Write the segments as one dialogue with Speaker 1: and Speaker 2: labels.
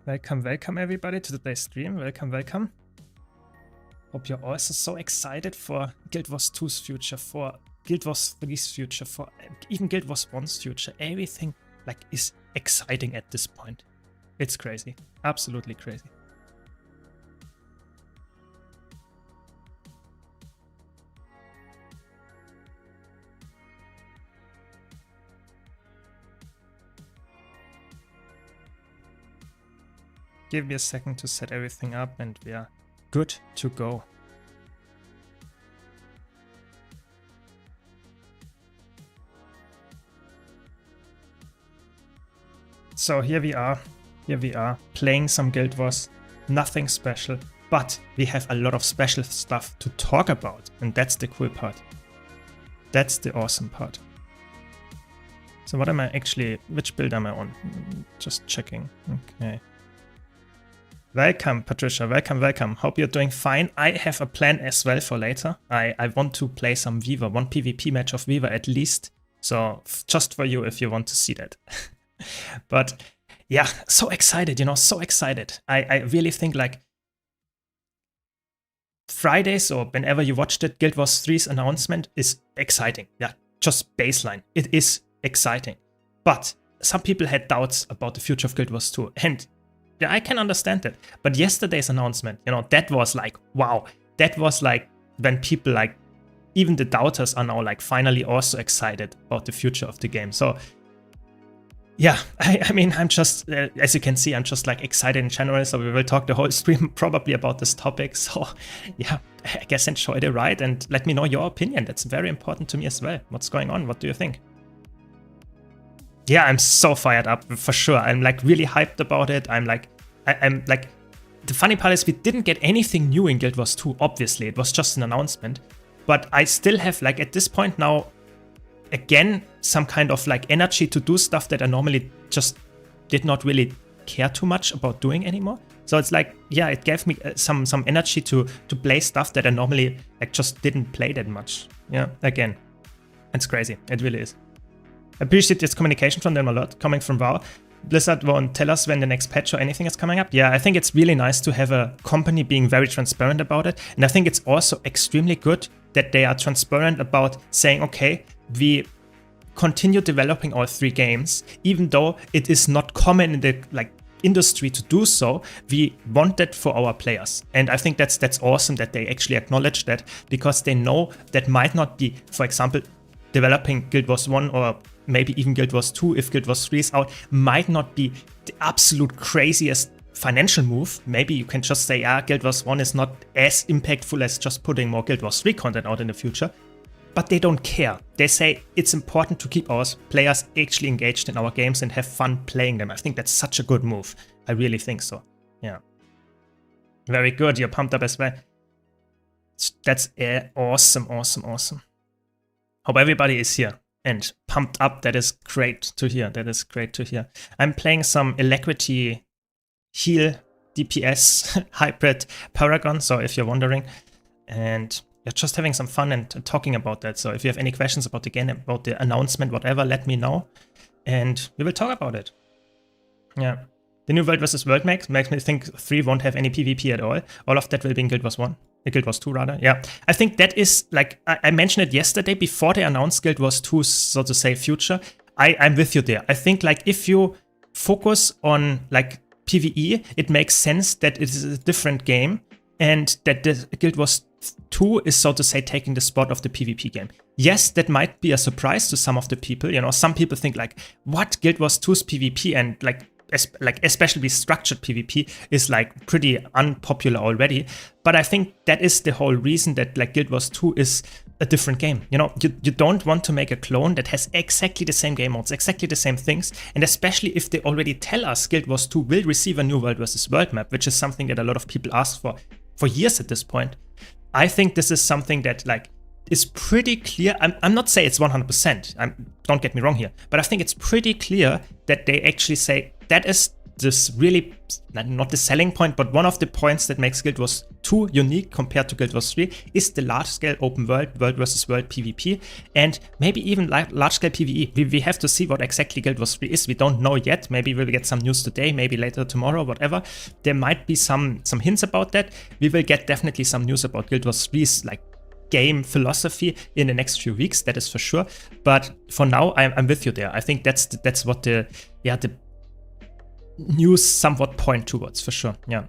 Speaker 1: Welcome, welcome everybody to today's stream. Welcome, welcome. Hope you're also so excited for Guild Wars 2's future, for Guild Wars 3's future, for even Guild Wars 1's future. Everything like is exciting at this point. It's crazy. Absolutely crazy. Give me a second to set everything up and we are good to go. So here we are, playing some Guild Wars, nothing special, but we have a lot of special stuff to talk about, and that's the cool part. That's the awesome part. So what am I actually, which build am I on? Just checking, okay. Welcome, Patricia. Welcome, welcome. Hope you're doing fine. I have a plan as well for later. I want to play some Weaver, one PvP match of Weaver at least. So just for you if you want to see that. But yeah, so excited, you know, so excited. I really think like Fridays or whenever you watched it, Guild Wars 3's announcement is exciting. Yeah, just baseline. It is exciting. But some people had doubts about the future of Guild Wars 2. And yeah, I can understand that. But yesterday's announcement, you know, that was like, wow. That was like when people like, even the doubters are now like finally also excited about the future of the game. So yeah, I mean, I'm just, as you can see, I'm just like excited in general. So we will talk the whole stream probably about this topic. So yeah, I guess enjoy the ride and let me know your opinion. That's very important to me as well. What's going on? What do you think? Yeah, I'm so fired up for sure. I'm like really hyped about it. I'm like, the funny part is we didn't get anything new in Guild Wars 2, obviously. It was just an announcement. But I still have like at this point now, again, some kind of like energy to do stuff that I normally just did not really care too much about doing anymore. So it's like, yeah, it gave me some energy to play stuff that I normally like just didn't play that much. Yeah, again, it's crazy. It really is. I appreciate this communication from them a lot, coming from WoW. Blizzard won't tell us when the next patch or anything is coming up. Yeah, I think it's really nice to have a company being very transparent about it. And I think it's also extremely good that they are transparent about saying, okay, we continue developing all 3 games, even though it is not common in the like industry to do so. We want that for our players. And I think that's awesome that they actually acknowledge that, because they know that might not be, for example, developing Guild Wars 1 or maybe even Guild Wars 2 if Guild Wars 3 is out, might not be the absolute craziest financial move. Maybe you can just say, yeah, Guild Wars 1 is not as impactful as just putting more Guild Wars 3 content out in the future. But they don't care. They say it's important to keep our players actually engaged in our games and have fun playing them. I think that's such a good move. I really think so. Yeah. Very good. You're pumped up as well. That's awesome, awesome, awesome. Hope everybody is here and pumped up. That is great to hear. That is great to hear. I'm playing some Alacrity heal DPS hybrid Paragon, so if you're wondering. And yeah, just having some fun and talking about that. So if you have any questions about the game, about the announcement, whatever, let me know. And we will talk about it. Yeah. The new World vs. World makes me think 3 won't have any PvP at all. All of that will be in Guild Wars 1. Guild Wars 2 rather. Yeah. I think that is like, I mentioned it yesterday before they announced Guild Wars 2's, so to say, future. I'm with you there. I think like if you focus on like PvE, it makes sense that it is a different game and that the Guild Wars 2 is, so to say, taking the spot of the PvP game. Yes, that might be a surprise to some of the people. You know, some people think like, what, Guild Wars 2's PvP and like especially structured PvP is like pretty unpopular already. But I think that is the whole reason that like Guild Wars 2 is a different game. You know, you don't want to make a clone that has exactly the same game modes, exactly the same things. And especially if they already tell us Guild Wars 2 will receive a new World vs. World map, which is something that a lot of people ask for years at this point. I think this is something that like is pretty clear. I'm not saying it's 100%. Don't get me wrong here, but I think it's pretty clear that they actually say that is this really, not the selling point, but one of the points that makes Guild Wars 2 unique compared to Guild Wars 3 is the large-scale open world versus world PvP, and maybe even large-scale PvE. We have to see what exactly Guild Wars 3 is. We don't know yet. Maybe we'll get some news today, maybe later tomorrow, whatever. There might be some hints about that. We will get definitely some news about Guild Wars 3's like game philosophy in the next few weeks, that is for sure. But for now, I'm with you there. I think that's what the news somewhat point towards, for sure. Yeah.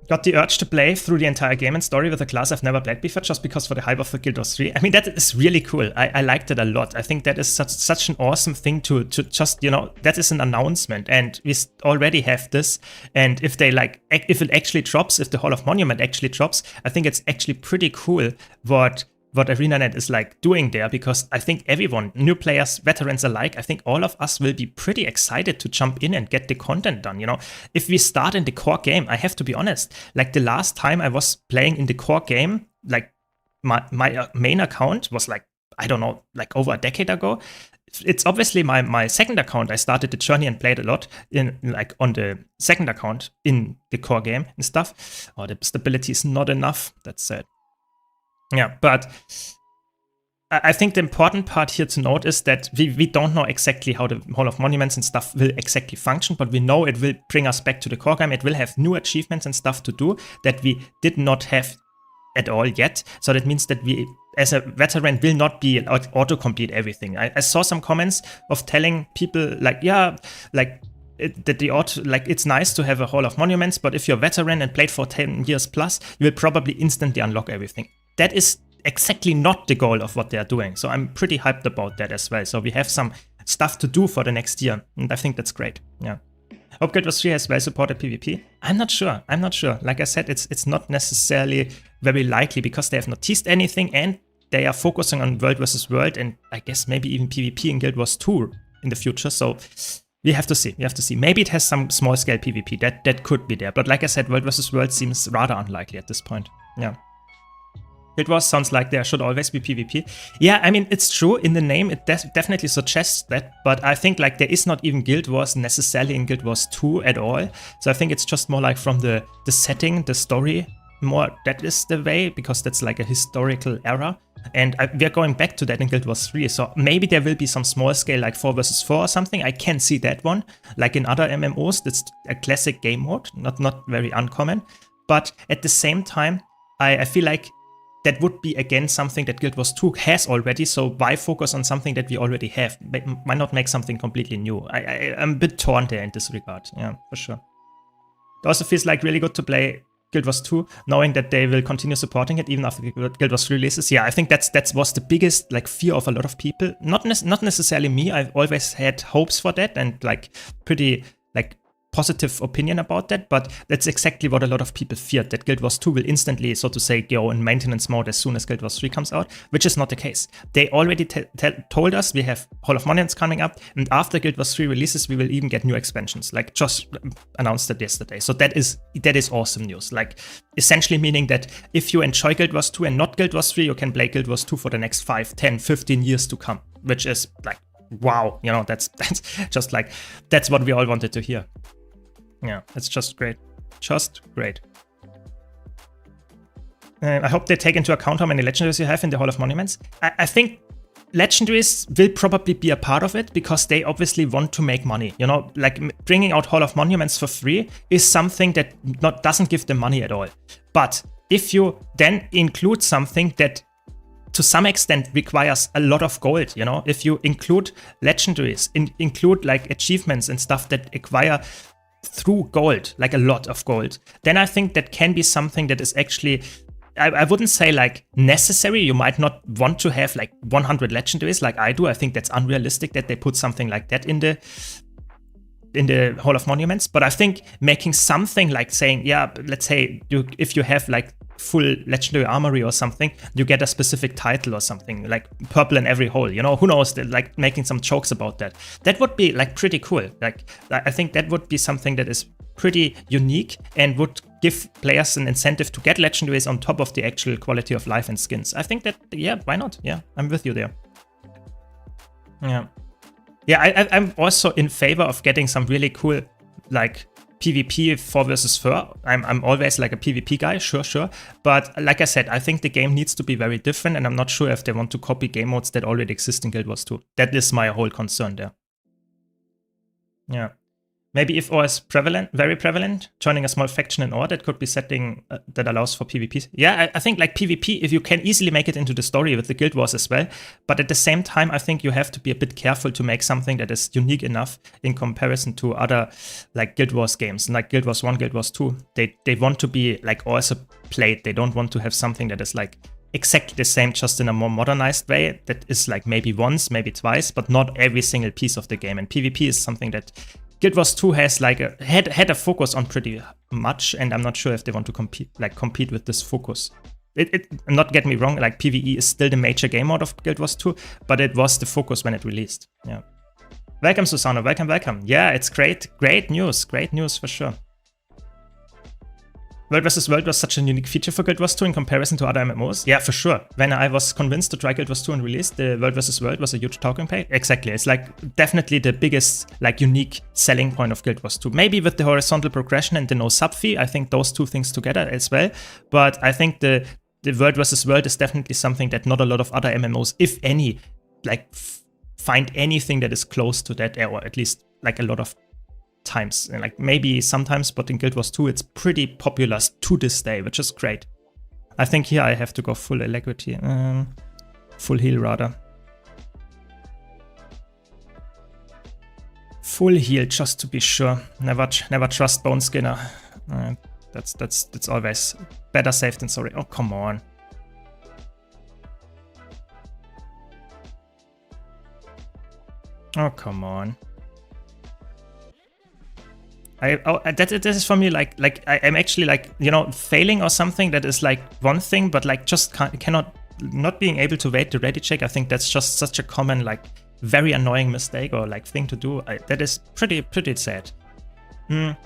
Speaker 1: Got the urge to play through the entire game and story with a class I've never played before just because for the hype of the Guild Wars 3. I mean, that is really cool. I liked it a lot. I think that is such an awesome thing to just, you know, that is an announcement, and we already have this. And if they like, if it actually drops, if the Hall of Monument actually drops, I think it's actually pretty cool what ArenaNet is like doing there, because I think everyone, new players, veterans alike, I think all of us will be pretty excited to jump in and get the content done, you know. If we start in the core game, I have to be honest, like the last time I was playing in the core game, like my main account was like, I don't know, like over a decade ago. It's obviously my second account. I started the journey and played a lot in like on the second account in the core game and stuff. Oh, the stability is not enough. That's sad. Yeah, but I think the important part here to note is that we don't know exactly how the Hall of Monuments and stuff will exactly function, but we know it will bring us back to the core game. It will have new achievements and stuff to do that we did not have at all yet. So that means that we, as a veteran, will not be auto-complete everything. I saw some comments of telling people like, yeah, like, it's nice to have a Hall of Monuments, but if you're a veteran and played for 10 years plus, you will probably instantly unlock everything. That is exactly not the goal of what they are doing. So I'm pretty hyped about that as well. So we have some stuff to do for the next year, and I think that's great. Yeah. Hope Guild Wars 3 has well-supported PvP. I'm not sure. Like I said, it's not necessarily very likely because they have not teased anything, and they are focusing on world versus world, and I guess maybe even PvP in Guild Wars 2 in the future. So we have to see. Maybe it has some small-scale PvP. That could be there. But like I said, world versus world seems rather unlikely at this point. Yeah. Guild Wars sounds like there should always be PvP. Yeah, I mean, it's true. In the name, it definitely suggests that. But I think like there is not even Guild Wars necessarily in Guild Wars 2 at all. So I think it's just more like from the setting, the story, more that is the way, because that's like a historical era. And we're going back to that in Guild Wars 3. So maybe there will be some small scale like 4 versus 4 or something. I can see that one. Like in other MMOs, that's a classic game mode, not very uncommon. But at the same time, I feel like that would be, again, something that Guild Wars 2 has already, so why focus on something that we already have? Why not make something completely new? I'm a bit torn there in this regard, yeah, for sure. It also feels like really good to play Guild Wars 2, knowing that they will continue supporting it even after Guild Wars 3 releases. Yeah, I think that was the biggest like fear of a lot of people. Not necessarily me, I've always had hopes for that and like pretty like positive opinion about that, but that's exactly what a lot of people feared, that Guild Wars 2 will instantly, so to say, go in maintenance mode as soon as Guild Wars 3 comes out, which is not the case. They already told us we have Hall of Monuments coming up, and after Guild Wars 3 releases, we will even get new expansions, like just announced it yesterday. So that is awesome news, like essentially meaning that if you enjoy Guild Wars 2 and not Guild Wars 3, you can play Guild Wars 2 for the next 5, 10, 15 years to come, which is like, wow, you know, that's just like, that's what we all wanted to hear. Yeah, it's just great. Just great. I hope they take into account how many legendaries you have in the Hall of Monuments. I think legendaries will probably be a part of it because they obviously want to make money. You know, like bringing out Hall of Monuments for free is something that doesn't give them money at all. But if you then include something that to some extent requires a lot of gold, you know, if you include legendaries, include like achievements and stuff that acquire through gold, like a lot of gold, then I think that can be something that is actually, I wouldn't say like necessary. You might not want to have like 100 legendaries like I do. I think that's unrealistic that they put something like that in the Hall of Monuments. But I think making something like saying, yeah, let's say if you have like full legendary armory or something, you get a specific title or something, like purple in every hole, you know, who knows, like making some jokes about that. That would be like pretty cool. Like I think that would be something that is pretty unique and would give players an incentive to get legendaries on top of the actual quality of life and skins. I think that, yeah, why not? Yeah, I'm with you there. Yeah. Yeah, I'm also in favor of getting some really cool, like, PvP 4 versus 4. I'm always like a PvP guy, sure. But like I said, I think the game needs to be very different, and I'm not sure if they want to copy game modes that already exist in Guild Wars 2. That is my whole concern there. Yeah. Maybe if OR is prevalent, very prevalent, joining a small faction in OR, that could be setting that allows for PvP. Yeah, I think like PvP, if you can easily make it into the story with the Guild Wars as well, but at the same time, I think you have to be a bit careful to make something that is unique enough in comparison to other like Guild Wars games, like Guild Wars 1, Guild Wars 2. They want to be like also played. They don't want to have something that is like exactly the same, just in a more modernized way, that is like maybe once, maybe twice, but not every single piece of the game. And PvP is something that Guild Wars 2 has like had a focus on pretty much, and I'm not sure if they want to compete with this focus. Not get me wrong, like PvE is still the major game mode of Guild Wars 2, but it was the focus when it released. Yeah. Welcome, Susano. Welcome. Yeah, it's great news for sure. World vs. World was such a unique feature for Guild Wars 2 in comparison to other MMOs. Yeah, for sure. When I was convinced to try Guild Wars 2 and release, the World vs. World was a huge talking point. Exactly. It's like definitely the biggest like unique selling point of Guild Wars 2. Maybe with the horizontal progression and the no sub fee, I think those two things together as well. But I think the World vs. World is definitely something that not a lot of other MMOs, if any, like find anything that is close to that, or at least like a lot of times, and like maybe sometimes, but in Guild Wars 2 it's pretty popular to this day, which is great. I think here I have to go full alacrity, full heal rather. Full heal just to be sure. Never trust Bone Skinner. That's always better safe than sorry. Oh, come on. Oh, come on. That is for me like I'm actually like, you know, failing or something. That is like one thing, but like just cannot not being able to wait the ready check. I think that's just such a common like very annoying mistake or like thing to do. That is pretty sad.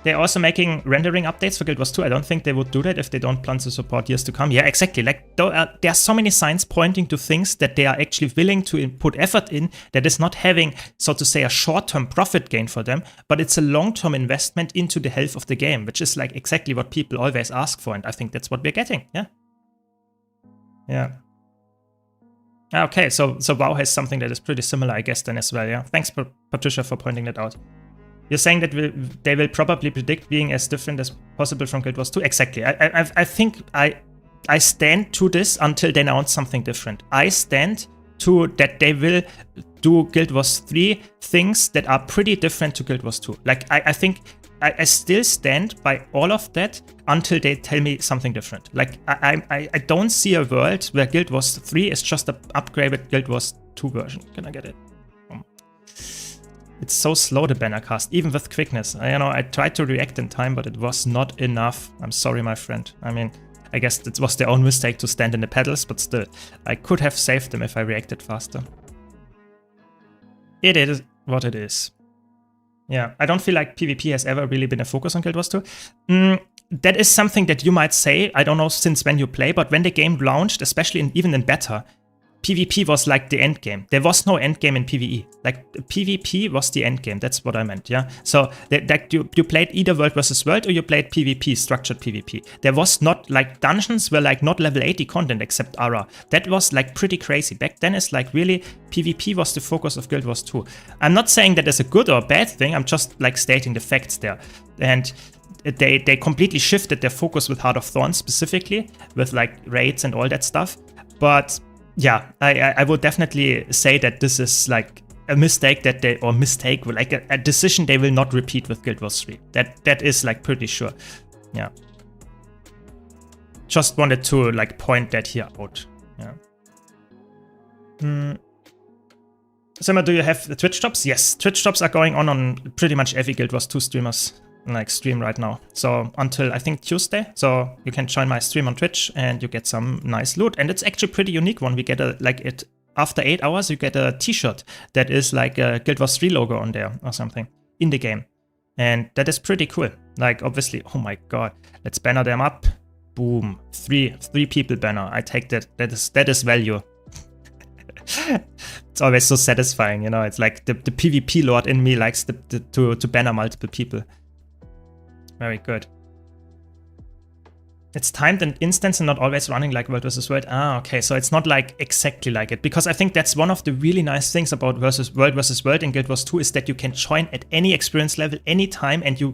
Speaker 1: They're also making rendering updates for Guild Wars 2. I don't think they would do that if they don't plan to support years to come. Yeah, exactly. Like there are so many signs pointing to things that they are actually willing to put effort in, that is not having, so to say, a short-term profit gain for them, but it's a long-term investment into the health of the game, which is like exactly what people always ask for, and I think that's what we're getting. Yeah. Okay, so WoW has something that is pretty similar, I guess, then as well. Yeah. Thanks, Patricia, for pointing that out. You're saying that they will probably predict being as different as possible from Guild Wars 2? Exactly. I think I stand to this until they announce something different. I stand to that they will do Guild Wars 3 things that are pretty different to Guild Wars 2. Like, I think I still stand by all of that until they tell me something different. Like, I don't see a world where Guild Wars 3 is just an upgraded Guild Wars 2 version. Can I get it? It's so slow, the banner cast, even with quickness. You know, I tried to react in time, but it was not enough. I'm sorry, my friend. I mean, I guess it was their own mistake to stand in the pedals, but still, I could have saved them if I reacted faster. It is what it is. Yeah, I don't feel like PvP has ever really been a focus on Guild Wars 2. That is something that you might say, I don't know since when you play, but when the game launched, especially even in beta, PvP was like the end game. There was no end game in PvE. Like PvP was the end game. That's what I meant. Yeah. So that you played either World vs. World or you played PvP, structured PvP. There was not like dungeons were like not level 80 content except Ara. That was like pretty crazy. Back then it's like really PvP was the focus of Guild Wars 2. I'm not saying that is a good or a bad thing. I'm just like stating the facts there. And they completely shifted their focus with Heart of Thorns specifically with like raids and all that stuff. But yeah, I would definitely say that this is like a mistake that they, or mistake, like a decision they will not repeat with Guild Wars 3. That is like pretty sure. Yeah. Just wanted to like point that here out. Yeah. Syrma, do you have the Twitch drops? Yes, Twitch drops are going on pretty much every Guild Wars 2 streamers like stream right now. So until I think Tuesday. So you can join my stream on Twitch and you get some nice loot. And it's actually pretty unique one. We get a like it after 8 hours, you get a t-shirt that is like a Guild Wars 3 logo on there or something in the game. And that is pretty cool. Like obviously, oh my god, let's banner them up. Boom. Three people banner. I take that. That is value. It's always so satisfying, you know. It's like the PvP lord in me likes to banner multiple people. Very good. It's timed and instance and not always running like World vs. World. Ah, okay, so it's not like exactly like it. Because I think that's one of the really nice things about World vs. World in Guild Wars 2 is that you can join at any experience level, anytime, and you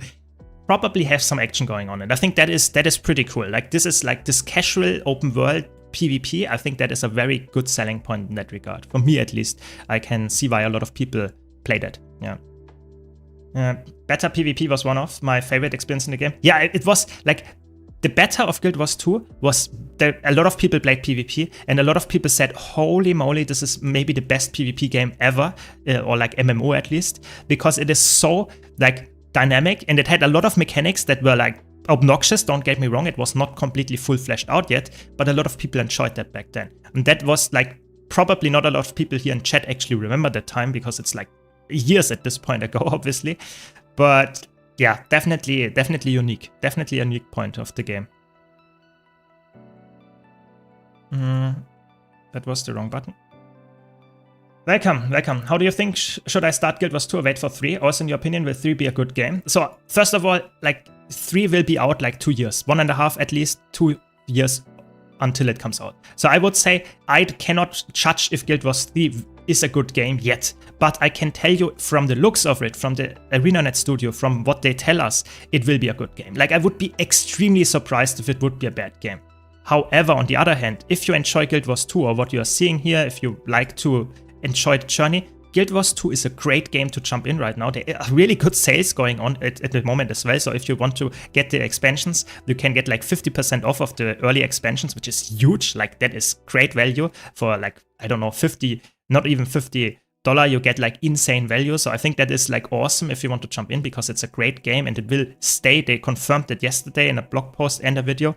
Speaker 1: probably have some action going on. And I think that is pretty cool. Like this is like this casual open world PvP. I think that is a very good selling point in that regard. For me at least, I can see why a lot of people play that. Yeah. Beta PvP was one of my favorite experiences in the game. Yeah, it was like the beta of Guild Wars 2 was that a lot of people played PvP and a lot of people said, holy moly, this is maybe the best PvP game ever, or like MMO at least, because it is so like dynamic and it had a lot of mechanics that were like obnoxious, don't get me wrong, it was not completely full fleshed out yet, but a lot of people enjoyed that back then. And that was like probably not a lot of people here in chat actually remember that time because it's like years at this point ago, obviously. But yeah, definitely unique. Definitely a unique point of the game. That was the wrong button. Welcome. How do you think? Should I start Guild Wars 2 or wait for 3? Also, in your opinion, will 3 be a good game? So, first of all, like 3 will be out like 2 years. 1.5 at least, 2 years until it comes out. So I would say I cannot judge if Guild Wars 3 is a good game yet, but I can tell you from the looks of it, from the ArenaNet studio, from what they tell us, it will be a good game. Like I would be extremely surprised if it would be a bad game. However, on the other hand, if you enjoy Guild Wars 2 or what you are seeing here, if you like to enjoy the journey, Guild Wars 2 is a great game to jump in right now. There are really good sales going on at the moment as well. So if you want to get the expansions, you can get like 50% off of the early expansions, which is huge. Like that is great value for like, I don't know, 50, not even $50. You get like insane value. So I think that is like awesome if you want to jump in because it's a great game and it will stay. They confirmed it yesterday in a blog post and a video.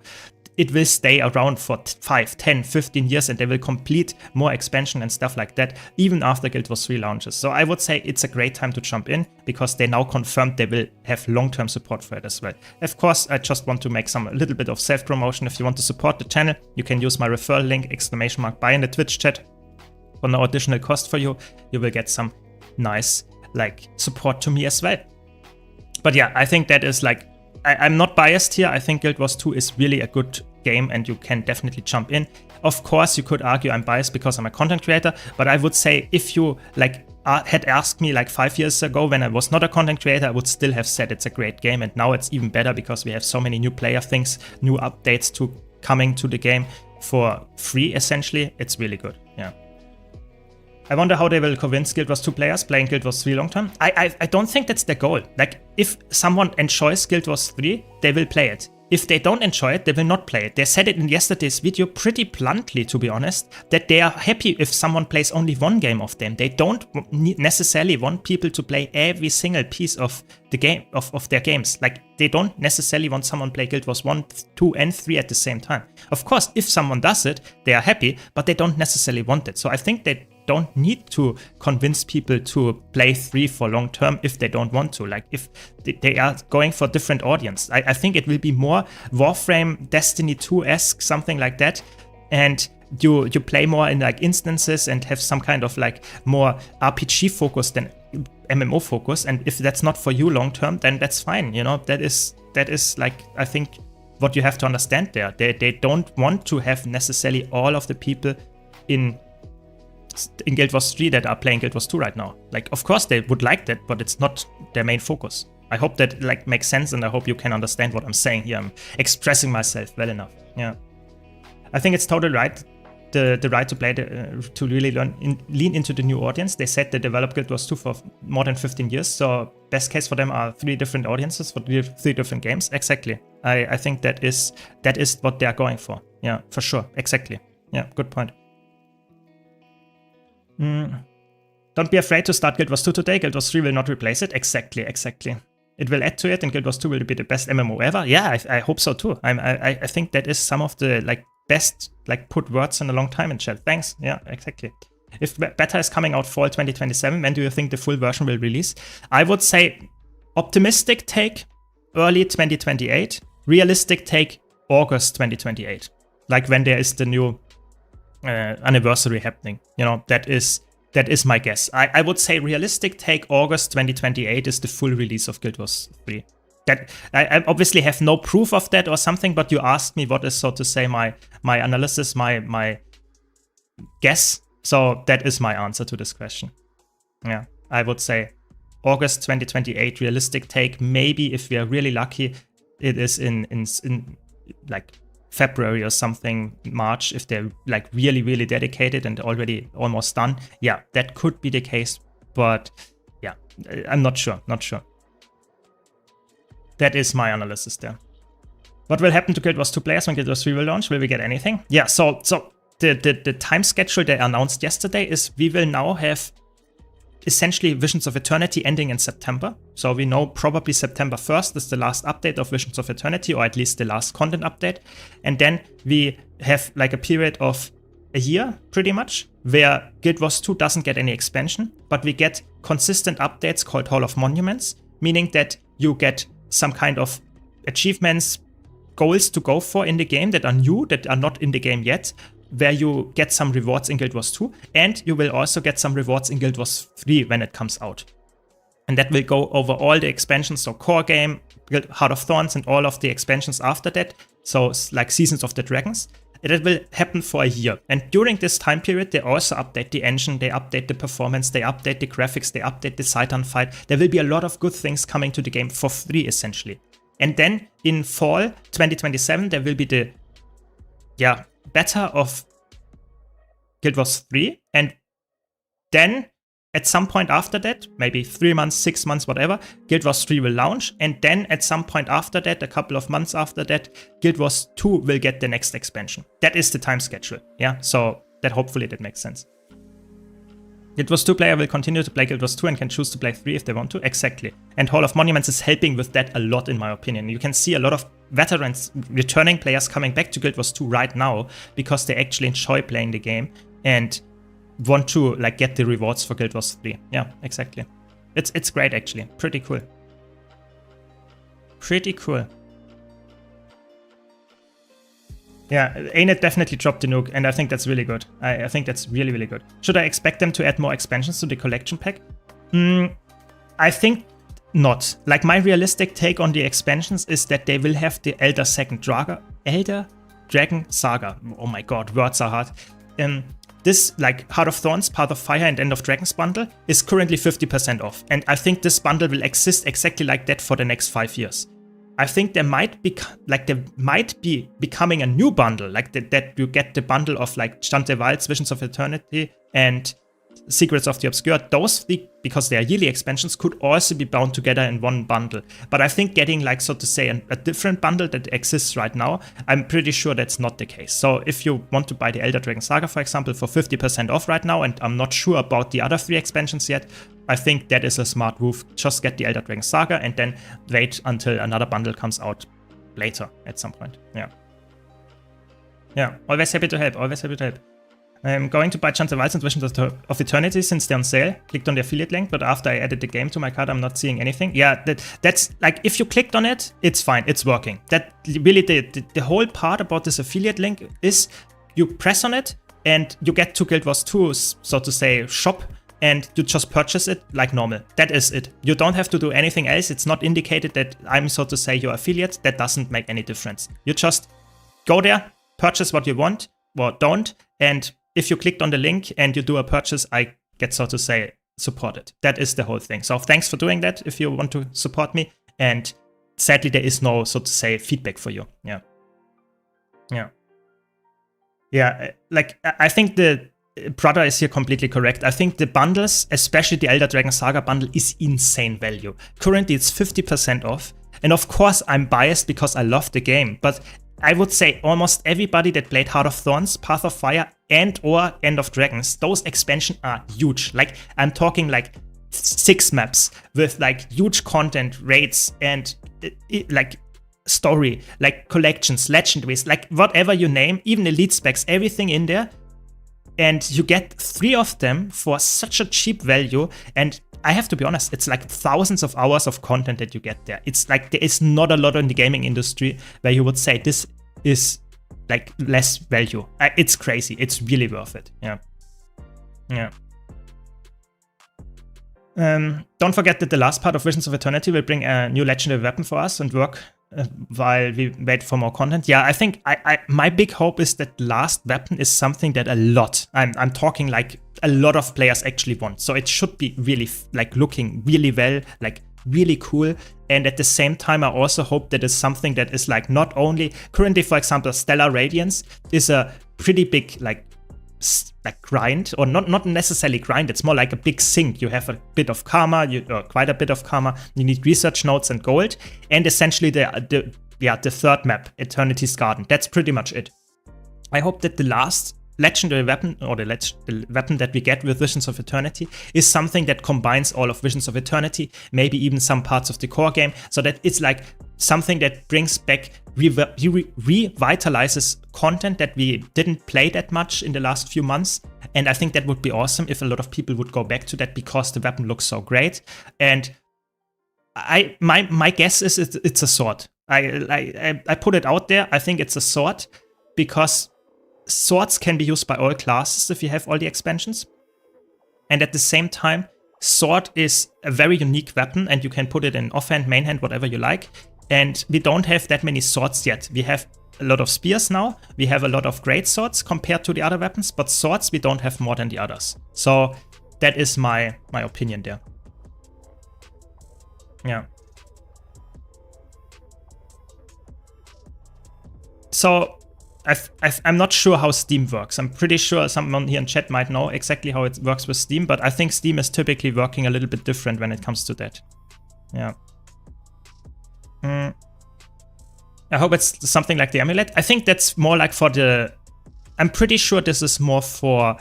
Speaker 1: It will stay around for 5, 10, 15 years and they will complete more expansion and stuff like that even after Guild Wars 3 launches. So I would say it's a great time to jump in because they now confirmed they will have long-term support for it as well. Of course, I just want to make a little bit of self-promotion. If you want to support the channel, you can use my referral link, !buy in the Twitch chat. For no additional cost for you, you will get some nice like support to me as well. But yeah, I think that is like, I'm not biased here. I think Guild Wars 2 is really a good game and you can definitely jump in. Of course, you could argue I'm biased because I'm a content creator, but I would say if you like had asked me like 5 years ago when I was not a content creator, I would still have said it's a great game. And now it's even better because we have so many new player things, new updates to coming to the game for free essentially. It's really good, yeah. I wonder how they will convince Guild Wars 2 players playing Guild Wars 3 long term. I don't think that's their goal. Like, if someone enjoys Guild Wars 3, they will play it. If they don't enjoy it, they will not play it. They said it in yesterday's video pretty bluntly, to be honest, that they are happy if someone plays only one game of them. They don't necessarily want people to play every single piece of the game, of their games. Like, they don't necessarily want someone play Guild Wars 1, 2, and 3 at the same time. Of course, if someone does it, they are happy, but they don't necessarily want it. So I think they don't need to convince people to play 3 for long term if they don't want to. Like if they are going for different audience. I think it will be more Warframe, Destiny 2-esque, something like that. And you play more in like instances and have some kind of like more RPG focus than MMO focus. And if that's not for you long term, then that's fine. You know, that is like, I think what you have to understand there. They don't want to have necessarily all of the people in Guild Wars 3 that are playing Guild Wars 2 right now. Like, of course they would like that, but it's not their main focus. I hope that like makes sense, and I hope you can understand what I'm saying here. I'm expressing myself well enough. Yeah, I think it's totally right. The right to play, to really lean into the new audience. They said they developed Guild Wars 2 for more than 15 years. So best case for them are 3 different audiences for 3 different games. Exactly. I think that is what they are going for. Yeah, for sure. Exactly. Yeah, good point. Don't be afraid to start Guild Wars 2 today. Guild Wars 3 will not replace it. Exactly. It will add to it, and Guild Wars 2 will be the best MMO ever. Yeah, I hope so too. I think that is some of the like best like put words in a long time in chat. Thanks. Yeah, exactly. If beta is coming out fall 2027, when do you think the full version will release? I would say optimistic take early 2028. Realistic take August 2028. Like when there is the new anniversary happening. You know, that is my guess. I would say realistic take August 2028 is the full release of Guild Wars 3. That I obviously have no proof of that or something, but you asked me what is, so to say, my analysis, my guess. So that is my answer to this question. Yeah, I would say August 2028 realistic take. Maybe if we are really lucky, it is in like February or something, March, if they're like really dedicated and already almost done. Yeah, that could be the case, but yeah, I'm not sure. That is my analysis there. What will happen to Guild Wars 2 players when Guild Wars 3 will launch? Will we get anything? Yeah, so the time schedule they announced yesterday is we will now have essentially Visions of Eternity ending in September. So we know probably September 1st is the last update of Visions of Eternity, or at least the last content update. And then we have like a period of a year, pretty much, where Guild Wars 2 doesn't get any expansion, but we get consistent updates called Hall of Monuments, meaning that you get some kind of achievements, goals to go for in the game that are new, that are not in the game yet, where you get some rewards in Guild Wars 2, and you will also get some rewards in Guild Wars 3 when it comes out. And that will go over all the expansions, so core game, Heart of Thorns, and all of the expansions after that, so like Seasons of the Dragons. And it will happen for a year. And during this time period, they also update the engine, they update the performance, they update the graphics, they update the sight-on fight. There will be a lot of good things coming to the game for free, essentially. And then in fall 2027, there will be the beta of Guild Wars 3, and then at some point after that, maybe 3 months, 6 months, whatever, Guild Wars 3 will launch, and then at some point after that, a couple of months after that, Guild Wars 2 will get the next expansion. That is the time schedule, yeah? So that hopefully that makes sense. Guild Wars 2 player will continue to play Guild Wars 2 and can choose to play 3 if they want to. Exactly. And Hall of Monuments is helping with that a lot, in my opinion. You can see a lot of veterans, returning players coming back to Guild Wars 2 right now because they actually enjoy playing the game and want to like get the rewards for Guild Wars 3. Yeah, exactly. It's great, actually. Pretty cool. Pretty cool. Yeah, ANET definitely dropped the nuke, and I think that's really good. I think that's really good. Should I expect them to add more expansions to the collection pack? I think not. Like, my realistic take on the expansions is that they will have the Elder Dragon Saga. Oh my god, words are hard. This, like, Heart of Thorns, Path of Fire, and End of Dragons bundle is currently 50% off. And I think this bundle will exist exactly like that for the next 5 years. I think there might be becoming a new bundle, like that you get the bundle of like Chante Wilds, Visions of Eternity, and Secrets of the Obscure. Those three, because they are yearly expansions, could also be bound together in one bundle. But I think getting, like, so to say, a different bundle that exists right now, I'm pretty sure that's not the case. So if you want to buy the Elder Dragon Saga, for example, for 50% off right now, and I'm not sure about the other 3 expansions yet, I think that is a smart move. Just get the Elder Dragon Saga and then wait until another bundle comes out later at some point. Yeah, always happy to help, always happy to help. I'm going to buy Chance of Wilds and Visions of Eternity since they're on sale. Clicked on the affiliate link, but after I added the game to my card, I'm not seeing anything. Yeah, that's like, if you clicked on it, it's fine, it's working. That really, the whole part about this affiliate link is you press on it and you get to Guild Wars 2's, so to say, shop, and you just purchase it like normal. That is it. You don't have to do anything else. It's not indicated that I'm, so to say, your affiliate. That doesn't make any difference. You just go there, purchase what you want or don't, and if you clicked on the link and you do a purchase, I get, so to say, supported. That is the whole thing. So thanks for doing that if you want to support me. And sadly, there is no, so to say, feedback for you. Yeah, like, I think the brother is here completely correct. I think the bundles, especially the Elder Dragon Saga bundle, is insane value. Currently, it's 50% off. And of course, I'm biased because I love the game. But I would say almost everybody that played Heart of Thorns, Path of Fire, and or End of Dragons, those expansions are huge. Like, I'm talking like 6 maps with like huge content, raids, and like story, like collections, legendaries, like whatever you name, even elite specs, everything in there. And you get 3 of them for such a cheap value. And I have to be honest, it's like thousands of hours of content that you get there. It's like there is not a lot in the gaming industry where you would say this is like less value. It's crazy. It's really worth it. Yeah. Yeah. Don't forget that the last part of Visions of Eternity will bring a new legendary weapon for us and work while we wait for more content. Yeah, I think my big hope is that last weapon is something that I'm talking like a lot of players actually want. So it should be really like looking really well, like really cool. And at the same time, I also hope that it's something that is like not only currently, for example, Stellar Radiance is a pretty big like grind, or not necessarily grind. It's more like a big sink. You have a bit of karma, quite a bit of karma. You need research nodes and gold, and essentially the third map, Eternity's Garden. That's pretty much it. I hope that the last legendary weapon, or the weapon that we get with Visions of Eternity, is something that combines all of Visions of Eternity, maybe even some parts of the core game, so that it's like something that brings back, revitalizes content that we didn't play that much in the last few months. And I think that would be awesome if a lot of people would go back to that, because the weapon looks so great. And my guess is it's a sword. I put it out there. I think it's a sword, because swords can be used by all classes if you have all the expansions. And at the same time, sword is a very unique weapon, and you can put it in offhand, main hand, whatever you like. And we don't have that many swords yet. We have a lot of spears now. We have a lot of great swords compared to the other weapons, but swords we don't have more than the others. So that is my opinion there. Yeah. So I'm not sure how Steam works. I'm pretty sure someone here in chat might know exactly how it works with Steam, but I think Steam is typically working a little bit different when it comes to that. Yeah. I hope it's something like the amulet. I think that's more like for the... I'm pretty sure this is more for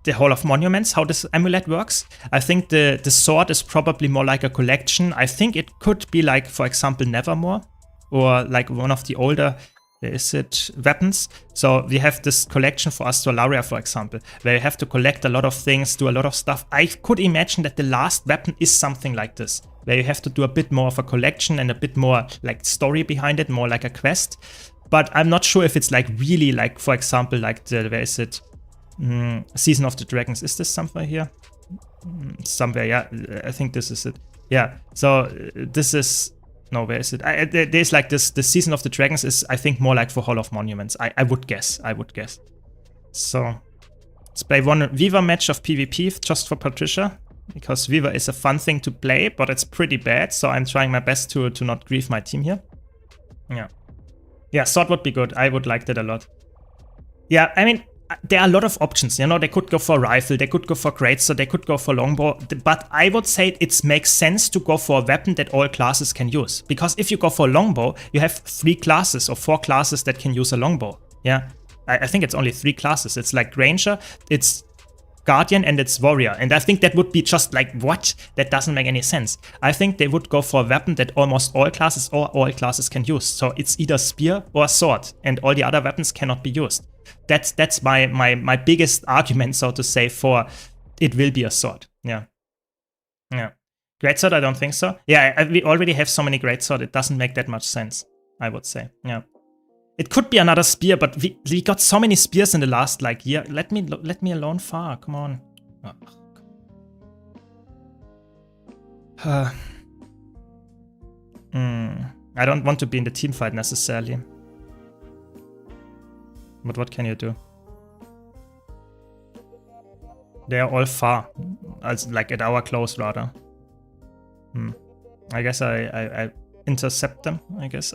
Speaker 1: the Hall of Monuments, how this amulet works. I think the sword is probably more like a collection. I think it could be like, for example, Nevermore, or like one of the older... Is it weapons? So we have this collection for Astrolaria, for example, where you have to collect a lot of things, do a lot of stuff. I could imagine that the last weapon is something like this, where you have to do a bit more of a collection and a bit more like story behind it, more like a quest. But I'm not sure if it's like really like, for example, like the, where is it? Season of the Dragons. Is this somewhere here? Somewhere, yeah. I think this is it. Yeah. So this is... No, where is it? There's like this. The Season of the Dragons is, I think, more like for Hall of Monuments. I would guess. So let's play one Viva match of PvP just for Patricia, because Viva is a fun thing to play, but it's pretty bad. So I'm trying my best to not grieve my team here. Yeah. Yeah, sword would be good. I would like that a lot. Yeah, I mean, there are a lot of options, you know. They could go for rifle, they could go for greatsword, they could go for longbow, but I would say it makes sense to go for a weapon that all classes can use, because if you go for longbow, you have 3 classes or 4 classes that can use a longbow. Yeah, I think it's only 3 classes. It's like Ranger, it's Guardian, and it's Warrior, and I think that would be just like, what? That doesn't make any sense. I think they would go for a weapon that almost all classes or all classes can use, so it's either spear or sword, and all the other weapons cannot be used. That's my biggest argument, so to say, for it will be a sword. Yeah. Yeah. Greatsword, I don't think so. Yeah, we already have so many greatsword, it doesn't make that much sense, I would say. Yeah. It could be another spear, but we got so many spears in the last like year. Let me alone, far. Come on. I don't want to be in the team fight necessarily. But what can you do? They are all far, as like at our close rather. I guess I intercept them. I guess.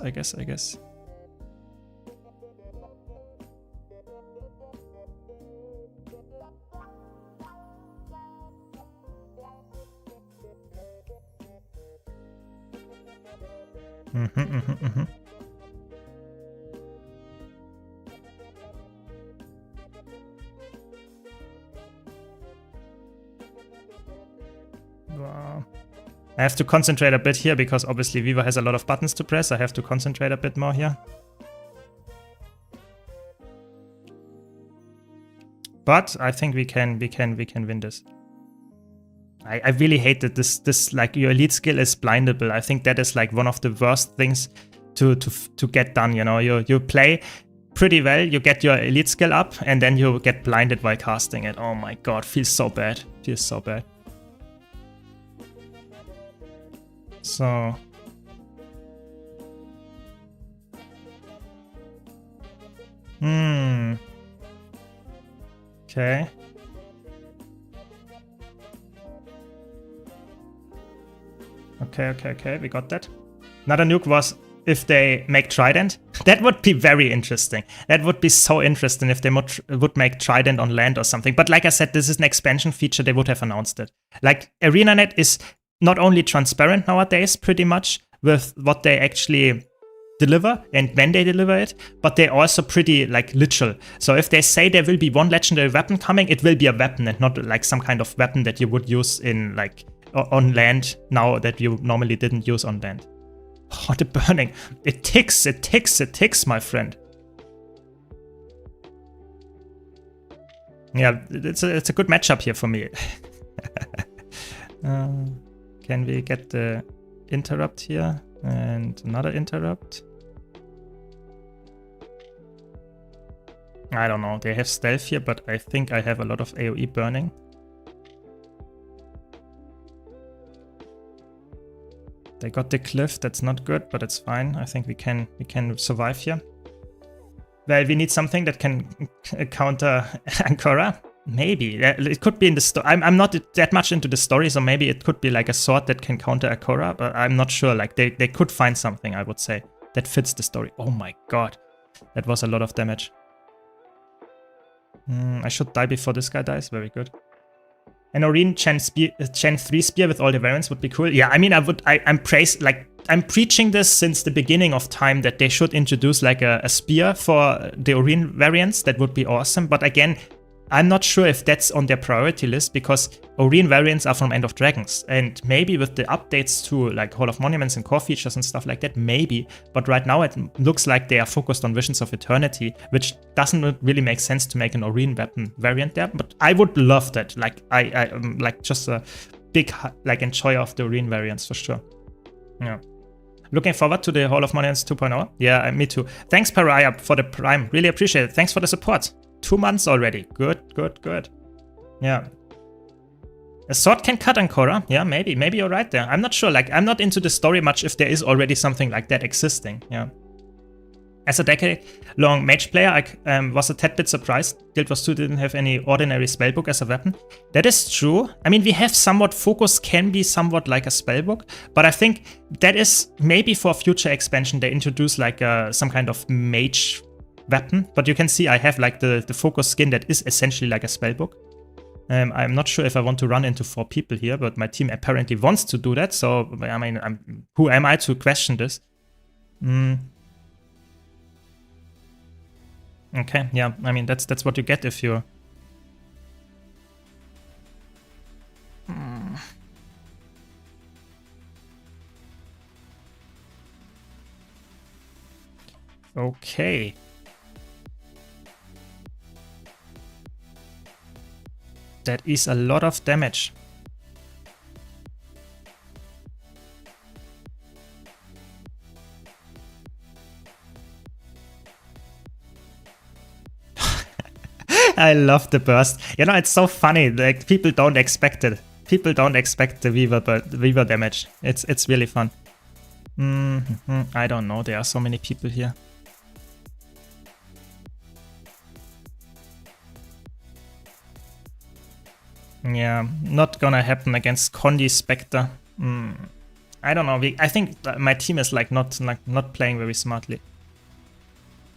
Speaker 1: Wow. I have to concentrate a bit here because obviously Viva has a lot of buttons to press. I have to concentrate a bit more here. But I think we can win this. I really hate that this like your elite skill is blindable. I think that is like one of the worst things to get done, you know. You play pretty well. You get your elite skill up, and then you get blinded while casting it. Oh my god, feels so bad. Feels so bad. So... Okay. Okay, we got that. Another nuke was if they make Trident. That would be very interesting. That would be so interesting if they would make Trident on land or something. But like I said, this is an expansion feature. They would have announced it. Like, ArenaNet is not only transparent nowadays, pretty much, with what they actually deliver and when they deliver it, but they're also pretty, like, literal. So if they say there will be one legendary weapon coming, it will be a weapon and not, like, some kind of weapon that you would use in, like, on land now that you normally didn't use on land. Oh, the burning. It ticks, my friend. Yeah, it's a good matchup here for me. Can we get the interrupt here? And another interrupt. I don't know. They have stealth here, but I think I have a lot of AoE burning. They got the cliff. That's not good, but it's fine. I think we can survive here. Well, we need something that can counter Ankara. Maybe. It could be in the story. I'm not that much into the story, so maybe it could be like a sword that can counter Akora, but I'm not sure. Like, they could find something, I would say, that fits the story. Oh my god. That was a lot of damage. I should die before this guy dies. Very good. An Oreen Chen 3 spear with all the variants would be cool. Yeah, I mean, I'm preaching this since the beginning of time that they should introduce like a spear for the Oreen variants. That would be awesome. But again, I'm not sure if that's on their priority list because Oreen variants are from End of Dragons. And maybe with the updates to like Hall of Monuments and core features and stuff like that, maybe. But right now it looks like they are focused on Visions of Eternity, which doesn't really make sense to make an Oreen weapon variant there. But I would love that. Like, I'm like just a big like enjoyer of the Oreen variants for sure. Yeah. Looking forward to the Hall of Monuments 2.0. Yeah, me too. Thanks, Pariah, for the Prime. Really appreciate it. Thanks for the support. 2 months already. Good. Yeah. A sword can cut Ankara. Yeah, maybe you're right there. I'm not sure. Like, I'm not into the story much if there is already something like that existing. Yeah. As a decade-long mage player, I was a tad bit surprised Guild Wars 2 didn't have any ordinary spellbook as a weapon. That is true. I mean, we have somewhat focus can be somewhat like a spellbook, but I think that is maybe for future expansion they introduce like some kind of mage weapon. But you can see I have like the focus skin that is essentially like a spellbook. I'm not sure if I want to run into 4 people here, but my team apparently wants to do that. So, I mean, who am I to question this? Okay, yeah, I mean, that's what you get if you... Okay. That is a lot of damage. I love the burst. You know, it's so funny. Like, people don't expect it. People don't expect the Weaver damage. It's really fun. I don't know. There are so many people here. Yeah, not gonna happen against Condi Spectre. I don't know. I think my team is like not playing very smartly.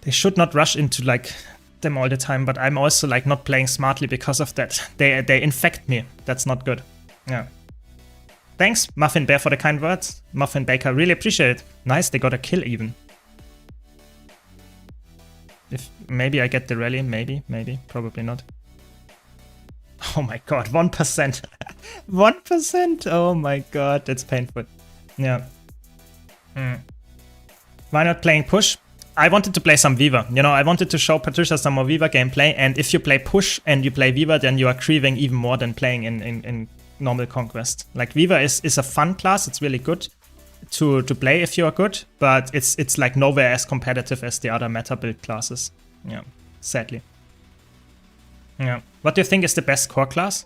Speaker 1: They should not rush into like them all the time, but I'm also like not playing smartly because of that. They infect me. That's not good. Yeah. Thanks, Muffin Bear, for the kind words. Muffin Baker, really appreciate it. Nice, they got a kill even. If maybe I get the rally, maybe, probably not. Oh my god, 1%. 1%. Oh my god, that's painful. Yeah. Why not playing push? I wanted to play some Weaver. You know, I wanted to show Patricia some more Weaver gameplay, and if you play push and you play Weaver, then you are grieving even more than playing in normal Conquest. Like, Weaver is a fun class. It's really good to play if you are good, but it's like nowhere as competitive as the other meta build classes. Yeah, sadly. Yeah. What do you think is the best core class?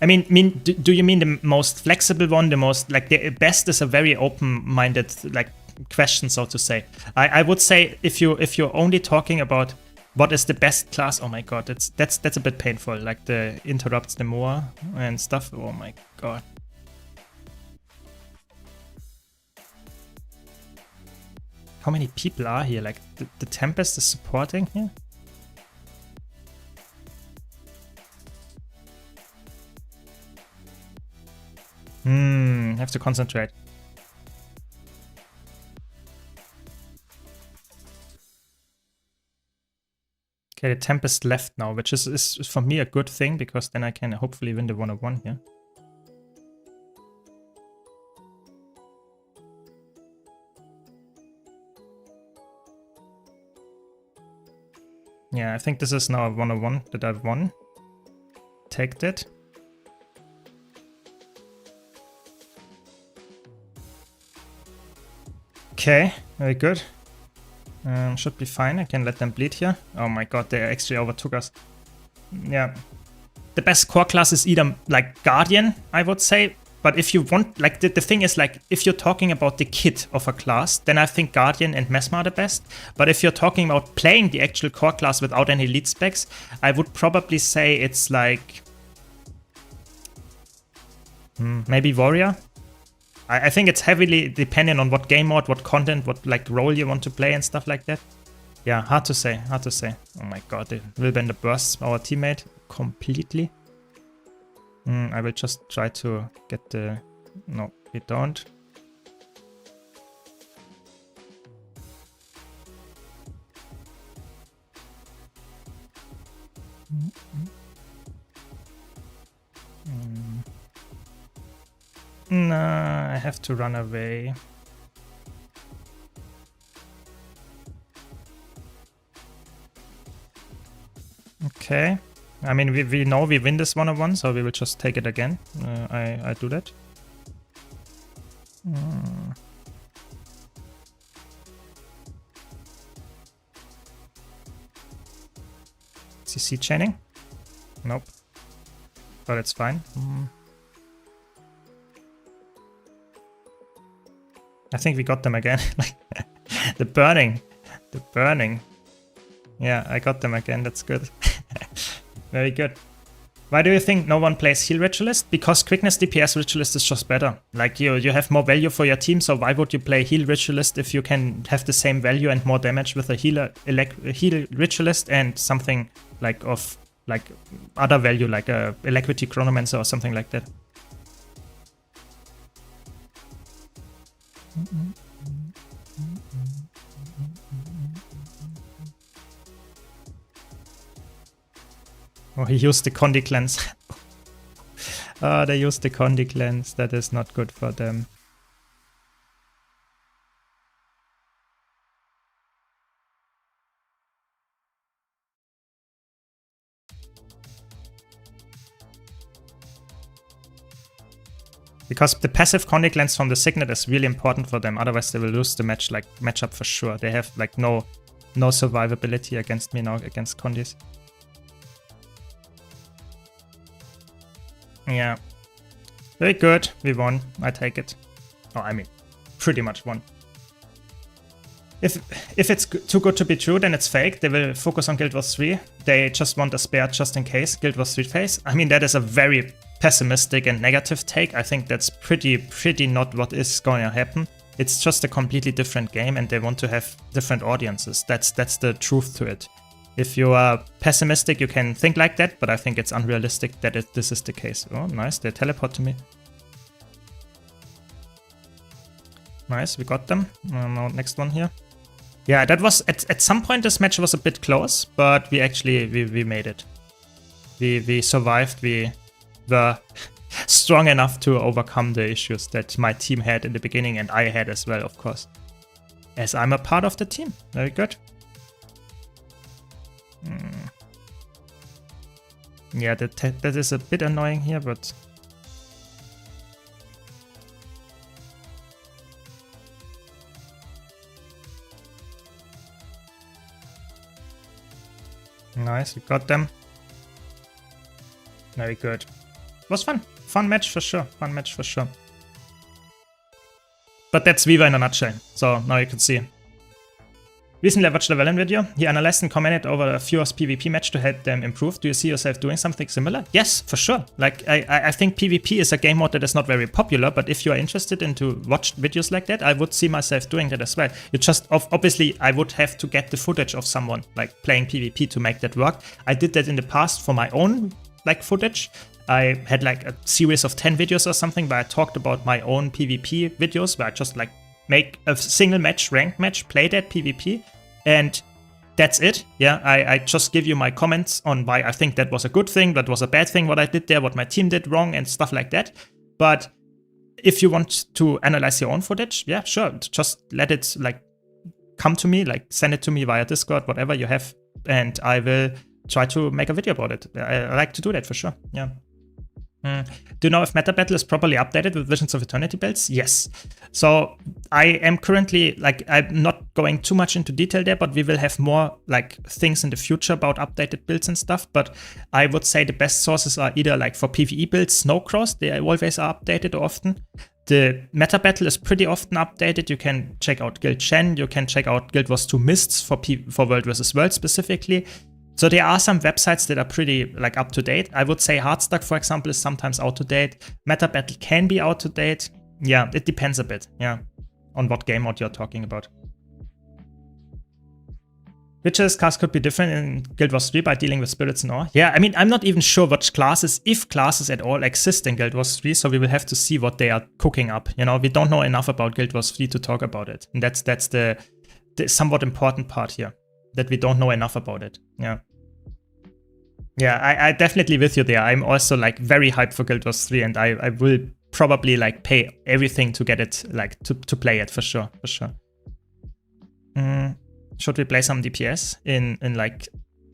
Speaker 1: I mean, do you mean the most flexible one? The most, like, the best is a very open-minded, like, question, so to say. I would say if you're only talking about what is the best class, oh my god, that's a bit painful. Like the interrupts the more and stuff. Oh my god. How many people are here? Like the Tempest is supporting here? Have to concentrate. Okay, the Tempest left now, which is for me a good thing, because then I can hopefully win the 101 here. Yeah, I think this is now a 101 that I've won. Take that. Okay, very good. Should be fine. I can let them bleed here. Oh my god, they actually overtook us. Yeah. The best core class is either like Guardian, I would say. But if you want, like, the thing is, like, if you're talking about the kit of a class, then I think Guardian and Mesmer are the best. But if you're talking about playing the actual core class without any lead specs, I would probably say it's like... maybe Warrior? I think it's heavily dependent on what game mode, what content, what, like, role you want to play and stuff like that. Yeah, hard to say, hard to say. Oh my god, they will bend the bursts our teammate completely. I will just try to get the... No, we don't. Nah, I have to run away. Okay. I mean, we know we win this 101, so we will just take it again. I do that. CC chaining? Nope. But it's fine. I think we got them again. The burning. The burning. Yeah, I got them again. That's good. Very good. Why do you think no one plays heal ritualist? Because quickness DPS ritualist is just better. Like, you have more value for your team, so why would you play heal ritualist if you can have the same value and more damage with a heal ritualist and something like of like other value, like a alacrity chronomancer or something like that? Oh, he used the Condi cleanse. Oh, they used the Condi cleanse. That is not good for them. Because the passive Condi cleanse from the Signet is really important for them. Otherwise, they will lose the matchup for sure. They have like no survivability against me now, against Condis. Yeah. Very good. We won. I take it. Oh, I mean, pretty much won. If it's too good to be true, then it's fake. They will focus on Guild Wars 3. They just want a spare just in case Guild Wars 3 phase. I mean, that is a very pessimistic and negative take. I think that's pretty not what is going to happen. It's just a completely different game, and they want to have different audiences. That's the truth to it. If you are pessimistic, you can think like that, but I think it's unrealistic that this is the case. Oh, nice. They teleport to me. Nice, we got them. Now next one here. Yeah, that was... At some point this match was a bit close, but we actually... We made it. We survived. We were strong enough to overcome the issues that my team had in the beginning, and I had as well, of course. As I'm a part of the team. Very good. Yeah, that is a bit annoying here, but... Nice, you got them. Very good. Was fun. Fun match for sure. Fun match for sure. But that's Viva in a nutshell. So now you can see. Recently I watched a Valen video. He analyzed and commented over a Furious PvP match to help them improve. Do you see yourself doing something similar? Yes, for sure. Like I think PvP is a game mode that is not very popular, but if you are interested in to watch videos like that, I would see myself doing that as well. You just obviously I would have to get the footage of someone like playing PvP to make that work. I did that in the past for my own like footage. I had like a series of 10 videos or something where I talked about my own PvP videos where I just like make a single match, ranked match, play that PvP, and that's it. Yeah, I just give you my comments on why I think that was a good thing, that was a bad thing, what I did there, what my team did wrong, and stuff like that. But if you want to analyze your own footage, yeah, sure, just let it like come to me, like send it to me via Discord, whatever you have, and I will try to make a video about it. I like to do that for sure, yeah. Do you know if Meta Battle is properly updated with Visions of Eternity builds? Yes. So I am currently, like, I'm not going too much into detail there, but we will have more like things in the future about updated builds and stuff. But I would say the best sources are either like for PvE builds, Snowcross, they always are updated often. The Meta Battle is pretty often updated. You can check out Guild Chen, you can check out Guild Wars 2 Mists for World vs. World specifically. So there are some websites that are pretty like up to date. I would say Hardstuck, for example, is sometimes out to date. Meta Battle can be out to date. Yeah, it depends a bit, yeah, on what game mode you're talking about. Witcher's cast could be different in Guild Wars 3 by dealing with spirits and all. Yeah, I mean, I'm not even sure what classes, if classes at all exist in Guild Wars 3, so we will have to see what they are cooking up. You know, we don't know enough about Guild Wars 3 to talk about it. And that's the somewhat important part here, that we don't know enough about it, yeah. Yeah, I definitely with you there. I'm also like very hyped for Guild Wars 3, and I will probably like pay everything to get it, like to play it for sure, for sure. Should we play some DPS in like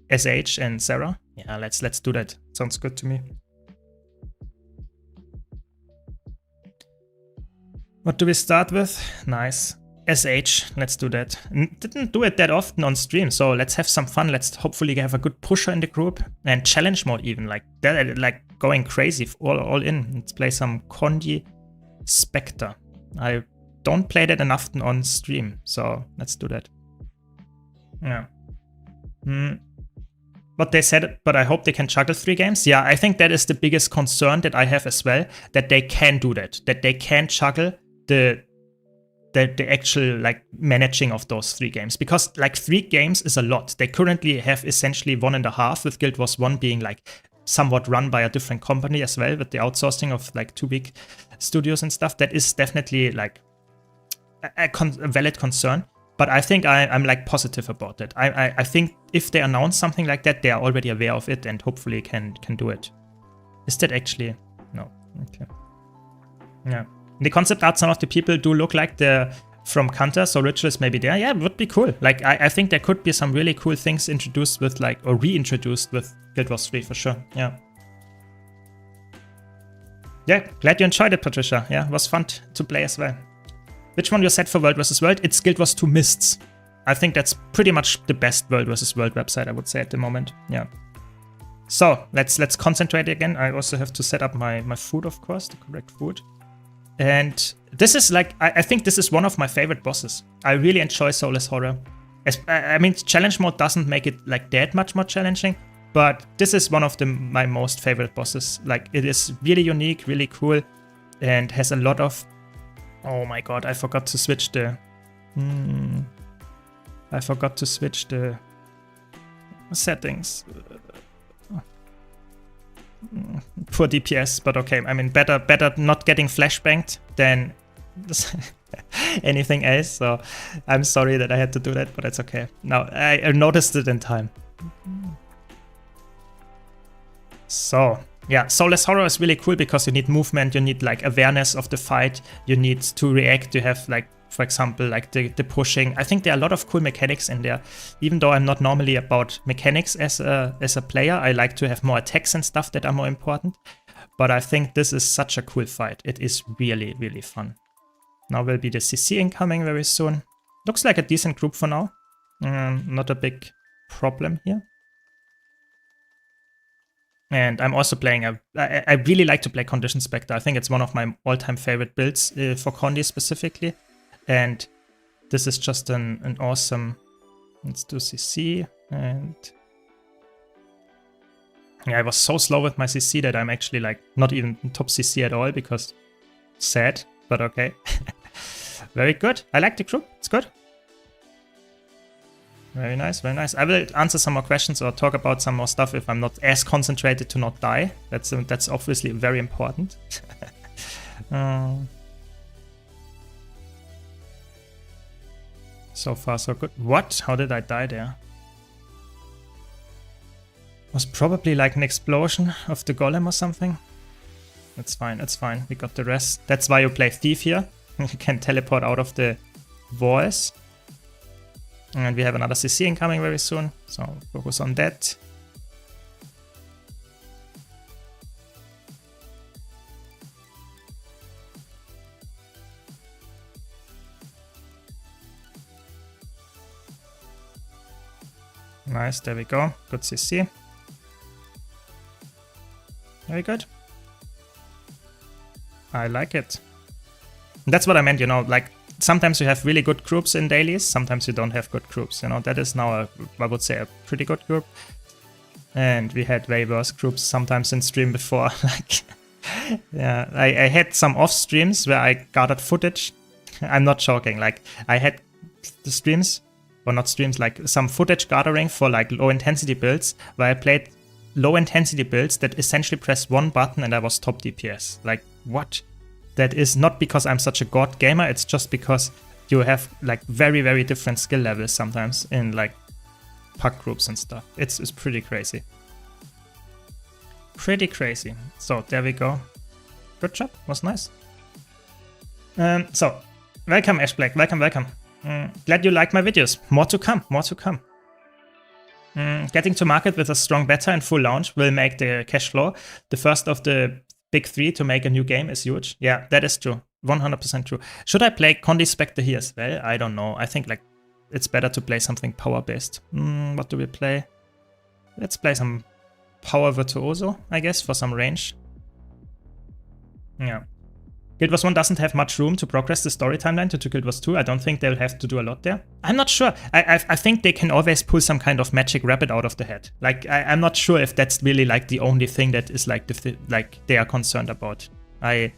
Speaker 1: SH and Sarah? Yeah, let's do that. Sounds good to me. What do we start with? Nice. SH, let's do that. Didn't do it that often on stream, so let's have some fun. Let's hopefully have a good pusher in the group, and challenge mode even, like that, like going crazy, all in. Let's play some Condi Spectre. I don't play that enough on stream, so let's do that. Yeah. But they said, but I hope they can juggle 3 games. Yeah, I think that is the biggest concern that I have as well, that they can do that they can juggle the actual like managing of those 3 games, because like 3 games is a lot. They currently have essentially 1.5, with Guild Wars 1 being like somewhat run by a different company as well, with the outsourcing of like 2 big studios and stuff. That is definitely like a valid concern, but I think I'm like positive about that. I think if they announce something like that, they are already aware of it and hopefully can do it. Is that actually? No. Okay. Yeah. The concept art, some of the people do look like they're from Kanta, so Rituals maybe there. Yeah, it would be cool. Like, I think there could be some really cool things introduced with, like, or reintroduced with Guild Wars 3 for sure. Yeah. Yeah, glad you enjoyed it, Patricia. Yeah, it was fun to play as well. Which one you set for World vs. World? It's Guild Wars 2 Mists. I think that's pretty much the best World vs. World website, I would say, at the moment. Yeah. So, let's concentrate again. I also have to set up my food, of course, the correct food. And this is like, I think this is one of my favorite bosses. I really enjoy Soulless Horror. I mean, challenge mode doesn't make it like that much more challenging, but this is one of my most favorite bosses. Like, it is really unique, really cool, and has a lot of... Oh my god, I forgot to switch the... I forgot to switch the settings. Poor DPS, but okay. I mean, better not getting flashbanged than anything else. So I'm sorry that I had to do that, but it's okay. Now I noticed it in time. So yeah, Soulless Horror is really cool because you need movement, you need like awareness of the fight, you need to react, you have like, for example, like the pushing. I think there are a lot of cool mechanics in there. Even though I'm not normally about mechanics as a player, I like to have more attacks and stuff that are more important. But I think this is such a cool fight. It is really, really fun. Now will be the CC incoming very soon. Looks like a decent group for now. Not a big problem here. And I'm also playing I really like to play Condition Spectre. I think it's one of my all-time favorite builds for Condi specifically. And this is just an awesome... Let's do CC. And yeah, I was so slow with my CC that I'm actually like not even top CC at all because sad, but okay. Very good. I like the group. It's good. Very nice, very nice. I will answer some more questions or talk about some more stuff if I'm not as concentrated to not die. That's obviously very important. So far, so good. What? How did I die there? Was probably like an explosion of the golem or something. That's fine, that's fine. We got the rest. That's why you play Thief here. You can teleport out of the walls. And we have another CC incoming very soon, so focus on that. Nice, there we go. Good CC. Very good. I like it. That's what I meant, you know, like sometimes you have really good groups in dailies, sometimes you don't have good groups, you know. That is now, I would say, a pretty good group. And we had way worse groups sometimes in stream before. Like, yeah, I had some off streams where I gathered footage. I'm not joking, like I had the streams, or not streams, like some footage gathering for like low intensity builds where I played low intensity builds that essentially pressed one button and I was top DPS. Like, what? That is not because I'm such a god gamer, it's just because you have like very, very different skill levels sometimes in like puck groups and stuff. It's pretty crazy. Pretty crazy. So there we go. Good job, was nice. So, welcome Ash Black, welcome, welcome. Glad you like my videos. More to come, more to come. Getting to market with a strong beta and full launch will make the cash flow the first of the big three to make a new game is huge. Yeah, that is true. 100% true. Should I play Condi Spectre here as well? I don't know. I think like it's better to play something power-based. What do we play? Let's play some Power Virtuoso, I guess, for some range. Yeah. Guild Wars 1 doesn't have much room to progress the story timeline to Guild Wars 2. I don't think they'll have to do a lot there. I'm not sure. I think they can always pull some kind of magic rabbit out of the hat. Like, I'm not sure if that's really like the only thing that is like like they are concerned about. I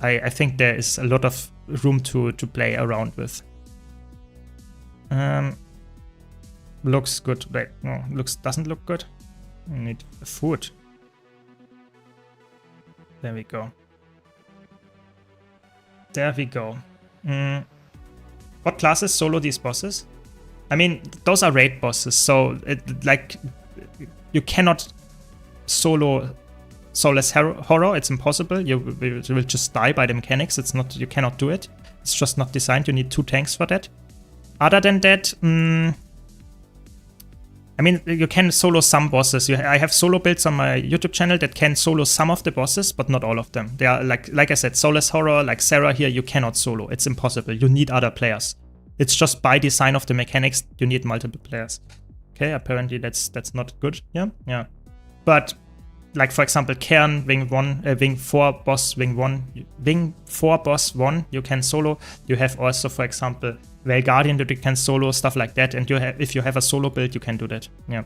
Speaker 1: think there is a lot of room to play around with. Looks good. Wait, no, doesn't look good. I need food. There we go. There we go. What classes solo these bosses? I mean, those are raid bosses, so like you cannot solo Soulless Horror. It's impossible. You will just die by the mechanics. It's not. You cannot do it. It's just not designed. You need 2 tanks for that. Other than that, I mean, you can solo some bosses. I have solo builds on my YouTube channel that can solo some of the bosses, but not all of them. They are like I said, Soulless Horror, like Sarah here, you cannot solo. It's impossible. You need other players. It's just by design of the mechanics, you need multiple players. Okay, apparently that's not good. Yeah. But like for example, Cairn, Wing 4 boss, Wing 4 boss 1, you can solo. You have also, for example, Veil Guardian that you can solo, stuff like that. And if you have a solo build, you can do that. Yeah.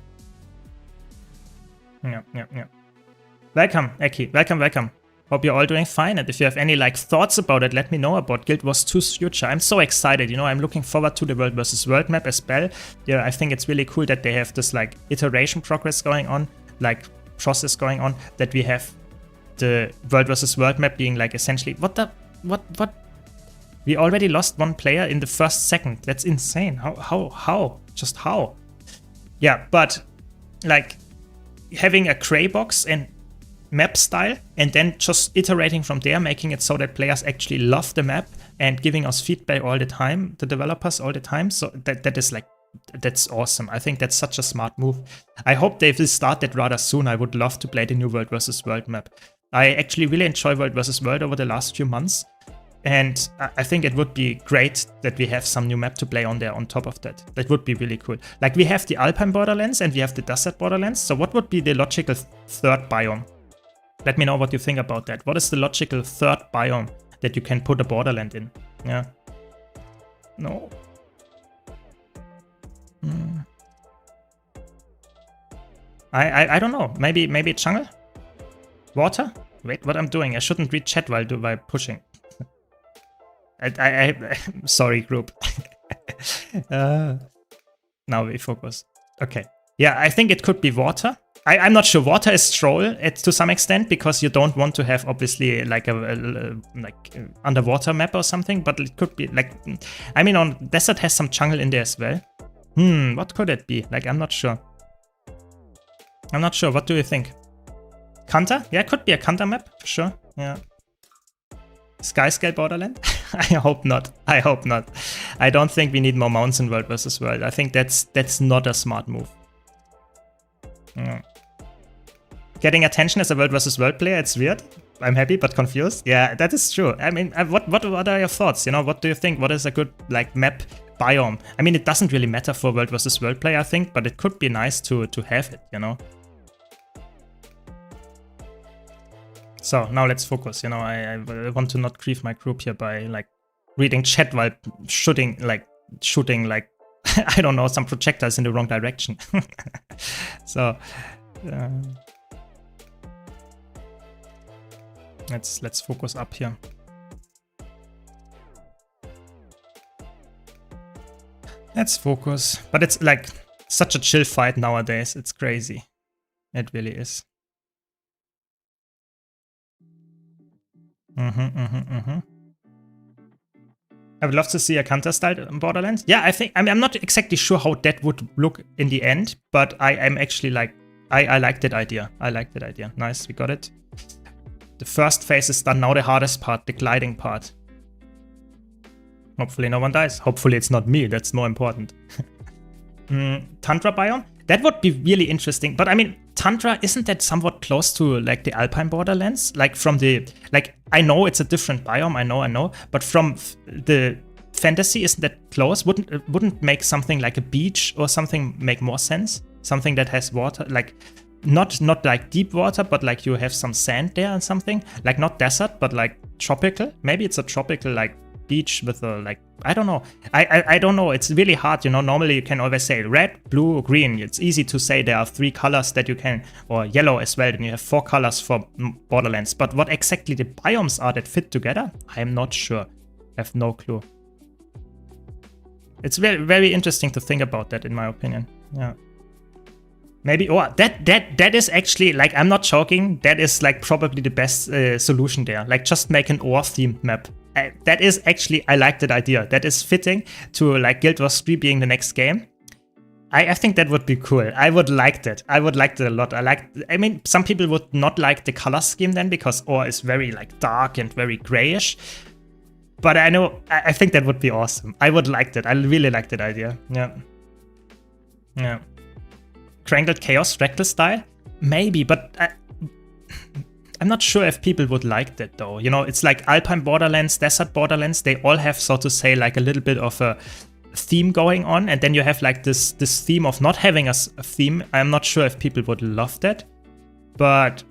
Speaker 1: Welcome, Eki. Welcome. Hope you're all doing fine. And if you have any like thoughts about it, let me know about Guild Wars 2's future. I'm so excited. You know, I'm looking forward to the World vs. World map as well. Yeah, I think it's really cool that they have this like iteration progress going on, like process going on, that we have the World vs. World map being like essentially what? We already lost 1 player in the first second. That's insane. How? Just how? Yeah, but like having a gray box and map style and then just iterating from there, making it so that players actually love the map and giving us feedback all the time, the developers all the time. So that is like, that's awesome. I think that's such a smart move. I hope they will start that rather soon. I would love to play the new World vs. World map. I actually really enjoy World vs. World over the last few months. And I think it would be great that we have some new map to play on there on top of that. That would be really cool. Like we have the Alpine borderlands and we have the desert borderlands. So what would be the logical third biome? Let me know what you think about that. What is the logical third biome that you can put a borderland in? Yeah. No. I don't know. Maybe jungle? Water? Wait, what I'm doing? I shouldn't read chat while pushing. Sorry, group. Now we focus. Okay. Yeah, I think it could be water. I'm not sure. Water is troll to some extent because you don't want to have obviously like a underwater map or something, but it could be like, I mean, on desert has some jungle in there as well. What could it be? Like, I'm not sure. I'm not sure. What do you think? Kanta? Yeah, it could be a Kanta map. Sure. Yeah. Skyscale borderland? I hope not. I hope not. I don't think we need more mounts in World vs. World. I think that's not a smart move. Getting attention as a World vs. World player, it's weird. I'm happy but confused. Yeah, that is true. I mean, what are your thoughts? You know, what do you think? What is a good like map biome? I mean, it doesn't really matter for World vs. World player, I think, but it could be nice to have it, you know. So now let's focus. You know, I want to not grieve my group here by like reading chat while shooting like I don't know, some projectiles in the wrong direction. So let's focus up here. Let's focus. But it's like such a chill fight nowadays. It's crazy. It really is. I would love to see a counter-style Borderlands. Yeah, I'm not exactly sure how that would look in the end, but I am actually like, I like that idea. I like that idea. Nice, we got it. The first phase is done. Now the hardest part, the gliding part. Hopefully no one dies. Hopefully it's not me. That's more important. Tundra biome? That would be really interesting. But I mean, Tundra, isn't that somewhat close to like the Alpine Borderlands? Like from the, like, I know it's a different biome, I know. But from the fantasy, isn't that close? Wouldn't make something like a beach or something make more sense? Something that has water, like not like deep water, but like you have some sand there and something. Like not desert, but like tropical. Maybe it's a tropical like beach with a like, I don't know. I don't know. It's really hard, you know. Normally you can always say red, blue, green. It's easy to say there are 3 colors that you can, or yellow as well. Then you have 4 colors for Borderlands. But what exactly the biomes are that fit together, I'm not sure. I have no clue. It's very, very interesting to think about that, in my opinion. Yeah. Maybe, oh, that is actually, like, I'm not joking. That is like probably the best solution there. Like just make an ore themed map. That is actually, I like that idea. That is fitting to like Guild Wars 3 being the next game. I think that would be cool. I would like that. I would like that a lot. I mean, some people would not like the color scheme then because ore is very like dark and very grayish. But I know, I think that would be awesome. I would like that. I really like that idea. Yeah. Yeah. Crangled Chaos Fractal style? Maybe, but I'm not sure if people would like that though. You know, it's like Alpine Borderlands, Desert Borderlands, they all have, so to say, like a little bit of a theme going on, and then you have like this theme of not having a theme. I'm not sure if people would love that, but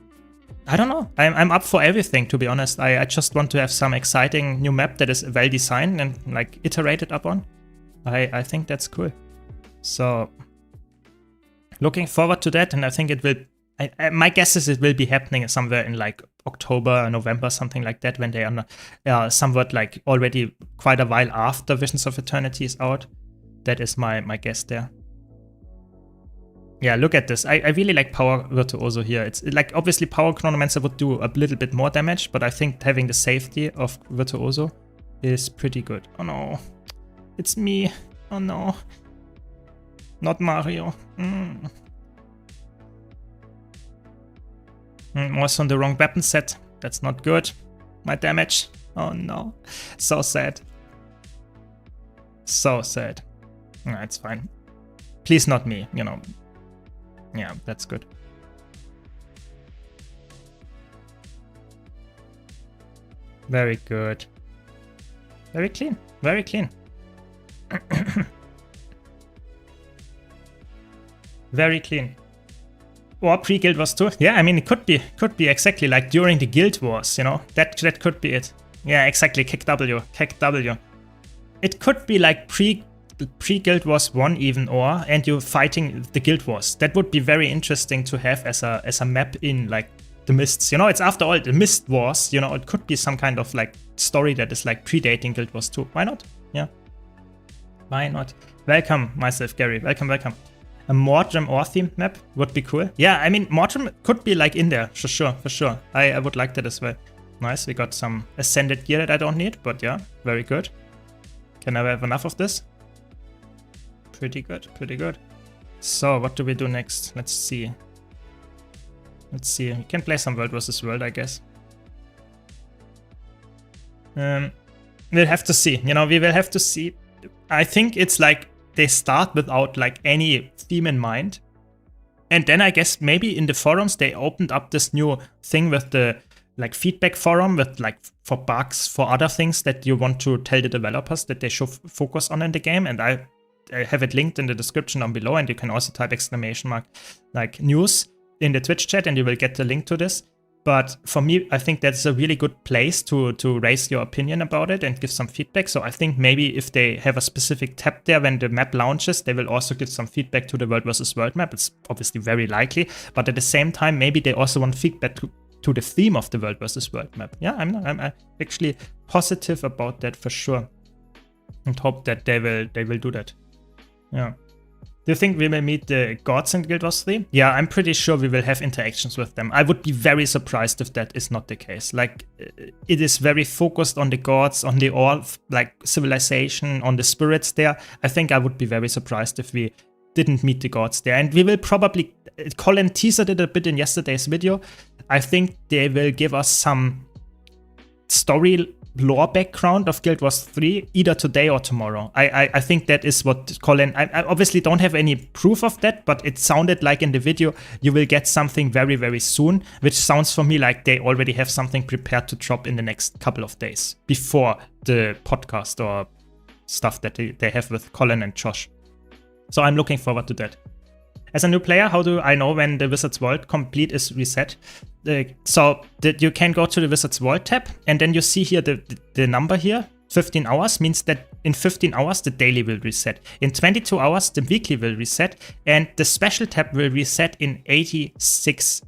Speaker 1: I don't know. I'm up for everything, to be honest. I just want to have some exciting new map that is well designed and like iterated upon. I think that's cool. So looking forward to that, and I think it will. My guess is it will be happening somewhere in like October, November, something like that, when they are somewhat like already quite a while after Visions of Eternity is out. That is my guess there. Yeah, look at this. I really like Power Virtuoso here. It's like, obviously Power Chronomancer would do a little bit more damage, but I think having the safety of Virtuoso is pretty good. Oh no, it's me. Oh no, not Mario. Also on the wrong weapon set. That's not good. My damage. Oh no. So sad. So sad. No, it's fine. Please not me, you know. Yeah, that's good. Very good. Very clean. Very clean. Very clean. Or pre-Guild Wars 2. Yeah, I mean, it could be exactly like during the Guild Wars, you know? That could be it. Yeah, exactly. Kick W. It could be like pre-Guild Wars 1 even, or and you fighting the Guild Wars. That would be very interesting to have as a map in like the Mists. You know, it's after all the Mist Wars, you know, it could be some kind of like story that is like predating Guild Wars 2. Why not? Yeah. Why not? Welcome, myself, Gary. Welcome. A Mordrim or theme map would be cool. Yeah, I mean, Mordrim could be like in there, for sure. I would like that as well. Nice, we got some ascended gear that I don't need, but yeah, very good. Can I have enough of this? Pretty good. So, what do we do next? Let's see. We can play some World vs. World, I guess. We'll have to see. You know, we will have to see. I think it's like they start without like any theme in mind. And then I guess maybe in the forums they opened up this new thing with the like feedback forum with like for bugs, for other things that you want to tell the developers that they should focus on in the game. And I have it linked in the description down below, and you can also type exclamation mark like news in the Twitch chat and you will get the link to this. But for me, I think that's a really good place to raise your opinion about it and give some feedback. So I think maybe if they have a specific tab there when the map launches, they will also give some feedback to the World vs. World map. It's obviously very likely. But at the same time, maybe they also want feedback to the theme of the World vs. World map. Yeah, I'm actually positive about that for sure. And hope that they will do that. Yeah. Do you think we will meet the gods in Guild Wars 3? Yeah, I'm pretty sure we will have interactions with them. I would be very surprised if that is not the case. Like, it is very focused on the gods, on the all, like, civilization, on the spirits there. I think I would be very surprised if we didn't meet the gods there. And we will probably, Colin teased it a bit in yesterday's video. I think they will give us some story lore background of Guild Wars 3 either today or tomorrow. I think that is what Colin... I obviously don't have any proof of that, but it sounded like in the video you will get something very, very soon, which sounds for me like they already have something prepared to drop in the next couple of days before the podcast or stuff that they have with Colin and Josh. So I'm looking forward to that. As a new player, how do I know when the Wizard's World Complete is reset? So you can go to the Wizard's World tab, and then you see here the number here, 15 hours, means that in 15 hours the daily will reset. In 22 hours the weekly will reset, and the special tab will reset in 86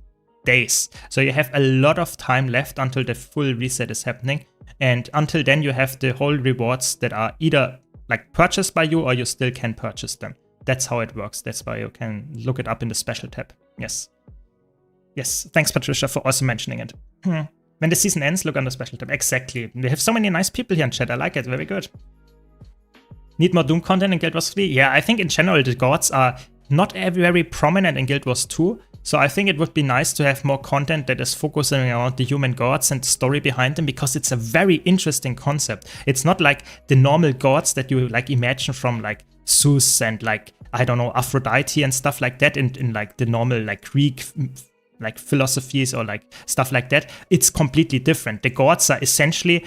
Speaker 1: days. So you have a lot of time left until the full reset is happening, and until then you have the whole rewards that are either like purchased by you or you still can purchase them. That's how it works. That's why you can look it up in the special tab. Yes. Yes. Thanks, Patricia, for also mentioning it. When the season ends, look on the special tab. Exactly. We have so many nice people here in chat. I like it. Very good. Need more Doom content in Guild Wars 3? Yeah, I think in general the gods are not very prominent in Guild Wars 2. So I think it would be nice to have more content that is focusing around the human gods and the story behind them, because it's a very interesting concept. It's not like the normal gods that you like imagine from like Zeus and like, I don't know, Aphrodite and stuff like that in like the normal like Greek like philosophies or like stuff like that. It's completely different. The gods are essentially,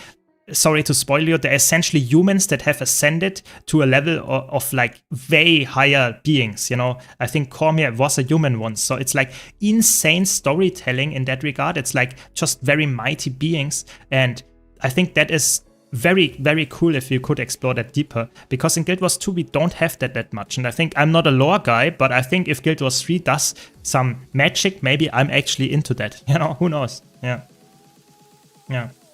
Speaker 1: sorry to spoil you, they're essentially humans that have ascended to a level of like way higher beings, you know. I think Cormier was a human once, so it's like insane storytelling in that regard. It's like just very mighty beings, and I think that is very, very cool if you could explore that deeper, because in Guild Wars 2 we don't have that much, and I think I'm not a lore guy, but I think if Guild Wars 3 does some magic, maybe I'm actually into that, you know, who knows. Yeah.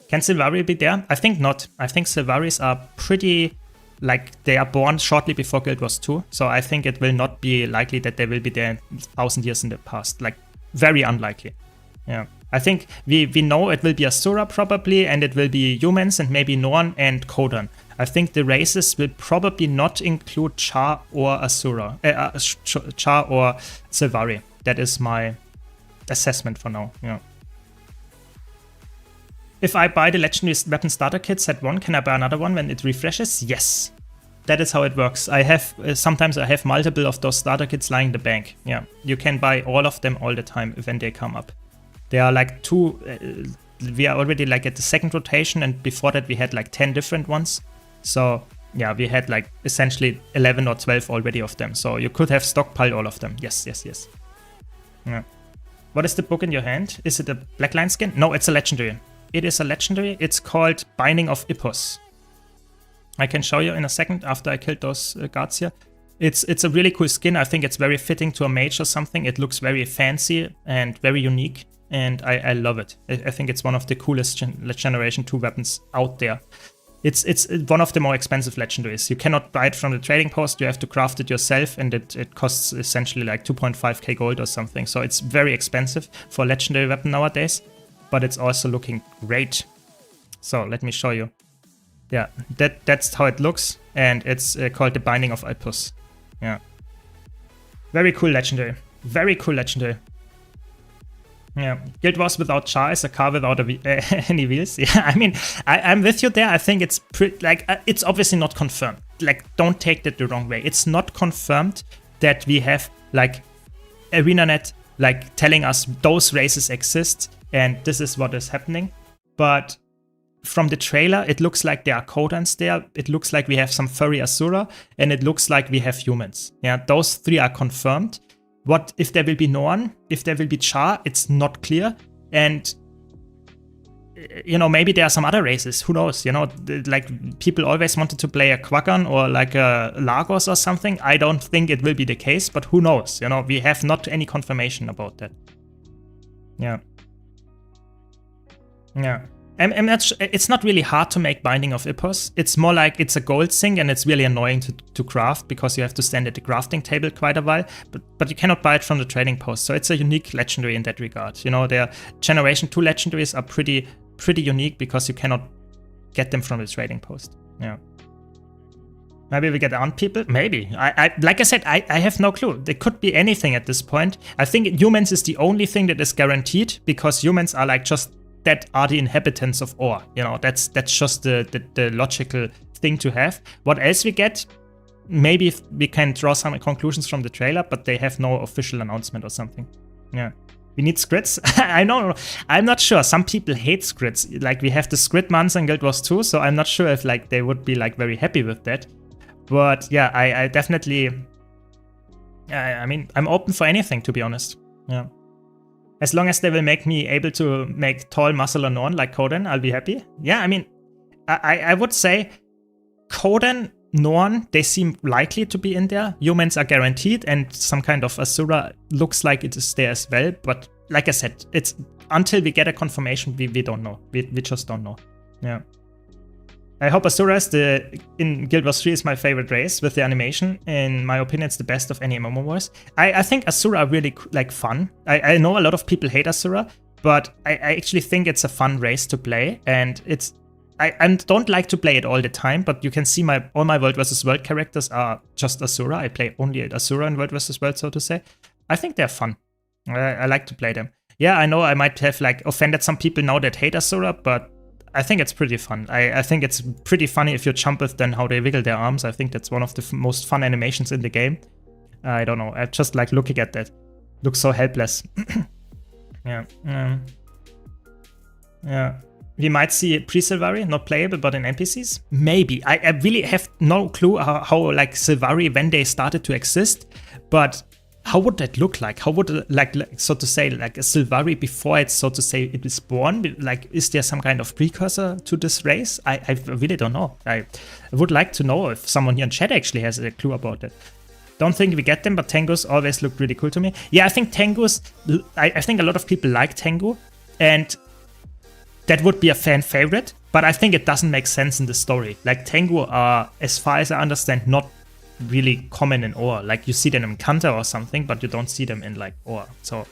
Speaker 1: Can Sylvari be there? I think not. I think Sylvaris are pretty, like, they are born shortly before Guild Wars 2, so I think it will not be likely that they will be there 1,000 years in the past. Like, very unlikely. Yeah. I think we know it will be Asura probably, and it will be humans and maybe Norn and Kodan. I think the races will probably not include Char or Asura, Char or Sylvari. That is my assessment for now. Yeah. If I buy the Legendary Weapon Starter Kit set 1, can I buy another one when it refreshes? Yes. That is how it works. I have sometimes I have multiple of those starter kits lying in the bank. Yeah. You can buy all of them all the time when they come up. There are like two, we are already like at the second rotation, and before that we had like 10 different ones. So yeah, we had like essentially 11 or 12 already of them. So you could have stockpiled all of them. Yes. Yeah. What is the book in your hand? Is it a Blackline skin? No, it's a legendary. It is a legendary. It's called Binding of Ippos. I can show you in a second after I killed those guards here. It's a really cool skin. I think it's very fitting to a mage or something. It looks very fancy and very unique, and I love it. I think it's one of the coolest Generation 2 weapons out there. It's one of the more expensive legendaries. You cannot buy it from the trading post. You have to craft it yourself, and it costs essentially like 2.5k gold or something. So it's very expensive for a legendary weapon nowadays, but it's also looking great. So let me show you. Yeah, that's how it looks, and it's called the Binding of Ippos. Yeah. Very cool legendary. Very cool legendary. Yeah. Guild Wars without char is a car without any wheels. Yeah, I mean, I'm with you there. I think it's it's obviously not confirmed. Like, don't take that the wrong way. It's not confirmed that we have like ArenaNet like telling us those races exist and this is what is happening. But from the trailer, it looks like there are Kodans there. It looks like we have some furry Asura, and it looks like we have humans. Yeah, those three are confirmed. What if there will be Norn? If there will be Char? It's not clear. And you know, maybe there are some other races. Who knows? You know, like people always wanted to play a Quaggan or like a Lagos or something. I don't think it will be the case, but who knows? You know, we have not any confirmation about that. Yeah. Yeah. And it's not really hard to make Binding of Ippos. It's more like it's a gold thing, and it's really annoying to craft because you have to stand at the crafting table quite a while, but you cannot buy it from the trading post. So it's a unique legendary in that regard. You know, their Generation 2 legendaries are pretty unique because you cannot get them from the trading post. Yeah. Maybe we get armed people? Maybe. Like I said, I have no clue. There could be anything at this point. I think humans is the only thing that is guaranteed, because humans are like just that are the inhabitants of Ore. You know, that's just the logical thing to have. What else we get? Maybe we can draw some conclusions from the trailer, but they have no official announcement or something. Yeah. We need scrits? I know. I'm not sure. Some people hate scrits. Like, we have the script months in Guild Wars 2, so I'm not sure if like they would be like very happy with that. But yeah, I definitely... I mean, I'm open for anything, to be honest. Yeah. As long as they will make me able to make tall muscular Norn like Kodan, I'll be happy. Yeah, I mean, I would say Kodan, Norn, they seem likely to be in there. Humans are guaranteed, and some kind of Asura looks like it is there as well. But like I said, it's until we get a confirmation, we don't know. We just don't know. Yeah. I hope Asura in Guild Wars 3 is my favorite race with the animation. In my opinion, it's the best of any MMOs. I think Asura are really like fun. I know a lot of people hate Asura, but I actually think it's a fun race to play. And I don't like to play it all the time, but you can see all my World vs. World characters are just Asura. I play only Asura in World vs. World, so to say. I think they're fun. I like to play them. Yeah, I know I might have like offended some people now that hate Asura, but I think it's pretty fun. I think it's pretty funny if you jump with them, how they wiggle their arms. I think that's one of the most fun animations in the game. I don't know. I just like looking at that. Looks so helpless. Yeah. Yeah. We might see pre-Sylvari, not playable, but in NPCs? Maybe. I really have no clue how like Sylvari, when they started to exist, but how would that look like? How would like so to say, like a Sylvari before it's so to say it is born? Like, is there some kind of precursor to this race? I really don't know. I would like to know if someone here in chat actually has a clue about it. Don't think we get them, but Tengus always look really cool to me. Yeah, I think Tengus, I think a lot of people like Tengu, and that would be a fan favorite, but I think it doesn't make sense in the story. Like, Tengu are, as far as I understand, not really common in Ore. Like, you see them in Kanta or something, but you don't see them in like Ore. So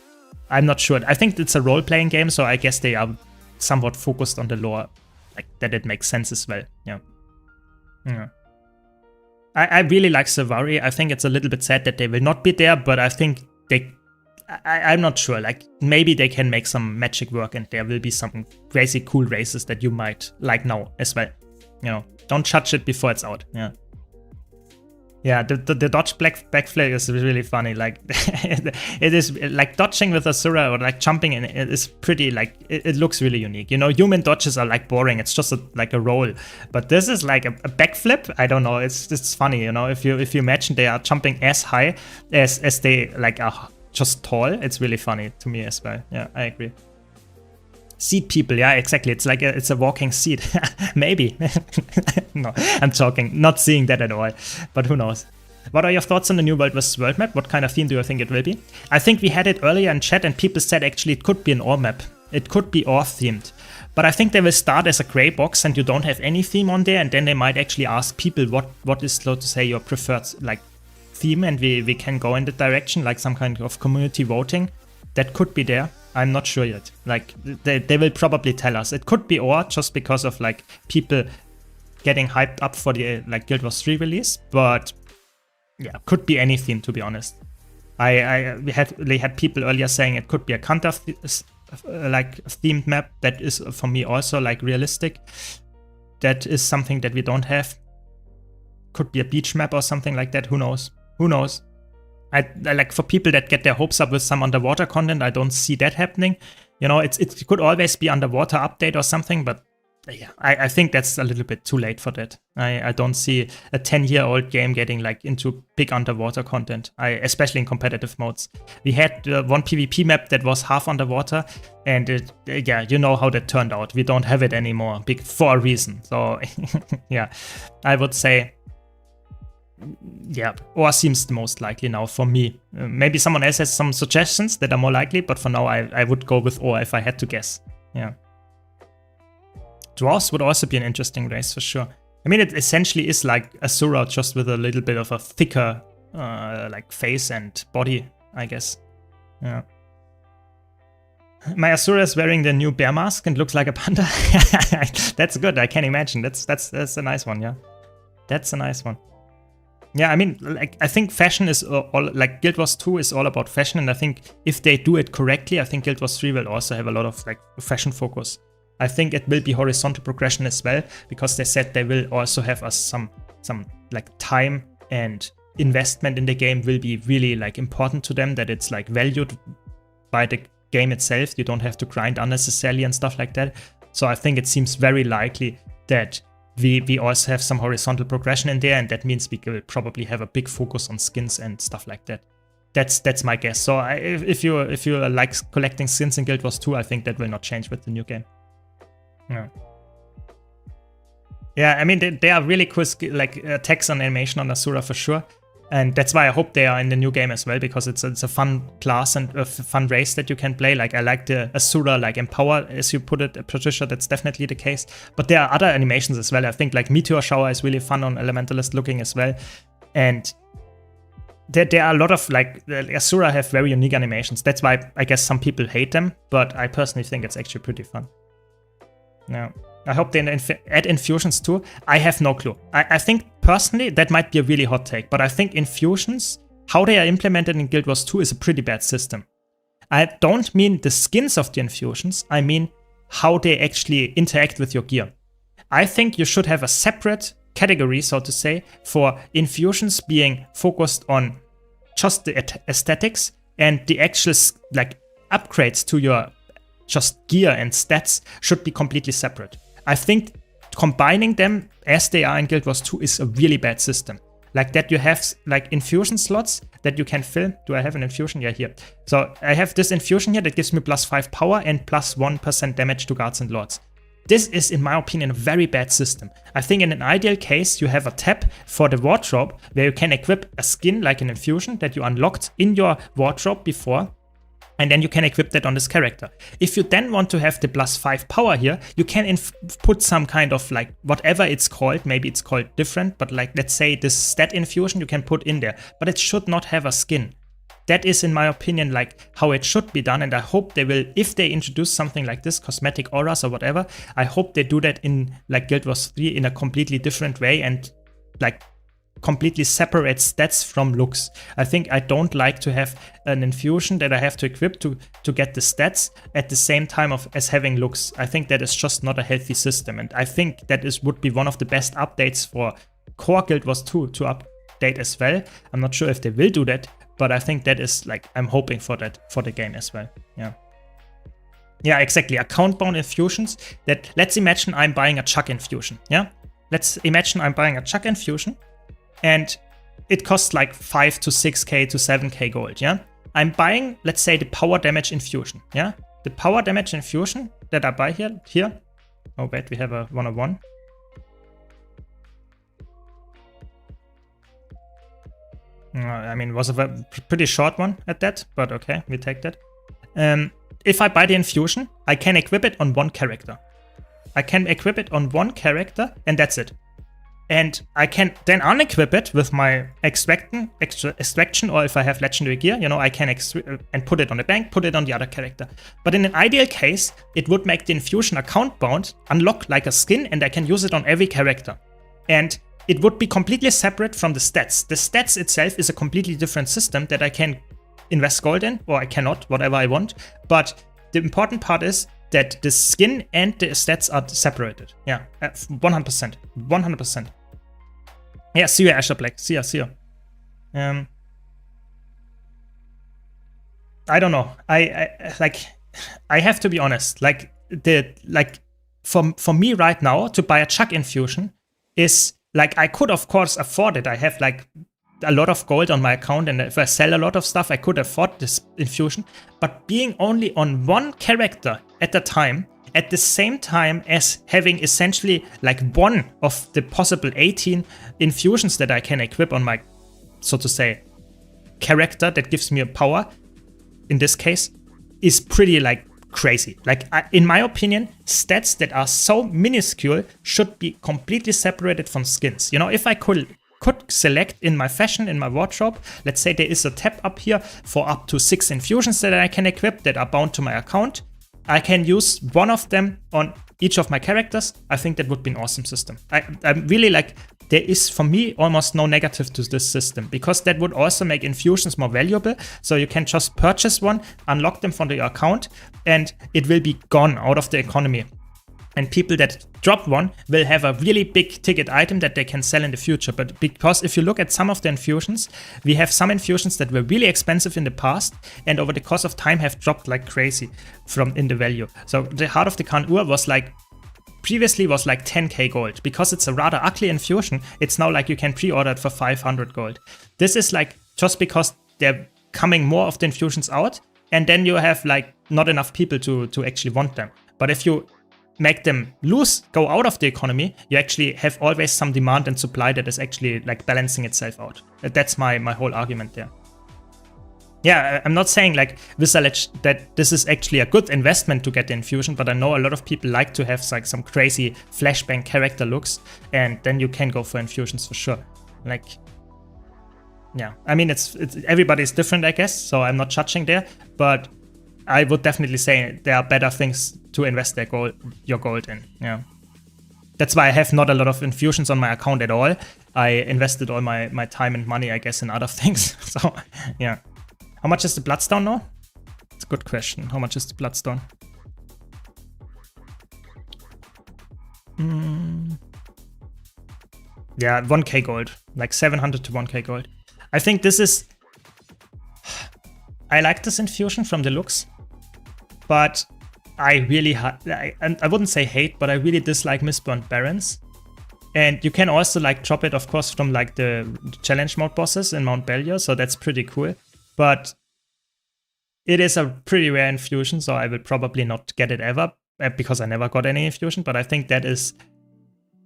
Speaker 1: I'm not sure. I think it's a role-playing game, so I guess they are somewhat focused on the lore, like that it makes sense as well. Yeah. Yeah. I really like Sylvari. I think it's a little bit sad that they will not be there, but I think I'm not sure. Like, maybe they can make some magic work, and there will be some crazy cool races that you might like now as well. You know, don't judge it before it's out. Yeah. Yeah, the dodge backflip is really funny. Like it is like dodging with Asura or like jumping in it is pretty like it looks really unique. You know, human dodges are like boring. It's just like a roll, but this is like a backflip. I don't know. It's funny. You know, if you imagine they are jumping as high as they like are just tall, it's really funny to me as well. Yeah, I agree. Seed people, yeah, exactly. It's like it's a walking seed. Maybe. No, I'm joking. Not seeing that at all. But who knows? What are your thoughts on the new World vs. World map? What kind of theme do you think it will be? I think we had it earlier in chat and people said actually it could be an ore map. It could be ore themed. But I think they will start as a gray box and you don't have any theme on there, and then they might actually ask people what is, so to say, your preferred like theme, and we can go in that direction, like some kind of community voting. That could be there. I'm not sure yet. Like they will probably tell us. It could be ore just because of like people getting hyped up for the like Guild Wars 3 release, but yeah, could be anything to be honest. We had people earlier saying it could be a counter like themed map. That is for me also like realistic. That is something that we don't have. Could be a beach map or something like that. Who knows? Who knows? I like for people that get their hopes up with some underwater content, I don't see that happening. You know, it could always be underwater update or something, but yeah, I think that's a little bit too late for that. I don't see a 10-year-old game getting like into big underwater content, especially in competitive modes. We had one PvP map that was half underwater, and yeah, you know how that turned out. We don't have it anymore for a reason. So yeah, I would say, yeah, ore seems the most likely now for me. Maybe someone else has some suggestions that are more likely, but for now I would go with ore if I had to guess. Yeah. Dwarves would also be an interesting race for sure. I mean, it essentially is like Asura, just with a little bit of a thicker like face and body, I guess. Yeah. My Asura is wearing the new bear mask and looks like a panda. That's good, I can imagine. That's a nice one, yeah. That's a nice one. Yeah, I mean, like, I think fashion is all, like, Guild Wars 2 is all about fashion, and I think if they do it correctly, I think Guild Wars 3 will also have a lot of, like, fashion focus. I think it will be horizontal progression as well, because they said they will also have us some like, time and investment in the game will be really, like, important to them, that it's, like, valued by the game itself. You don't have to grind unnecessarily and stuff like that. So I think it seems very likely that we also have some horizontal progression in there, and that means we will probably have a big focus on skins and stuff like that. That's my guess. So if you like collecting skins in Guild Wars 2, I think that will not change with the new game. Yeah. Yeah, I mean they are really cool, like text and animation on Asura for sure. And that's why I hope they are in the new game as well, because it's a fun class and a fun race that you can play. Like, I like the Asura, like, Empower, as you put it, Patricia, that's definitely the case. But there are other animations as well. I think, like, Meteor Shower is really fun on Elementalist looking as well. And there are a lot of, like, Asura have very unique animations. That's why I guess some people hate them, but I personally think it's actually pretty fun. Yeah. I hope they add infusions too. I have no clue. I think personally that might be a really hot take, but I think infusions, how they are implemented in Guild Wars 2 is a pretty bad system. I don't mean the skins of the infusions, I mean how they actually interact with your gear. I think you should have a separate category, so to say, for infusions being focused on just the aesthetics, and the actual, like, upgrades to your just gear and stats should be completely separate. I think combining them as they are in Guild Wars 2 is a really bad system. Like that you have like infusion slots that you can fill. Do I have an infusion? Yeah, here. So I have this infusion here that gives me +5 power and +1% damage to guards and lords. This is, in my opinion, a very bad system. I think in an ideal case, you have a tab for the wardrobe where you can equip a skin like an infusion that you unlocked in your wardrobe before, and then you can equip that on this character. If you then want to have the +5 power here, you can put some kind of, like, whatever it's called, maybe it's called different, but like, let's say this stat infusion you can put in there, but it should not have a skin. That is, in my opinion, like how it should be done, and I hope they will, if they introduce something like this, cosmetic auras or whatever, I hope they do that in like Guild Wars 3 in a completely different way, and like completely separate stats from looks. I think I don't like to have an infusion that I have to equip to get the stats at the same time as having looks. I think that is just not a healthy system, and I think that would be one of the best updates for core Guild Wars 2 update as well. I'm not sure if they will do that, but I think that is like, I'm hoping for that for the game as well. Yeah. Yeah, exactly. Account-bound infusions. That, let's imagine I'm buying a Chuck infusion. Yeah. Let's imagine I'm buying a Chuck infusion and it costs like 5 to 6k to 7k gold. Yeah. I'm buying, let's say, the power damage infusion. Yeah. The power damage infusion that I buy here. Oh, wait, we have a 101. I mean, it was a pretty short one at that, but okay, we take that. If I buy the infusion, I can equip it on one character. I can equip it on one character, and that's it. And I can then unequip it with my extraction, or if I have legendary gear, you know, I can and put it on the bank, put it on the other character. But in an ideal case, it would make the infusion account bound, unlock like a skin, and I can use it on every character. And it would be completely separate from the stats. The stats itself is a completely different system that I can invest gold in, or I cannot, whatever I want. But the important part is that the skin and the stats are separated. Yeah, 100%. 100%. Yeah, see you, Asher Black. See you. I don't know. I have to be honest. For me right now to buy a Chuck infusion is like, I could of course afford it. I have like a lot of gold on my account, and if I sell a lot of stuff, I could afford this infusion. But being only on one character at a time, at the same time as having essentially like one of the possible 18 infusions that I can equip on my, so to say, character that gives me a power, in this case, is pretty like crazy. Like, in my opinion, stats that are so minuscule should be completely separated from skins. You know, if I could select in my fashion, in my wardrobe, let's say there is a tab up here for up to 6 infusions that I can equip that are bound to my account. I can use one of them on each of my characters. I think that would be an awesome system. I'm really like, there is for me almost no negative to this system, because that would also make infusions more valuable. So you can just purchase one, unlock them from your account, and it will be gone out of the economy. And people that drop one will have a really big ticket item that they can sell in the future. But because if you look at some of the infusions, we have some infusions that were really expensive in the past and over the course of time have dropped like crazy in the value. So the Heart of the Khan-Ur was like, previously was like 10k gold. Because it's a rather ugly infusion, it's now like you can pre-order it for 500 gold. This is like just because they're coming more of the infusions out, and then you have like not enough people to actually want them. But if you make them go out of the economy, you actually have always some demand and supply that is actually like balancing itself out. That's my whole argument there. Yeah, I'm not saying like that this is actually a good investment to get the infusion, but I know a lot of people like to have like some crazy flashbang character looks, and then you can go for infusions for sure. Like, yeah, I mean, it's everybody's different, I guess, so I'm not judging there, but I would definitely say there are better things to invest your gold in. Yeah, that's why I have not a lot of infusions on my account at all. I invested all my time and money, I guess, in other things. So yeah. How much is the Bloodstone now? It's a good question. How much is the Bloodstone? Yeah, 1k gold. Like 700 to 1k gold. I think this is... I like this infusion from the looks, but I really... I wouldn't say hate, but I really dislike Mistborn Barons. And you can also like drop it, of course, from like the challenge mode bosses in Mount Bellier, so that's pretty cool. But it is a pretty rare infusion, so I will probably not get it ever, because I never got any infusion. But I think that is,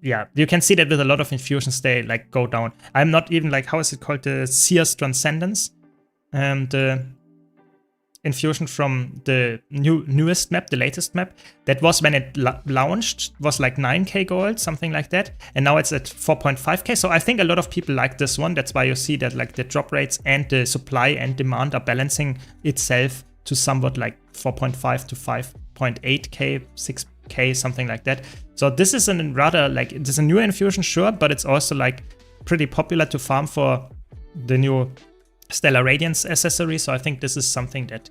Speaker 1: yeah, you can see that with a lot of infusions, they like go down. I'm not even like, how is it called? The Seer's Transcendence. The infusion from the newest map, the latest map. That was when it launched, was like 9k gold, something like that. And now it's at 4.5k. So I think a lot of people like this one. That's why you see that like the drop rates and the supply and demand are balancing itself to somewhat like 4.5 to 5.8k, 6k, something like that. So this is a rather like, it is a new infusion, sure, but it's also like pretty popular to farm for the new Stellar Radiance accessory. So I think this is something that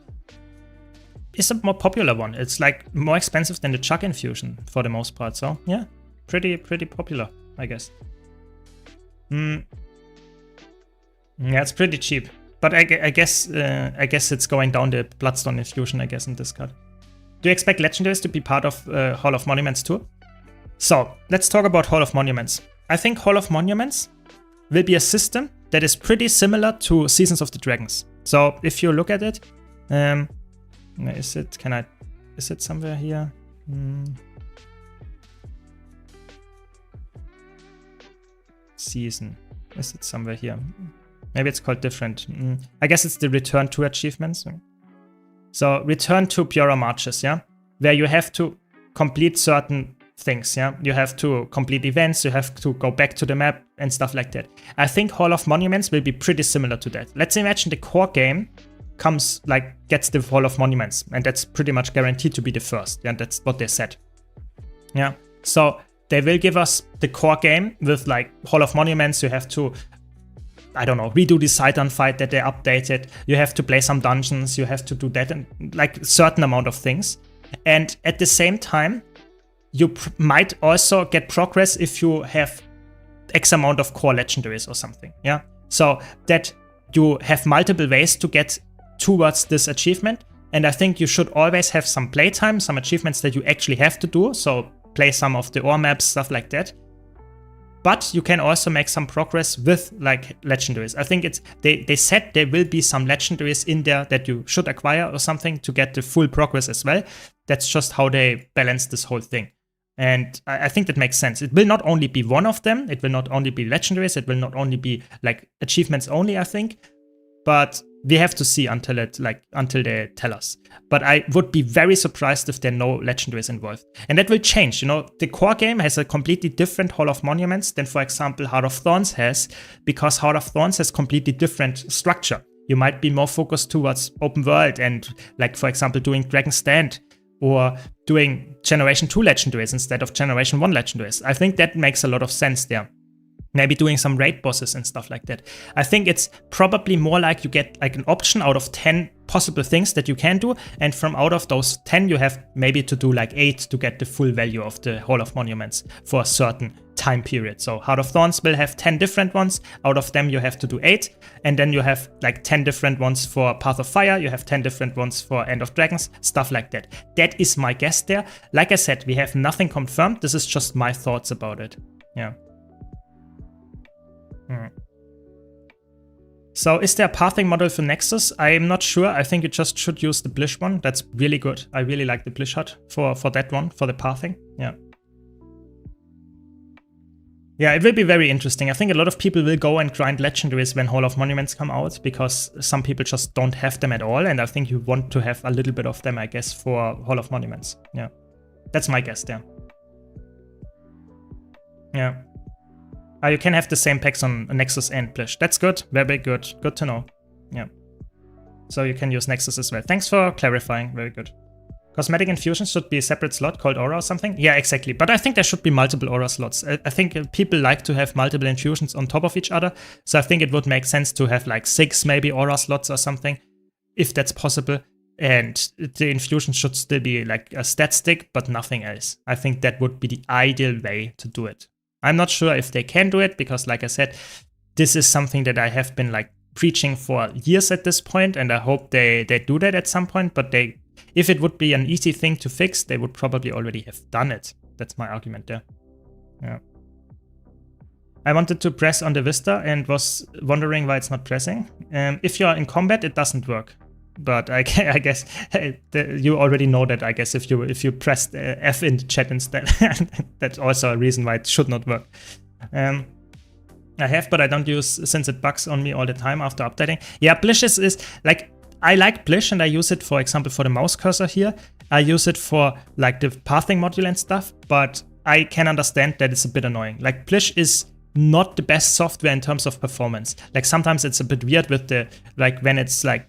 Speaker 1: is a more popular one. It's like more expensive than the Chuck infusion for the most part. So yeah, pretty popular, I guess. Yeah, it's pretty cheap. But I guess it's going down the Bloodstone Infusion, I guess, in this card. Do you expect Legendaries to be part of Hall of Monuments too? So, let's talk about Hall of Monuments. I think Hall of Monuments will be a system that is pretty similar to Seasons of the Dragons. So, if you look at it, is it somewhere here? Season. Is it somewhere here? Maybe it's called different. I guess it's the Return to achievements. So Return to Pura Marches, yeah? Where you have to complete certain things, yeah? You have to complete events, you have to go back to the map and stuff like that. I think Hall of Monuments will be pretty similar to that. Let's imagine the core game gets the Hall of Monuments, and that's pretty much guaranteed to be the first, yeah? That's what they said. Yeah, so they will give us the core game with like Hall of Monuments. You have to, I don't know, redo the Sidon fight that they updated. You have to play some dungeons. You have to do that and like a certain amount of things. And at the same time, you might also get progress if you have X amount of core legendaries or something. Yeah. So that you have multiple ways to get towards this achievement. And I think you should always have some playtime, some achievements that you actually have to do. So play some of the ore maps, stuff like that. But you can also make some progress with like legendaries. I think they said there will be some legendaries in there that you should acquire or something to get the full progress as well. That's just how they balance this whole thing. And I think that makes sense. It will not only be one of them. It will not only be legendaries. It will not only be like achievements only, I think. But we have to see until they tell us. But I would be very surprised if there are no legendaries involved. And that will change. You know, the core game has a completely different Hall of Monuments than, for example, Heart of Thorns has, because Heart of Thorns has completely different structure. You might be more focused towards open world and, like, for example, doing Dragon's Stand or doing Generation 2 legendaries instead of Generation 1 legendaries. I think that makes a lot of sense there. Maybe doing some raid bosses and stuff like that. I think it's probably more like you get like an option out of 10 possible things that you can do. And from out of those 10, you have maybe to do like 8 to get the full value of the Hall of Monuments for a certain time period. So Heart of Thorns will have 10 different ones. Out of them, you have to do 8. And then you have like 10 different ones for Path of Fire. You have 10 different ones for End of Dragons, stuff like that. That is my guess there. Like I said, we have nothing confirmed. This is just my thoughts about it. Yeah. So is there a pathing model for Nexus? I am not sure. I think you just should use the Blish one. That's really good. I really like the Blish hut for that one, for the pathing. Yeah. Yeah, it will be very interesting. I think a lot of people will go and grind legendaries when Hall of Monuments come out, because some people just don't have them at all. And I think you want to have a little bit of them, I guess, for Hall of Monuments. Yeah. That's my guess there. Yeah. You can have the same packs on Nexus and Blish. That's good. Very good. Good to know. Yeah. So you can use Nexus as well. Thanks for clarifying. Very good. Cosmetic infusions should be a separate slot called Aura or something? Yeah, exactly. But I think there should be multiple Aura slots. I think people like to have multiple infusions on top of each other. So I think it would make sense to have like 6 maybe Aura slots or something, if that's possible. And the infusion should still be like a stat stick, but nothing else. I think that would be the ideal way to do it. I'm not sure if they can do it, because like I said, this is something that I have been like preaching for years at this point, and I hope they do that at some point. But if it would be an easy thing to fix, they would probably already have done it. That's my argument there. Yeah. I wanted to press on the Vista and was wondering why it's not pressing. If you're in combat, it doesn't work. But I guess you already know that, I guess, if you press F in the chat instead. That's also a reason why it should not work. I have, but I don't use, since it bugs on me all the time after updating. Yeah, Blish is like, I like Blish, and I use it, for example, for the mouse cursor here. I use it for like the pathing module and stuff, but I can understand that it's a bit annoying. Like, Blish is not the best software in terms of performance. Like, sometimes it's a bit weird with the, like, when it's like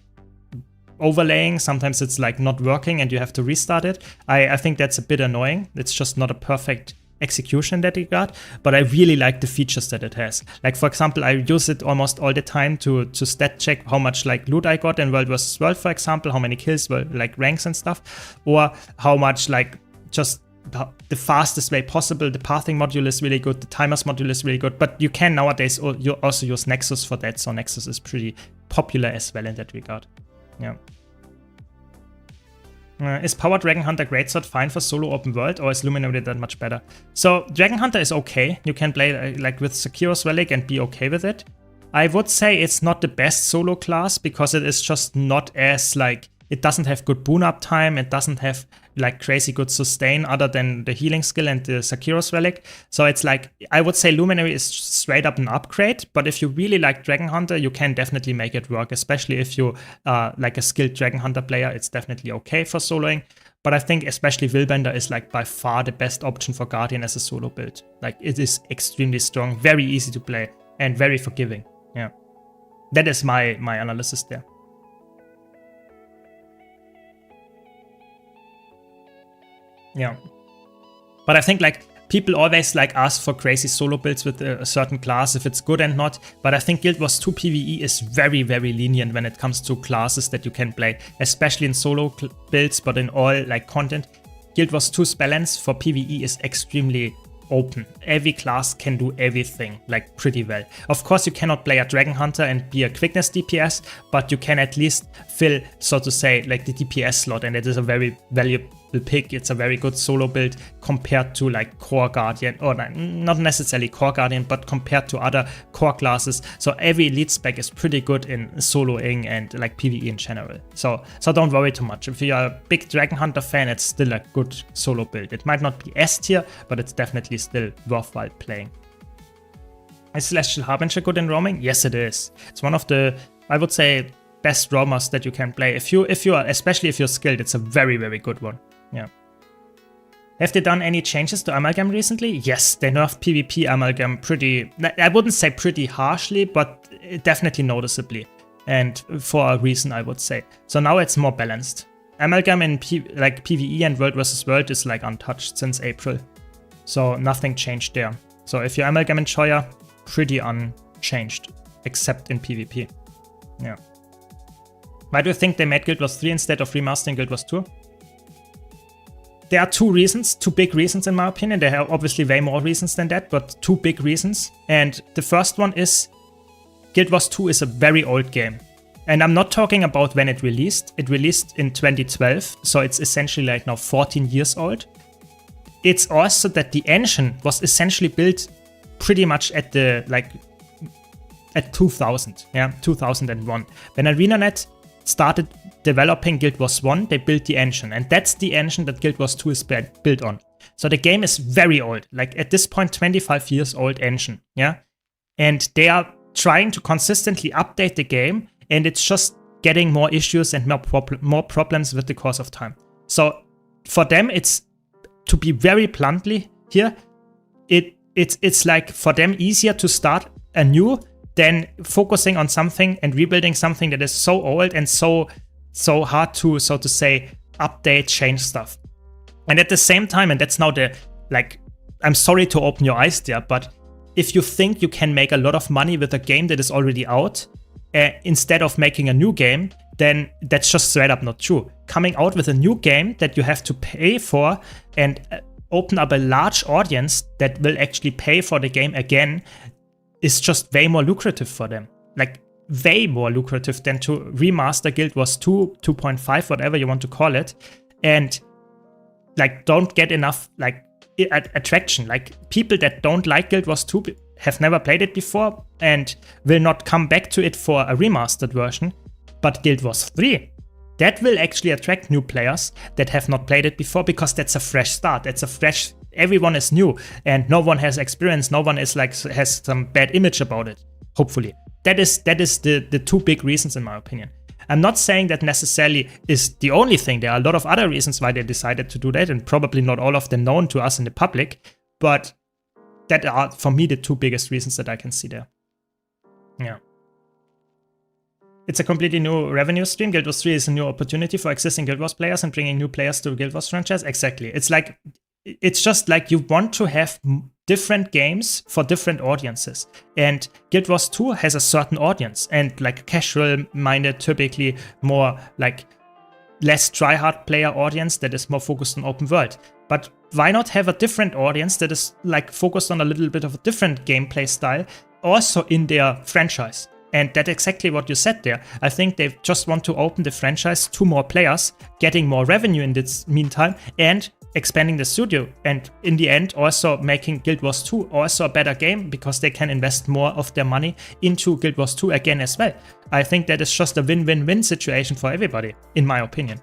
Speaker 1: overlaying, sometimes it's like not working and you have to restart it. I think that's a bit annoying. It's just not a perfect execution that it got, but I really like the features that it has. Like, for example, I use it almost all the time to stat check how much like loot I got in World vs. World, for example, how many kills were like ranks and stuff, or how much like just the fastest way possible. The pathing module is really good. The timers module is really good. But you can nowadays you also use Nexus for that. So Nexus is pretty popular as well in that regard. Yeah. Is Power Dragon Hunter Greatsword fine for solo open world, or is Luminary that much better? So Dragon Hunter is okay. You can play like with Sekiro's Relic and be okay with it. I would say it's not the best solo class because it is just not as like, it doesn't have good boon up time. It doesn't have like crazy good sustain other than the healing skill and the Sekiro's Relic. So it's like, I would say Luminary is straight up an upgrade, but if you really like Dragon Hunter, you can definitely make it work, especially if you like a skilled Dragon Hunter player. It's definitely okay for soloing. But I think especially Willbender is like by far the best option for Guardian as a solo build. Like it is extremely strong, very easy to play, and very forgiving. Yeah, that is my analysis there. Yeah, but I think like people always like ask for crazy solo builds with a certain class if it's good and not. But I think Guild Wars 2 PvE is very, very lenient when it comes to classes that you can play, especially in solo builds, but in all like content. Guild Wars 2's balance for PvE is extremely open. Every class can do everything like pretty well. Of course, you cannot play a Dragon Hunter and be a quickness DPS, but you can at least fill, so to say, like the DPS slot, and it is a very valuable pick. It's a very good solo build compared to like core Guardian, or not necessarily core Guardian, but compared to other core classes. So every elite spec is pretty good in soloing and like PvE in general. So don't worry too much. If you're a big Dragon Hunter fan, it's still a good solo build. It might not be S tier, but it's definitely still worthwhile playing. Is Celestial Harbinger good in roaming? Yes, it is. It's one of the, I would say, best roamers that you can play. If you are, especially if you're skilled, it's a very, very good one. Yeah. Have they done any changes to Amalgam recently? Yes, they nerfed PvP Amalgam pretty, I wouldn't say pretty harshly, but definitely noticeably. And for a reason, I would say. So now it's more balanced. Amalgam in like PvE and World vs. World is like untouched since April. So nothing changed there. So if you're Amalgam enjoyer, pretty unchanged, except in PvP. Yeah. Why do you think they made Guild Wars 3 instead of remastering Guild Wars 2? There are two big reasons in my opinion. There are obviously way more reasons than that, but two big reasons. And the first one is Guild Wars 2 is a very old game. And I'm not talking about when it released. It released in 2012, so it's essentially like now 14 years old. It's also that the engine was essentially built pretty much at the at 2000, yeah, 2001. When ArenaNet started developing Guild Wars 1, they built the engine, and that's the engine that Guild Wars 2 is built on. So the game is very old, like at this point 25 years old engine, yeah? And they are trying to consistently update the game, and it's just getting more issues and more problems with the course of time. So for them, it's, to be very bluntly here, it's like for them easier to start anew than focusing on something and rebuilding something that is so old and so hard to, so to say, update, change stuff. And at the same time, and that's now the, like, I'm sorry to open your eyes there, but if you think you can make a lot of money with a game that is already out, instead of making a new game, then that's just straight up not true. Coming out with a new game that you have to pay for and open up a large audience that will actually pay for the game again is just way more lucrative for them. Like, way more lucrative than to remaster Guild Wars 2, 2.5, whatever you want to call it, and like don't get enough like attraction. Like, people that don't like Guild Wars 2 have never played it before and will not come back to it for a remastered version. But Guild Wars 3, that will actually attract new players that have not played it before, because that's a fresh start. That's a fresh, everyone is new and no one has experience. No one is like, has some bad image about it, hopefully. That is the two big reasons in my opinion. I'm not saying that necessarily is the only thing. There are a lot of other reasons why they decided to do that, and probably not all of them known to us in the public, but that are for me the two biggest reasons that I can see there. Yeah. It's a completely new revenue stream. Guild Wars 3 is a new opportunity for existing Guild Wars players and bringing new players to the Guild Wars franchise. Exactly. It's just like you want to have different games for different audiences. And Guild Wars 2 has a certain audience, and like casual-minded, typically more like less tryhard player audience that is more focused on open world. But why not have a different audience that is like focused on a little bit of a different gameplay style also in their franchise? And that's exactly what you said there. I think they just want to open the franchise to more players, getting more revenue in this meantime, and expanding the studio. And in the end, also making Guild Wars 2 also a better game because they can invest more of their money into Guild Wars 2 again as well. I think that is just a win-win-win situation for everybody, in my opinion.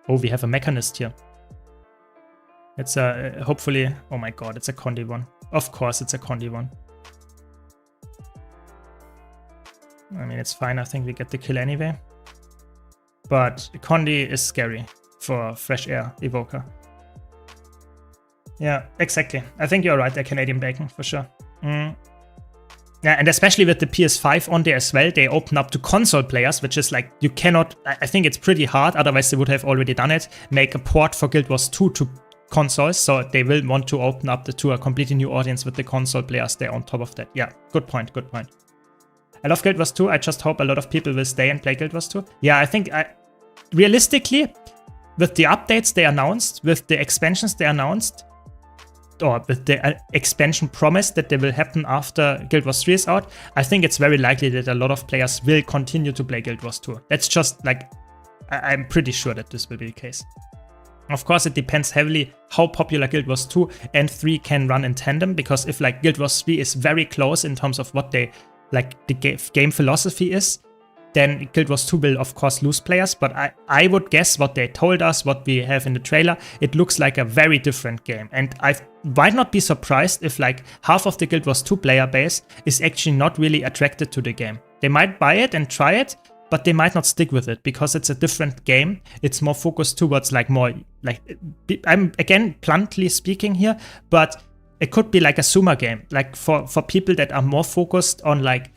Speaker 1: Oh, we have a mechanist here. It's a, hopefully, oh my god, it's a Condi one. Of course it's a Condi one. I mean, it's fine. I think we get the kill anyway. But Condi is scary for Fresh Air Evoker. Yeah, exactly. I think you're right there, Canadian Bacon, for sure. Yeah, and especially with the PS5 on there as well, they open up to console players, which is like, you cannot, I think it's pretty hard, otherwise they would have already done it, make a port for Guild Wars 2 to consoles, so they will want to open up to a completely new audience with the console players there on top of that. Yeah, good point, good point. I love Guild Wars 2. I just hope a lot of people will stay and play Guild Wars 2. Yeah, I think realistically, with the updates they announced, with the expansions they announced, or with the expansion promise that they will happen after Guild Wars 3 is out, I think it's very likely that a lot of players will continue to play Guild Wars 2. That's just like, I'm pretty sure that this will be the case. Of course, it depends heavily how popular Guild Wars 2 and 3 can run in tandem, because if like Guild Wars 3 is very close in terms of what they like the game philosophy is, then Guild Wars 2 will of course lose players, but I would guess what they told us, what we have in the trailer, it looks like a very different game. And I might not be surprised if like half of the Guild Wars 2 player base is actually not really attracted to the game. They might buy it and try it, but they might not stick with it because it's a different game. It's more focused towards like more, like, I'm again bluntly speaking here, but it could be like a Syrma game, like for people that are more focused on like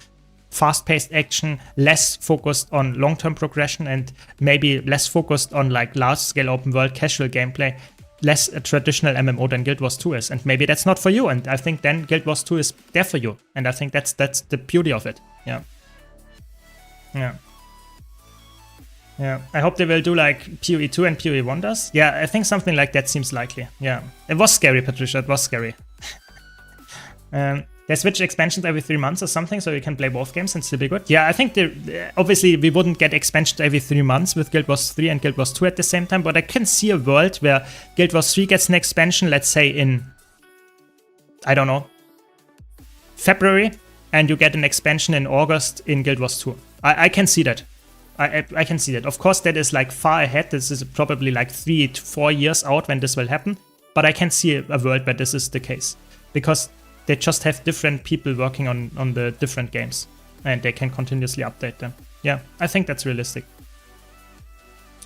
Speaker 1: fast-paced action, less focused on long-term progression, and maybe less focused on like large-scale open-world casual gameplay, less a traditional MMO than Guild Wars 2 is. And maybe that's not for you, and I think then Guild Wars 2 is there for you. And I think that's the beauty of it. Yeah. Yeah. Yeah, I hope they will do like PoE 2 and PoE 1 does. Yeah, I think something like that seems likely. Yeah, it was scary, Patricia, it was scary. They switch expansions every 3 months or something, so you can play both games and still be good. Yeah, I think obviously we wouldn't get expansions every 3 months with Guild Wars 3 and Guild Wars 2 at the same time, but I can see a world where Guild Wars 3 gets an expansion, let's say in, I don't know, February, and you get an expansion in August in Guild Wars 2. I can see that. I can see that. Of course, that is like far ahead. This is probably like 3 to 4 years out when this will happen. But I can see a world where this is the case. Because they just have different people working on the different games. And they can continuously update them. Yeah, I think that's realistic.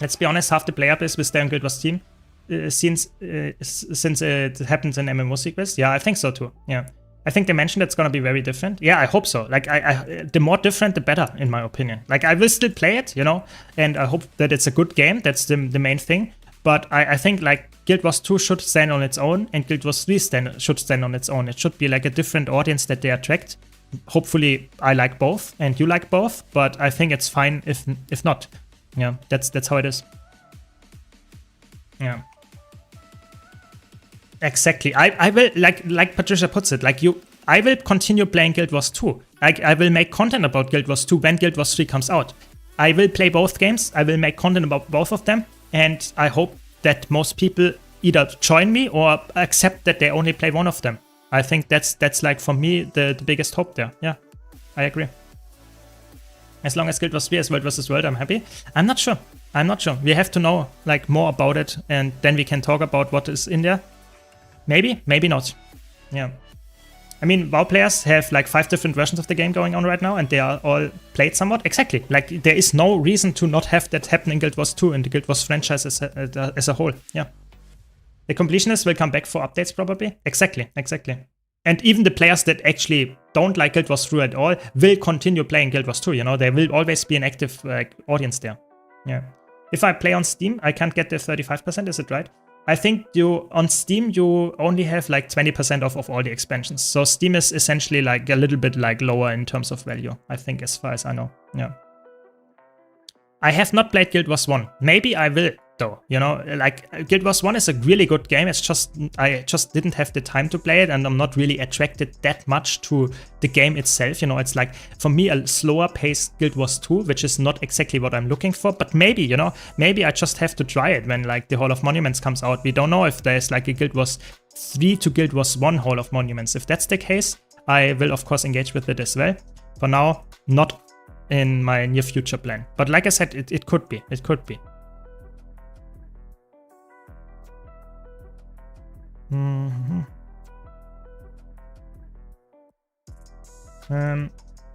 Speaker 1: Let's be honest, half the player base will stay on Guild Wars team since it happens in MMO sequels. Yeah, I think so too. Yeah. I think they mentioned it's gonna be very different. Yeah, I hope so. Like, the more different, the better, in my opinion. Like, I will still play it, you know, and I hope that it's a good game. That's the main thing. But I think, like, Guild Wars 2 should stand on its own, and Guild Wars 3 should stand on its own. It should be, like, a different audience that they attract. Hopefully, I like both, and you like both, but I think it's fine if not. Yeah, that's how it is. Yeah. Exactly. I will, like Patricia puts it, like I will continue playing Guild Wars 2. I will make content about Guild Wars 2 when Guild Wars 3 comes out. I will play both games. I will make content about both of them. And I hope that most people either join me or accept that they only play one of them. I think that's like, for me, the biggest hope there. Yeah, I agree. As long as Guild Wars 3 is World vs. World, I'm happy. I'm not sure. We have to know like more about it, and then we can talk about what is in there. Maybe, maybe not. Yeah. I mean, WoW players have like 5 different versions of the game going on right now, and they are all played somewhat. Exactly. Like, there is no reason to not have that happen in Guild Wars 2 and the Guild Wars franchise as a whole. Yeah. The completionists will come back for updates probably. Exactly. And even the players that actually don't like Guild Wars 3 at all will continue playing Guild Wars 2. You know, there will always be an active audience there. Yeah. If I play on Steam, I can't get the 35%. Is it right? I think on Steam, you only have like 20% off of all the expansions. So Steam is essentially like a little bit like lower in terms of value, I think, as far as I know. Yeah. I have not played Guild Wars 1. Maybe I will, though. You know, like Guild Wars 1 is a really good game. It's just I just didn't have the time to play it, and I'm not really attracted that much to the game itself. You know, it's like for me a slower paced Guild Wars 2, which is not exactly what I'm looking for. But maybe, you know, maybe I just have to try it when like the Hall of Monuments comes out. We don't know if there's like a Guild Wars 3 to Guild Wars 1 Hall of Monuments. If that's the case, I will of course engage with it as well. For now, not in my near future plan. But like I said, it could be. It could be.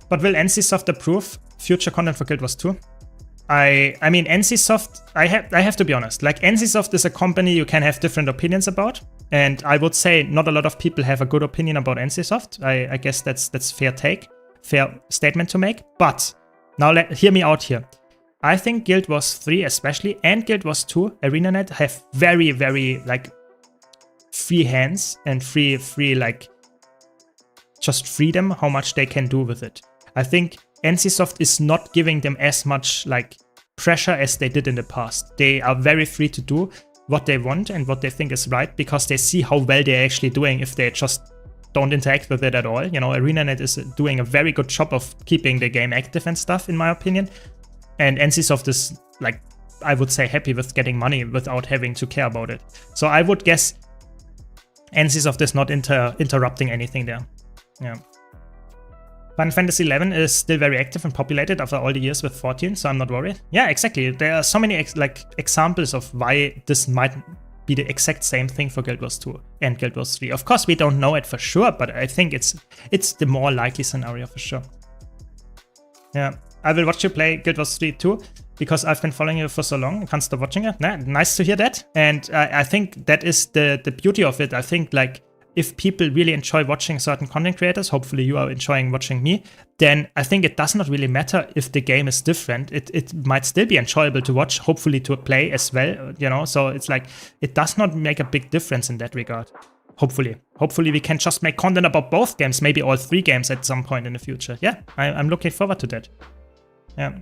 Speaker 1: But will NCSoft approve future content for Guild Wars 2? I mean, NCSoft, I have to be honest, like NCSoft is a company you can have different opinions about. And I would say not a lot of people have a good opinion about NCSoft. I guess that's fair statement to make. But now hear me out here. I think Guild Wars 3 especially and Guild Wars 2 ArenaNet have very, very like free hands and free like just freedom how much they can do with it. I think NCSoft is not giving them as much like pressure as they did in the past. They are very free to do what they want and what they think is right because they see how well they're actually doing if they just don't interact with it at all. You know, ArenaNet is doing a very good job of keeping the game active and stuff, in my opinion. And NCSoft is, like, I would say happy with getting money without having to care about it. So I would guess NCSoft is not interrupting anything there. Yeah. Final Fantasy XI is still very active and populated after all the years with 14, so I'm not worried. Yeah, exactly. There are so many examples of why this might be the exact same thing for Guild Wars 2 and Guild Wars 3. Of course, we don't know it for sure, but I think it's the more likely scenario for sure. Yeah, I will watch you play Guild Wars 3 too, because I've been following you for so long. I can't stop watching it. Nah, nice to hear that. And I think that is the beauty of it. I think like if people really enjoy watching certain content creators, hopefully you are enjoying watching me, then I think it does not really matter if the game is different. It might still be enjoyable to watch, hopefully to play as well, you know? So it's like, it does not make a big difference in that regard. Hopefully. Hopefully we can just make content about both games, maybe all 3 games at some point in the future. Yeah, I'm looking forward to that. Yeah.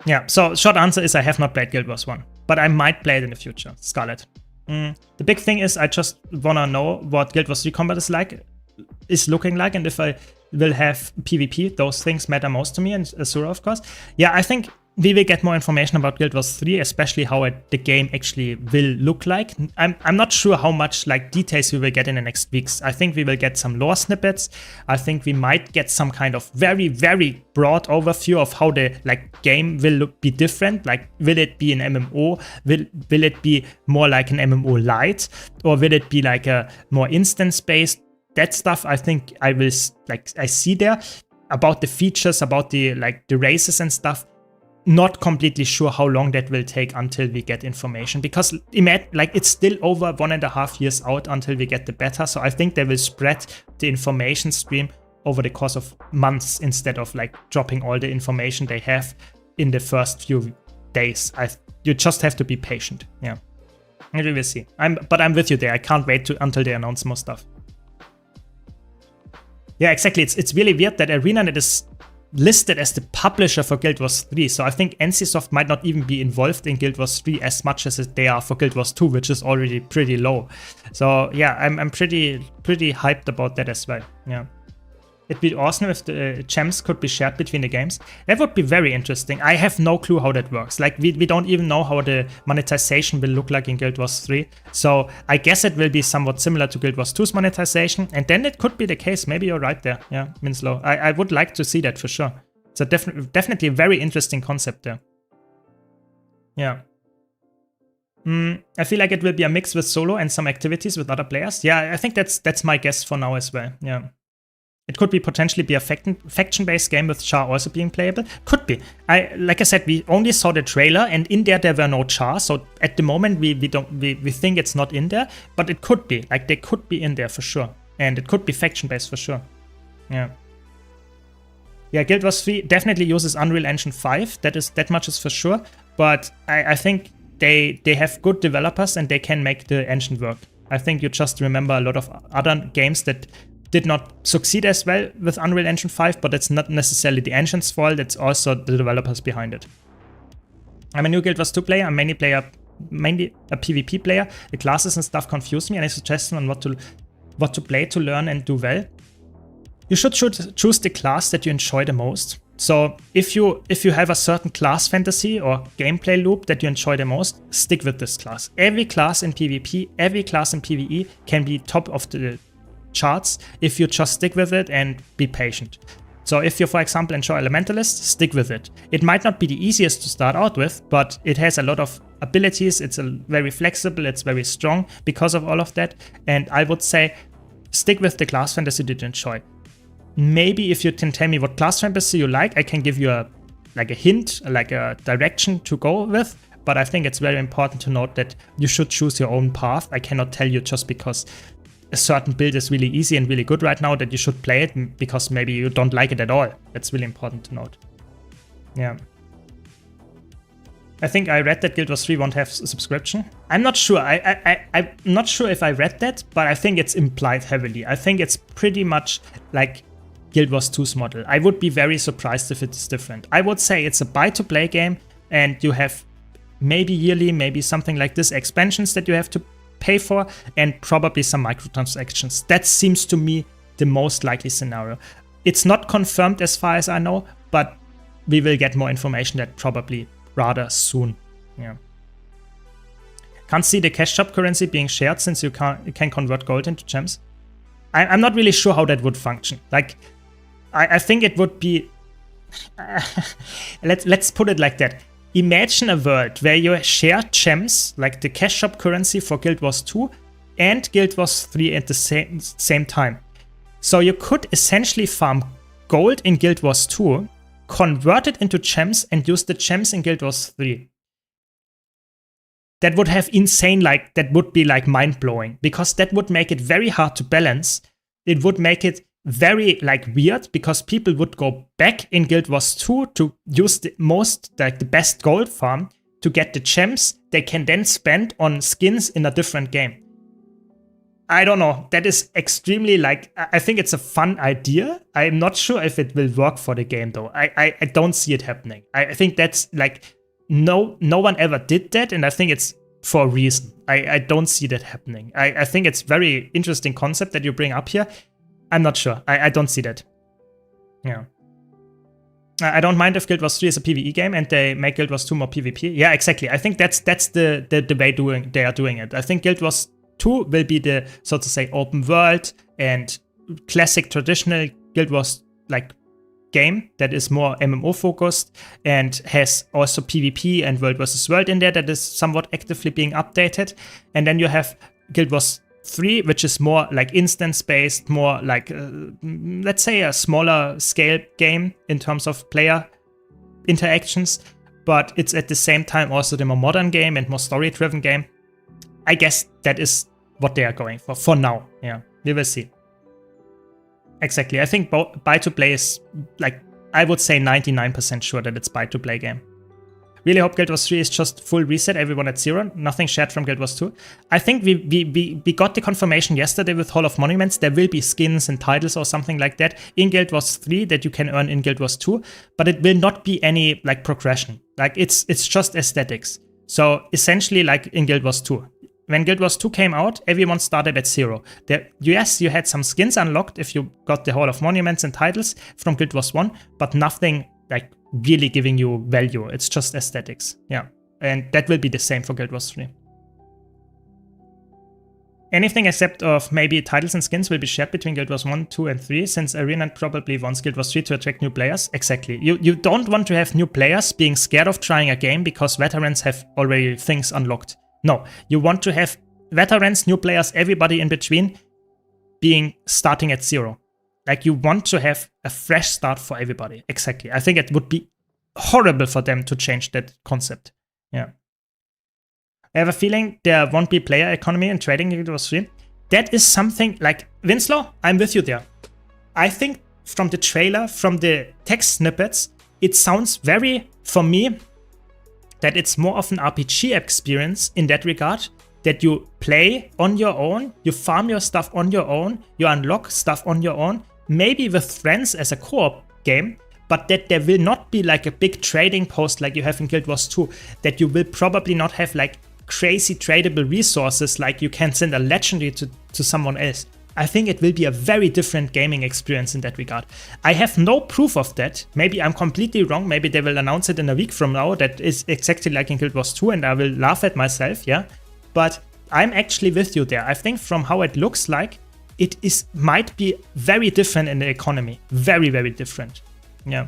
Speaker 1: Yeah, so short answer is I have not played Guild Wars 1, but I might play it in the future. Scarlet. The big thing is I just wanna know what Guild Wars 3 combat is looking like, and if I will have PvP. Those things matter most to me, and Asura, of course. Yeah, I think we will get more information about Guild Wars 3, especially how the game actually will look like. I'm not sure how much like details we will get in the next weeks. I think we will get some lore snippets. I think we might get some kind of very, very broad overview of how the game will be different. Like, will it be an MMO? Will it be more like an MMO light? Or will it be like a more instance-based? That stuff I think I will I see there. About the features, about the races and stuff. Not completely sure how long that will take until we get information, because it's still over 1.5 years out until we get the beta. So I think they will spread the information stream over the course of months instead of dropping all the information they have in the first few days. You just have to be patient. Yeah, and we will see. But I'm with you there. I can't wait until they announce more stuff. Yeah, exactly. It's really weird that ArenaNet is listed as the publisher for Guild Wars 3, so I think NCSoft might not even be involved in Guild Wars 3 as much as they are for Guild Wars 2, which is already pretty low. So yeah, I'm pretty hyped about that as well. Yeah, it'd be awesome if the gems could be shared between the games. That would be very interesting. I have no clue how that works. We don't even know how the monetization will look like in Guild Wars 3. So I guess it will be somewhat similar to Guild Wars 2's monetization. And then it could be the case. Maybe you're right there. Yeah, Minslow. I would like to see that for sure. It's a definitely a very interesting concept there. Yeah. I feel like it will be a mix with solo and some activities with other players. Yeah, I think that's my guess for now as well. Yeah. It could be potentially be a faction-based game with Char also being playable. Could be. Like I said, we only saw the trailer, and in there were no Char. So at the moment we think it's not in there, but it could be. They could be in there for sure, and it could be faction-based for sure. Yeah. Yeah, Guild Wars 3 definitely uses Unreal Engine 5. That much is for sure. But I think they have good developers and they can make the engine work. I think you just remember a lot of other games that did not succeed as well with Unreal Engine 5, but it's not necessarily the engine's fault, it's also the developers behind it. I'm a new Guild Wars 2 player, I'm mainly a PvP player. The classes and stuff confuse me. Any suggestion on what to play to learn and do well? You should choose the class that you enjoy the most. So if you have a certain class fantasy or gameplay loop that you enjoy the most, stick with this class. Every class in PvP, every class in PvE can be top of the charts if you just stick with it and be patient. So if you, for example, enjoy Elementalist, stick with it. It might not be the easiest to start out with, but it has a lot of abilities, it's very flexible, it's very strong because of all of that, and I would say stick with the class fantasy that you enjoy. Maybe if you can tell me what class fantasy you like, I can give you a hint, like a direction to go with, but I think it's very important to note that you should choose your own path. I cannot tell you just because a certain build is really easy and really good right now that you should play it because maybe you don't like it at all. That's really important to note. Yeah. I think I read that Guild Wars 3 won't have a subscription. I'm not sure. I'm not sure if I read that, but I think it's implied heavily. I think it's pretty much like Guild Wars 2's model. I would be very surprised if it's different. I would say it's a buy-to-play game and you have maybe yearly, maybe something like this, expansions that you have to pay for, and probably some microtransactions. That seems to me the most likely scenario. It's not confirmed as far as I know, but we will get more information that probably rather soon. Yeah. Can't see the cash shop currency being shared since you can convert gold into gems. I'm not really sure how that would function. Like, I think it would be... let's put it like that. Imagine a world where you share gems, like the cash shop currency for Guild Wars 2 and Guild Wars 3 at the same time. So you could essentially farm gold in Guild Wars 2, convert it into gems, and use the gems in Guild Wars 3. That would have insane, like, that would be like mind-blowing, because that would make it very hard to balance. It would make it very like weird because people would go back in Guild Wars 2 to use the best gold farm to get the gems they can then spend on skins in a different game. I don't know. That is extremely like, I think it's a fun idea. I'm not sure if it will work for the game though. I don't see it happening. I think that's like, no one ever did that, and I think it's for a reason. I don't see that happening. I think it's very interesting concept that you bring up here. I'm not sure. I don't see that. Yeah. I don't mind if Guild Wars 3 is a PvE game and they make Guild Wars 2 more PvP. Yeah, exactly. I think that's the way they are doing it. I think Guild Wars 2 will be the, so to say, open world and classic traditional Guild Wars like game that is more MMO focused and has also PvP and world versus world in there that is somewhat actively being updated. And then you have Guild Wars 3, which is more like instance-based, more like, let's say, a smaller scale game in terms of player interactions, but it's at the same time also the more modern game and more story-driven game. I guess that is what they are going for now. Yeah, we will see. Exactly. I think buy-to-play is, like, I would say 99% sure that it's buy-to-play game. Really hope Guild Wars 3 is just full reset, everyone at 0. Nothing shared from Guild Wars 2. I think we got the confirmation yesterday with Hall of Monuments. There will be skins and titles or something like that in Guild Wars 3 that you can earn in Guild Wars 2, but it will not be any like progression. Like it's just aesthetics. So essentially like in Guild Wars 2. When Guild Wars 2 came out, everyone started at 0. Yes, you had some skins unlocked if you got the Hall of Monuments and titles from Guild Wars 1, but nothing like really giving you value. It's just aesthetics. Yeah. And that will be the same for Guild Wars 3. Anything except of maybe titles and skins will be shared between Guild Wars 1, 2, and 3, since Arena probably wants Guild Wars 3 to attract new players. Exactly. You don't want to have new players being scared of trying a game because veterans have already things unlocked. No, you want to have veterans, new players, everybody in between starting at 0. Like, you want to have a fresh start for everybody. Exactly. I think it would be horrible for them to change that concept. Yeah. I have a feeling there won't be player economy in trading in Guild Wars 3. That is something like, Winslow, I'm with you there. I think from the trailer, from the text snippets, it sounds very, for me, that it's more of an RPG experience in that regard that you play on your own, you farm your stuff on your own, you unlock stuff on your own, maybe with friends as a co-op game, but that there will not be like a big trading post like you have in Guild Wars 2, that you will probably not have like crazy tradable resources like you can send a legendary to someone else. I think it will be a very different gaming experience in that regard. I have no proof of that. Maybe I'm completely wrong. Maybe they will announce it in a week from now that is exactly like in Guild Wars 2 and I will laugh at myself, yeah? But I'm actually with you there. I think from how it looks like, it might be very different in the economy. Very, very different. Yeah.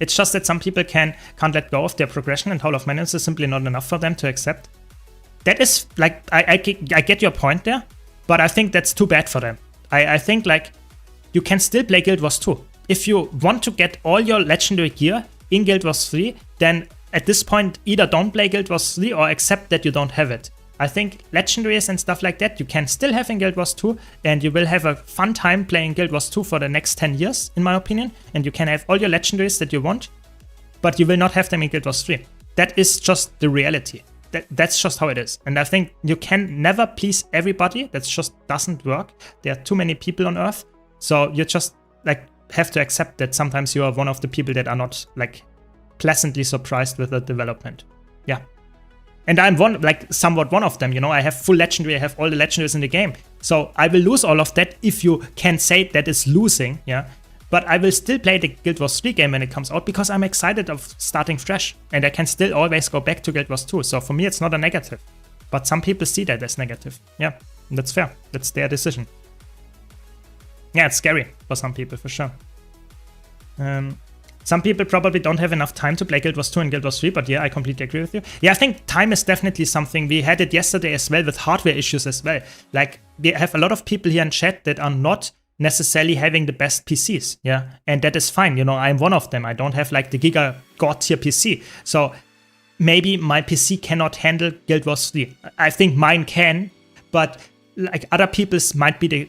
Speaker 1: It's just that some people can't let go of their progression and Hall of Menace is simply not enough for them to accept. That is, like, I get your point there. But I think that's too bad for them. I think like you can still play Guild Wars 2. If you want to get all your legendary gear in Guild Wars 3, then at this point either don't play Guild Wars 3 or accept that you don't have it. I think legendaries and stuff like that you can still have in Guild Wars 2 and you will have a fun time playing Guild Wars 2 for the next 10 years in my opinion. And you can have all your legendaries that you want, but you will not have them in Guild Wars 3. That is just the reality. That's just how it is. And I think you can never please everybody. That just doesn't work. There are too many people on Earth. So you just like have to accept that sometimes you are one of the people that are not like pleasantly surprised with the development. Yeah. And I'm somewhat one of them, you know. I have full legendary, I have all the legendaries in the game. So I will lose all of that if you can say that is losing, yeah. But I will still play the Guild Wars 3 game when it comes out because I'm excited of starting fresh. And I can still always go back to Guild Wars 2. So for me, it's not a negative. But some people see that as negative. Yeah, that's fair. That's their decision. Yeah, it's scary for some people, for sure. Some people probably don't have enough time to play Guild Wars 2 and Guild Wars 3, but yeah, I completely agree with you. Yeah, I think time is definitely something. We had it yesterday as well with hardware issues as well. Like, we have a lot of people here in chat that are not necessarily having the best PCs, yeah, and that is fine. You know, I'm one of them. I don't have like the Giga God tier PC, so maybe my PC cannot handle Guild Wars 3. I think mine can, but like other people's might be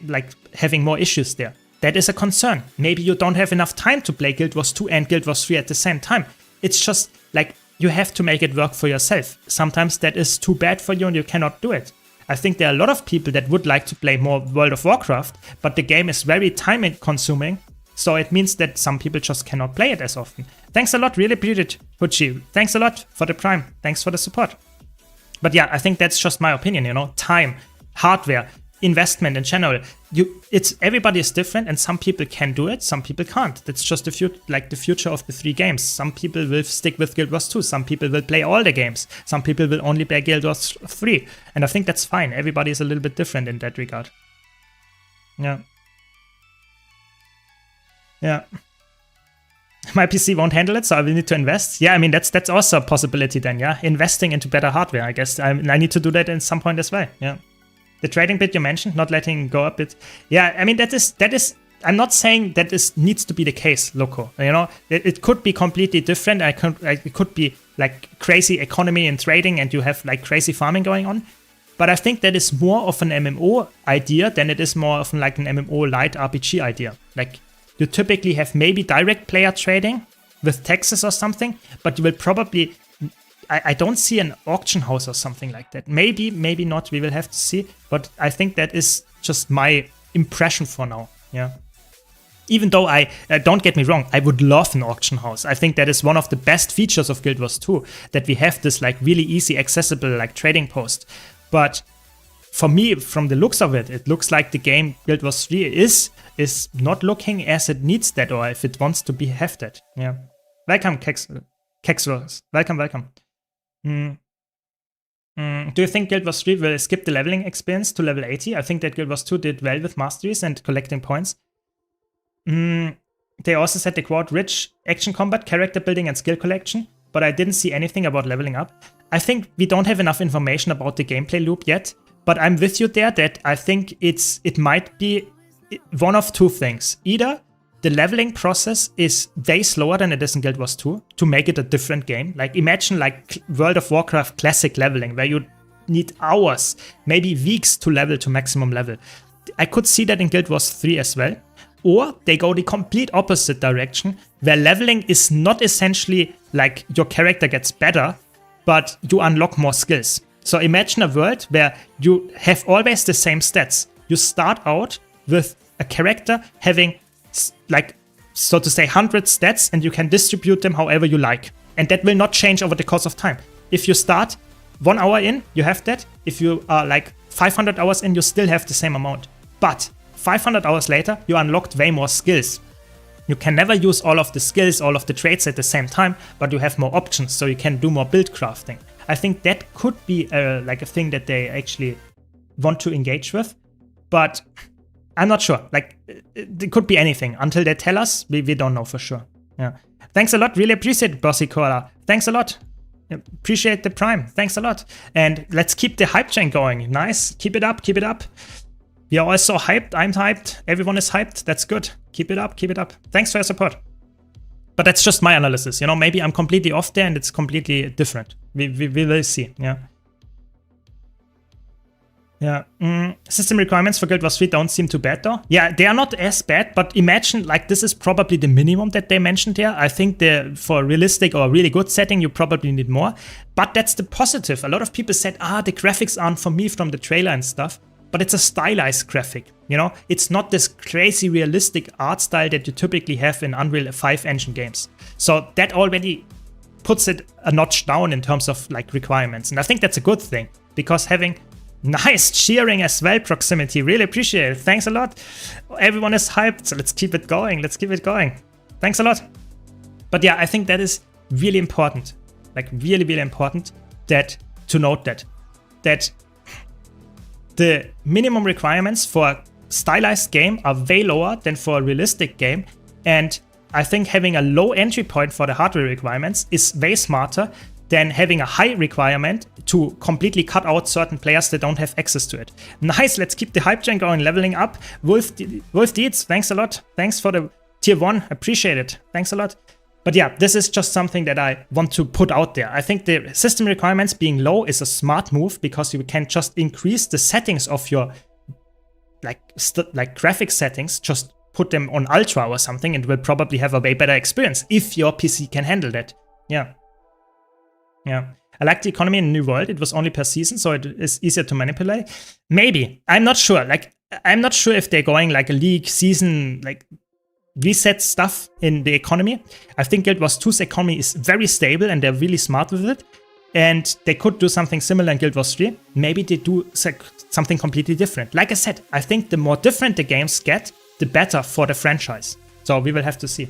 Speaker 1: having more issues there. That is a concern. Maybe you don't have enough time to play Guild Wars 2 and Guild Wars 3 at the same time. It's just like you have to make it work for yourself. Sometimes that is too bad for you and you cannot do it. I think there are a lot of people that would like to play more World of Warcraft, but the game is very time consuming, so it means that some people just cannot play it as often. Thanks a lot, really appreciate it, Huchi. Thanks a lot for the Prime. Thanks for the support. But yeah, I think that's just my opinion, you know. Time, hardware, investment in general. Everybody is different and some people can do it, some people can't. That's just the future of the 3 games. Some people will stick with Guild Wars 2, some people will play all the games, some people will only play Guild Wars 3. And I think that's fine. Everybody is a little bit different in that regard. Yeah. Yeah. My PC won't handle it, so I will need to invest. Yeah, I mean, that's also a possibility then, yeah. Investing into better hardware, I guess. I need to do that at some point as well, yeah. The trading bit you mentioned, not letting go a bit. Yeah, I mean, that is. I'm not saying that this needs to be the case, Loco. You know, it could be completely different. It could be like crazy economy and trading, and you have like crazy farming going on. But I think that is more of an MMO idea than it is more of like an MMO light RPG idea. Like you typically have maybe direct player trading with taxes or something, but you will probably. I don't see an auction house or something like that. Maybe, maybe not. We will have to see. But I think that is just my impression for now. Yeah. Even though don't get me wrong, I would love an auction house. I think that is one of the best features of Guild Wars 2, that we have this like really easy, accessible like trading post. But for me, from the looks of it, it looks like the game Guild Wars 3 is not looking as it needs that, or if it wants to have that. Yeah. Welcome, Kexros. Welcome. Do you think Guild Wars 3 will skip the leveling experience to level 80? I think that Guild Wars 2 did well with masteries and collecting points. They also said the quote, rich action combat, character building, and skill collection, but I didn't see anything about leveling up. I think we don't have enough information about the gameplay loop yet, but I'm with you there that I think it might be one of two things. Either the leveling process is way slower than it is in Guild Wars 2 to make it a different game. Like imagine like World of Warcraft classic leveling where you need hours, maybe weeks to level to maximum level. I could see that in Guild Wars 3 as well. Or they go the complete opposite direction where leveling is not essentially like your character gets better, but you unlock more skills. So imagine a world where you have always the same stats. You start out with a character having, like, so to say, 100 stats, and you can distribute them however you like. And that will not change over the course of time. If you start 1 hour in, you have that. If you are like 500 hours in, you still have the same amount. But 500 hours later, you unlocked way more skills. You can never use all of the skills, all of the traits at the same time, but you have more options, so you can do more build crafting. I think that could be like a thing that they actually want to engage with, but I'm not sure. Like, it could be anything. Until they tell us, we don't know for sure. Yeah. Thanks a lot. Really appreciate it, Bossy Cola. Thanks a lot. Appreciate the Prime. Thanks a lot. And let's keep the hype chain going. Nice. Keep it up. Keep it up. We are all so hyped. I'm hyped. Everyone is hyped. That's good. Keep it up. Keep it up. Thanks for your support. But that's just my analysis. You know, maybe I'm completely off there and it's completely different. We will see. Yeah. Yeah. System requirements for Guild Wars 3 don't seem too bad though. Yeah, they are not as bad, but imagine, like, this is probably the minimum that they mentioned here. I think for a realistic or a really good setting, you probably need more. But that's the positive. A lot of people said, the graphics aren't for me from the trailer and stuff. But it's a stylized graphic, you know? It's not this crazy realistic art style that you typically have in Unreal 5 engine games. So that already puts it a notch down in terms of, like, requirements. And I think that's a good thing, because having nice cheering as well, proximity, really appreciate it. Thanks a lot. Everyone is hyped, so let's keep it going. Let's keep it going. Thanks a lot. But yeah, I think that is really important, like really, really important to note that the minimum requirements for a stylized game are way lower than for a realistic game. And I think having a low entry point for the hardware requirements is way smarter than having a high requirement to completely cut out certain players that don't have access to it. Nice, let's keep the hype chain going, leveling up. Wolf Deeds, thanks a lot. Thanks for the tier 1, appreciate it. Thanks a lot. But yeah, this is just something that I want to put out there. I think the system requirements being low is a smart move, because you can just increase the settings of your like graphic settings, just put them on ultra or something, and will probably have a way better experience if your PC can handle that. Yeah. Yeah. I like the economy in New World. It was only per season, so it is easier to manipulate. Maybe. I'm not sure. Like, I'm not sure if they're going like a league season, like reset stuff in the economy. I think Guild Wars 2's economy is very stable and they're really smart with it. And they could do something similar in Guild Wars 3. Maybe they do something completely different. Like I said, I think the more different the games get, the better for the franchise. So we will have to see.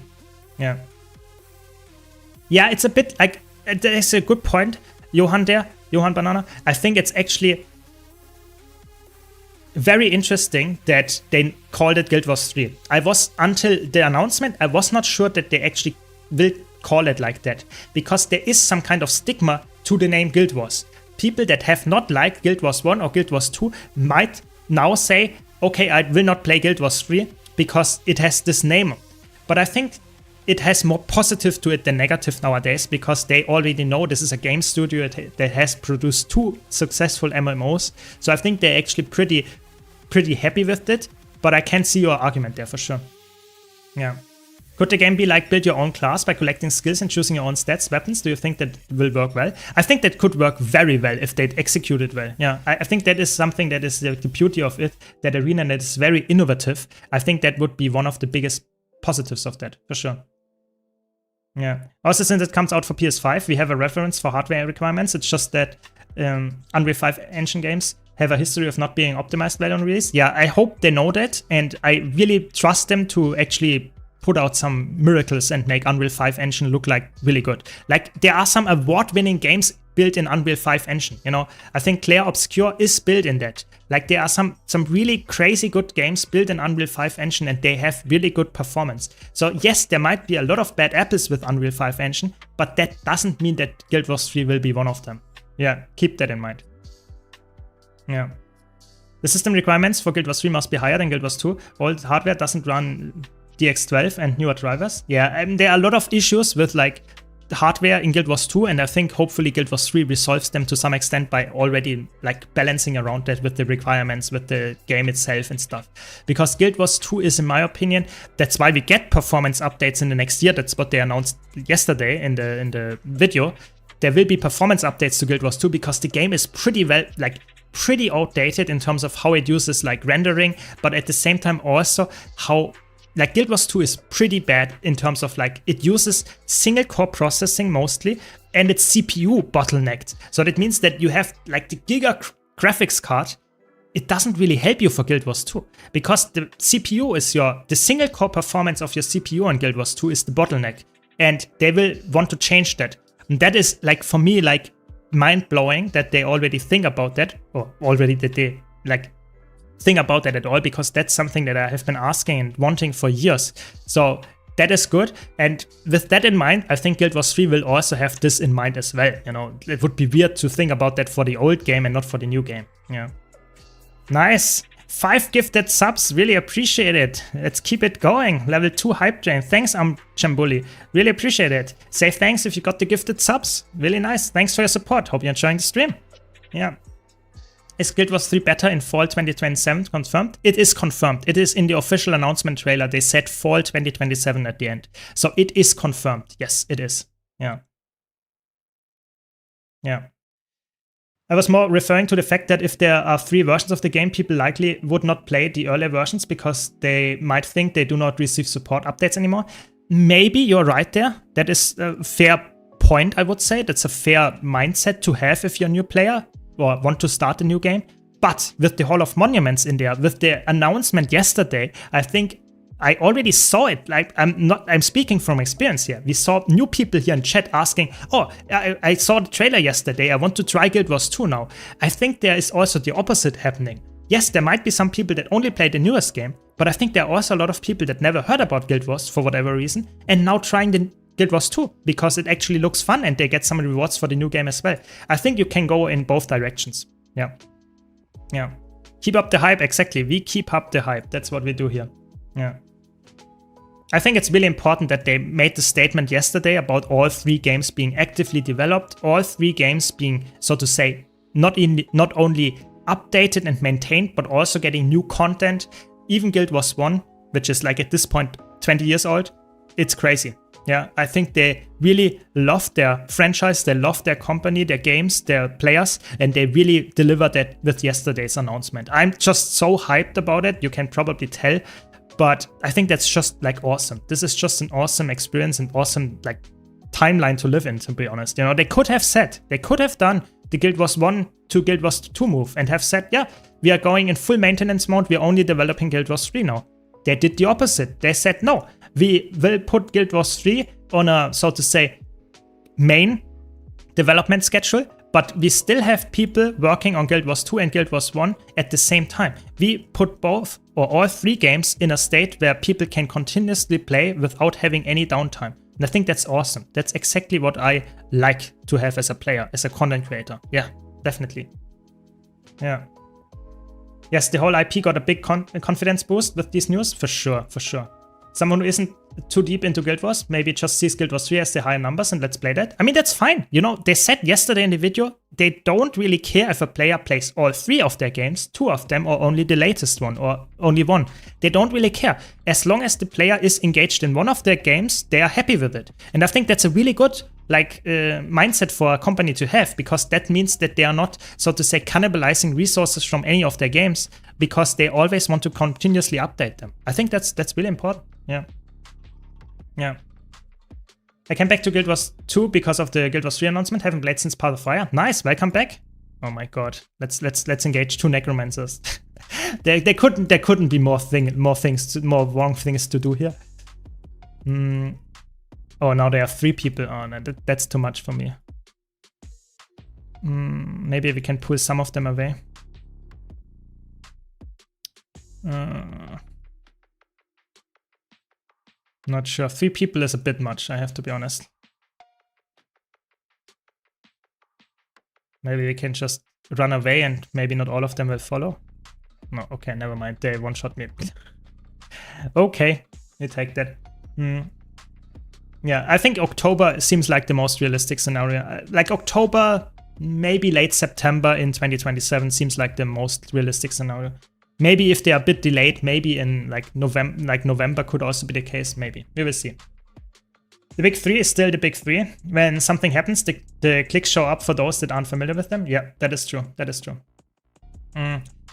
Speaker 1: Yeah. Yeah, it's a bit like, there's a good point, Johan Banana. I think it's actually very interesting that they called it Guild Wars 3. Until the announcement, I was not sure that they actually will call it like that, because there is some kind of stigma to the name Guild Wars. People that have not liked Guild Wars 1 or Guild Wars 2 might now say, okay, I will not play Guild Wars 3 because it has this name. But I think it has more positive to it than negative nowadays, because they already know this is a game studio that has produced 2 successful MMOs. So I think they're actually pretty happy with it, but I can see your argument there for sure. Yeah. Could the game be like build your own class by collecting skills and choosing your own stats, weapons? Do you think that will work well? I think that could work very well if they'd execute it well. Yeah, I think that is something that is the beauty of it, that arena that is very innovative. I think that would be one of the biggest positives of that, for sure. Yeah. Also, since it comes out for PS5, we have a reference for hardware requirements. It's just that Unreal 5 engine games have a history of not being optimized well on release. Yeah, I hope they know that, and I really trust them to actually put out some miracles and make Unreal 5 engine look like really good. Like, there are some award-winning games built in Unreal 5 engine, you know? I think Claire Obscure is built in that. Like, there are some really crazy good games built in Unreal 5 engine, and they have really good performance. So yes, there might be a lot of bad apples with Unreal 5 engine, but that doesn't mean that Guild Wars 3 will be one of them. Yeah, keep that in mind. Yeah. The system requirements for Guild Wars 3 must be higher than Guild Wars 2. Old hardware doesn't run DX12 and newer drivers. Yeah, and there are a lot of issues with like the hardware in Guild Wars 2, and I think hopefully Guild Wars 3 resolves them to some extent by already like balancing around that with the requirements, with the game itself and stuff. Because Guild Wars 2 is, in my opinion, that's why we get performance updates in the next year. That's what they announced yesterday in the video. there will be performance updates to Guild Wars 2 because the game is pretty outdated in terms of how it uses like rendering, but at the same time also how like Guild Wars 2 is pretty bad in terms of like it uses single core processing mostly, and it's CPU bottlenecked. So that means that you have like the Giga graphics card. It doesn't really help you for Guild Wars 2 because the CPU is the single core performance of your CPU on Guild Wars 2 is the bottleneck, and they will want to change that. And that is like for me like mind blowing that they already think about that, or already that they like think about that at all, because that's something that I have been asking and wanting for years. So that is good. And with that in mind, I think Guild Wars 3 will also have this in mind as well. You know, it would be weird to think about that for the old game and not for the new game. Yeah. Nice. 5 gifted subs. Really appreciate it. Let's keep it going. Level 2 hype train. Thanks, Chambuli. Really appreciate it. Say thanks if you got the gifted subs. Really nice. Thanks for your support. Hope you're enjoying the stream. Yeah. Is Guild Wars 3 beta in fall 2027 confirmed? It is confirmed. It is in the official announcement trailer. They said fall 2027 at the end. So it is confirmed. Yes, it is. Yeah. Yeah. I was more referring to the fact that if there are 3 versions of the game, people likely would not play the earlier versions because they might think they do not receive support updates anymore. Maybe you're right there. That is a fair point, I would say. That's a fair mindset to have if you're a new player or want to start a new game. But with the Hall of Monuments in there, with the announcement yesterday, I think I already saw it. Like I'm speaking from experience here. We saw new people here in chat asking, oh, I saw the trailer yesterday. I want to try Guild Wars 2 now. I think there is also the opposite happening. Yes, there might be some people that only played the newest game, but I think there are also a lot of people that never heard about Guild Wars for whatever reason and now trying the Guild Wars 2 because it actually looks fun and they get some rewards for the new game as well. I think you can go in both directions. Yeah. Yeah. Keep up the hype. Exactly. We keep up the hype. That's what we do here. Yeah. I think it's really important that they made the statement yesterday about all 3 games being actively developed, all 3 games being, so to say, not only updated and maintained, but also getting new content. Even Guild Wars 1, which is like at this point 20 years old, it's crazy. Yeah, I think they really love their franchise, they love their company, their games, their players, and they really delivered that with yesterday's announcement. I'm just so hyped about it, you can probably tell, but I think that's just like awesome. This is just an awesome experience and awesome like timeline to live in, to be honest. You know, they could have done the Guild Wars 1 to Guild Wars 2 move and have said, yeah, we are going in full maintenance mode, we're only developing Guild Wars 3 now. They did the opposite. They said, no, we will put Guild Wars 3 on a, so to say, main development schedule, but we still have people working on Guild Wars 2 and Guild Wars 1 at the same time. We put both or all 3 games in a state where people can continuously play without having any downtime. And I think that's awesome. That's exactly what I like to have as a player, as a content creator. Yeah, definitely. Yeah. Yes, the whole IP got a big confidence boost with these news, for sure, for sure. Someone who isn't too deep into Guild Wars maybe just sees Guild Wars 3 as the higher numbers and let's play that. I mean, that's fine. You know, they said yesterday in the video, they don't really care if a player plays all 3 of their games, 2 of them, or only the latest one, or only 1. They don't really care. As long as the player is engaged in one of their games, they are happy with it. And I think that's a really good mindset for a company to have, because that means that they are not, so to say, cannibalizing resources from any of their games, because they always want to continuously update them. I think that's really important. Yeah. Yeah. I came back to Guild Wars 2 because of the Guild Wars 3 announcement. Haven't played since Path of Fire. Nice, welcome back. Oh my god. Let's engage 2 necromancers. there couldn't be more wrong things to do here. Oh, now there are 3 people on it. That's too much for me. Maybe we can pull some of them away. Not sure. 3 people is a bit much, I have to be honest. Maybe we can just run away and maybe not all of them will follow. No, okay, never mind. They one-shot me. Okay, we take that. Yeah, I think October seems like the most realistic scenario. Like October, maybe late September in 2027 seems like the most realistic scenario. Maybe if they are a bit delayed, maybe in like November could also be the case. Maybe we will see. The big three is still the big three. When something happens, the clicks show up for those that aren't familiar with them. Yeah, that is true. That is true.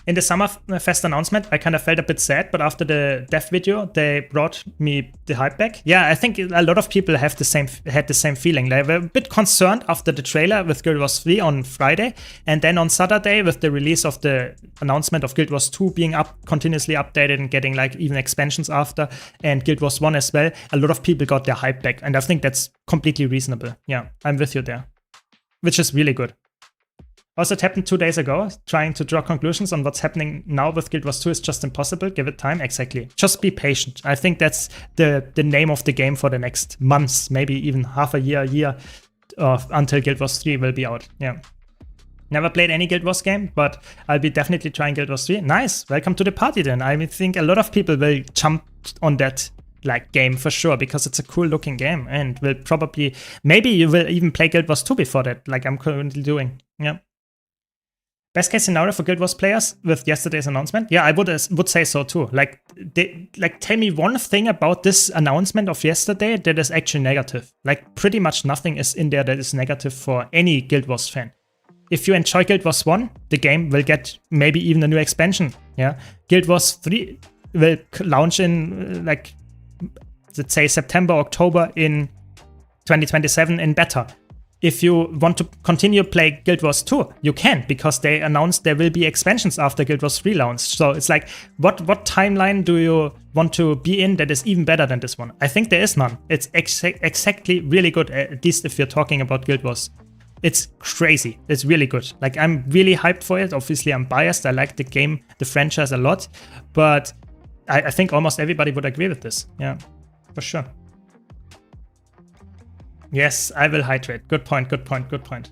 Speaker 1: In the Summerfest announcement, I kind of felt a bit sad, but after the dev video, they brought me the hype back. Yeah, I think a lot of people had the same feeling. They were a bit concerned after the trailer with Guild Wars 3 on Friday, and then on Saturday with the release of the announcement of Guild Wars 2 being continuously updated and getting like even expansions after, and Guild Wars 1 as well, a lot of people got their hype back, and I think that's completely reasonable. Yeah, I'm with you there, which is really good. Also, it happened 2 days ago. Trying to draw conclusions on what's happening now with Guild Wars 2 is just impossible. Give it time. Exactly. Just be patient. I think that's the name of the game for the next months, maybe even half a year until Guild Wars 3 will be out. Yeah. Never played any Guild Wars game, but I'll be definitely trying Guild Wars 3. Nice. Welcome to the party then. I think a lot of people will jump on that like game for sure, because it's a cool looking game, and will probably, maybe you will even play Guild Wars 2 before that, like I'm currently doing. Yeah. Best case scenario for Guild Wars players with yesterday's announcement? Yeah, I would say so too. Like, tell me one thing about this announcement of yesterday that is actually negative. Like, pretty much nothing is in there that is negative for any Guild Wars fan. If you enjoy Guild Wars 1, the game will get maybe even a new expansion. Yeah, Guild Wars 3 will launch in like, let's say September, October in 2027 in beta. If you want to continue play Guild Wars 2, you can, because they announced there will be expansions after Guild Wars 3 launch. So it's like, what timeline do you want to be in that is even better than this one? I think there is none. It's exactly really good, at least if you're talking about Guild Wars. It's crazy. It's really good. Like, I'm really hyped for it. Obviously, I'm biased. I like the game, the franchise a lot. But I think almost everybody would agree with this. Yeah, for sure. Yes, I will hydrate. Good point. Good point. Good point.